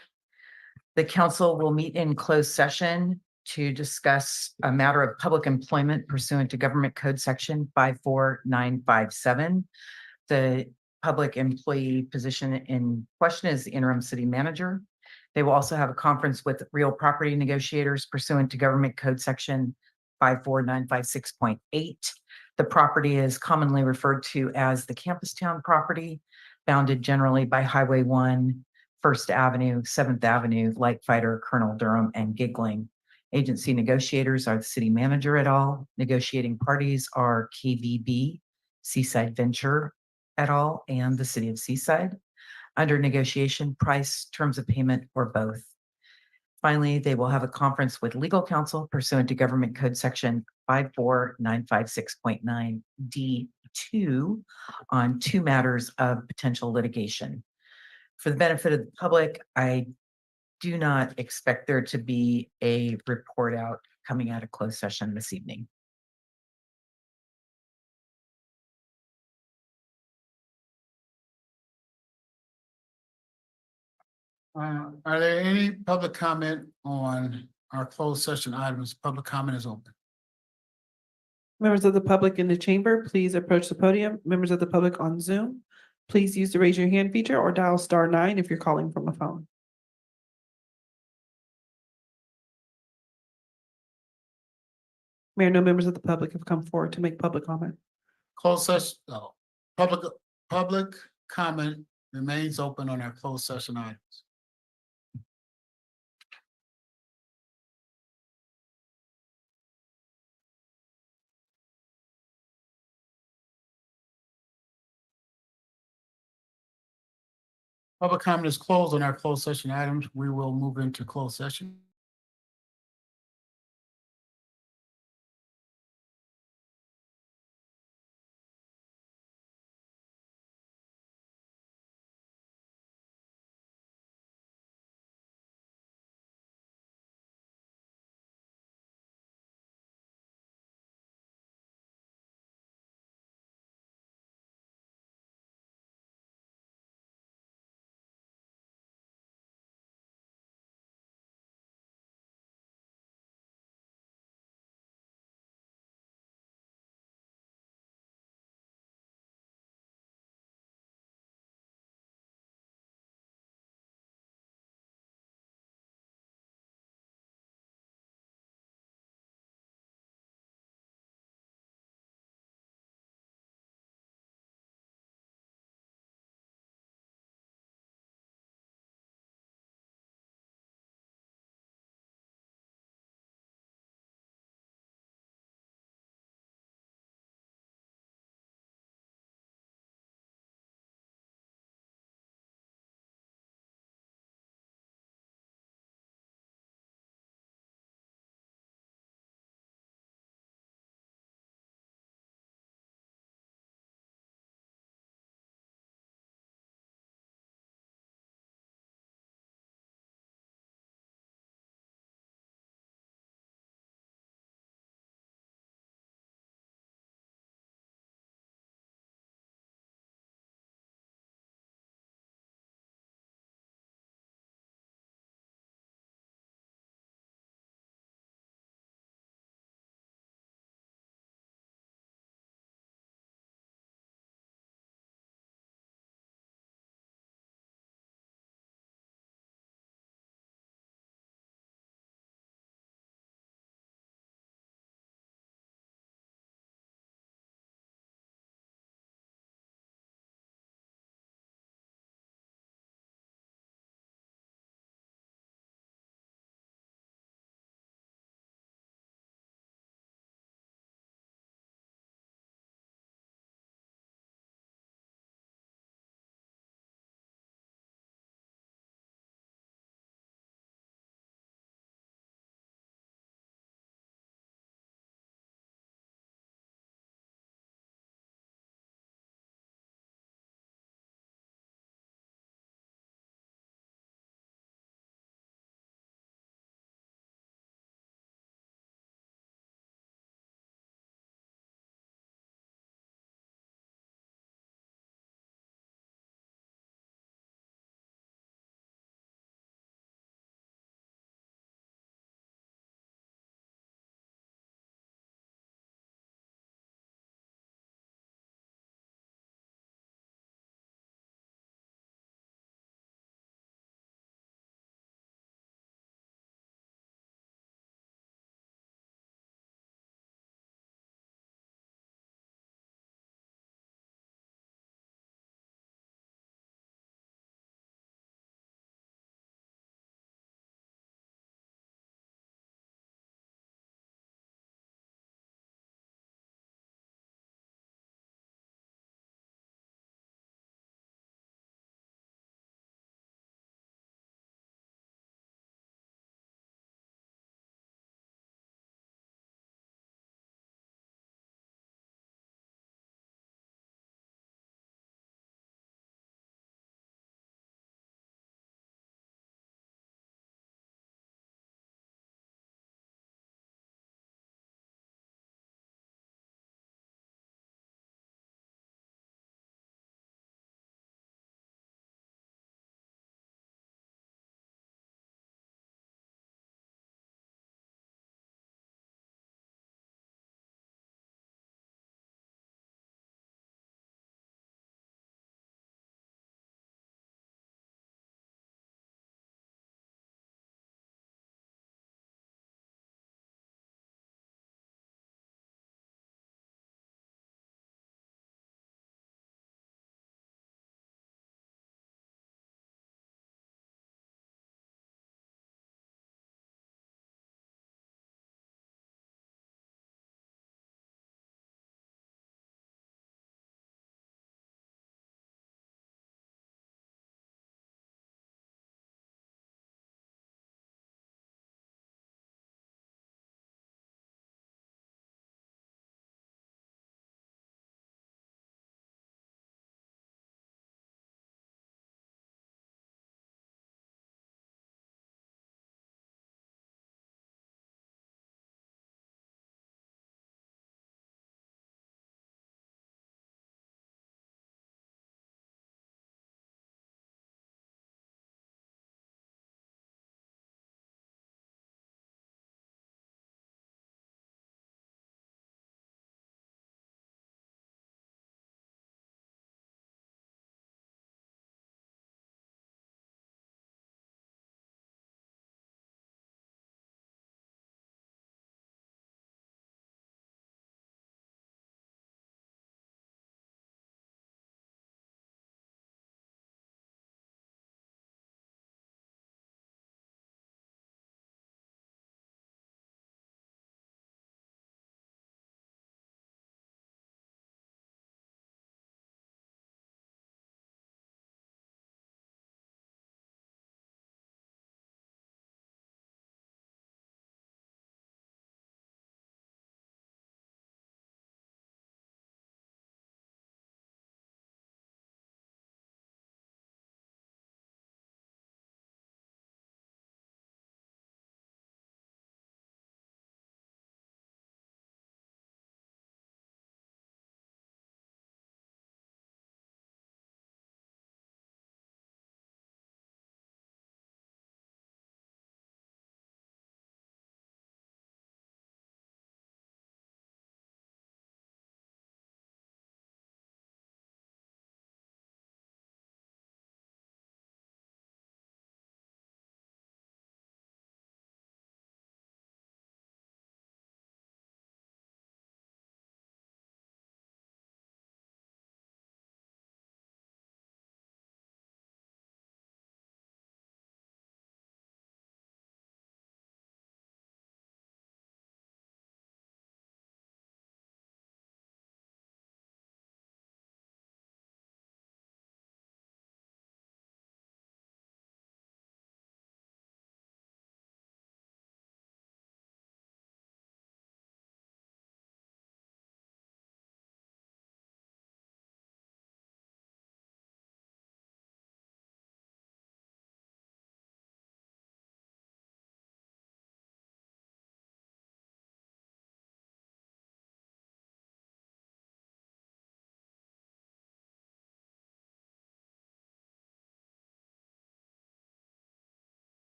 The council will meet in closed session to discuss a matter of public employment pursuant to Government Code Section 54957. The public employee position in question is the interim city manager. They will also have a conference with real property negotiators pursuant to Government Code Section 54956.8. The property is commonly referred to as the Campus Town property, bounded generally by Highway 1, First Avenue, 7th Avenue, Light Fighter, Colonel Durham, and Giggling. Agency negotiators are the city manager et al. Negotiating parties are KVB, Seaside Venture et al., and the city of Seaside. Under negotiation, price, terms of payment, or both. Finally, they will have a conference with legal counsel pursuant to Government Code Section 54956.9 D2 on 2 matters of potential litigation. For the benefit of the public, I do not expect there to be a report out coming out of closed session this evening. Are there any public comment on our closed session items? Public comment is open. Members of the public in the chamber, please approach the podium. Members of the public on Zoom, please use the raise your hand feature or dial *9 if you're calling from a phone. Mayor, no members of the public have come forward to make public comment. Closed session, public comment remains open on our closed session items. Public comment is closed on our closed session items. We will move into closed session.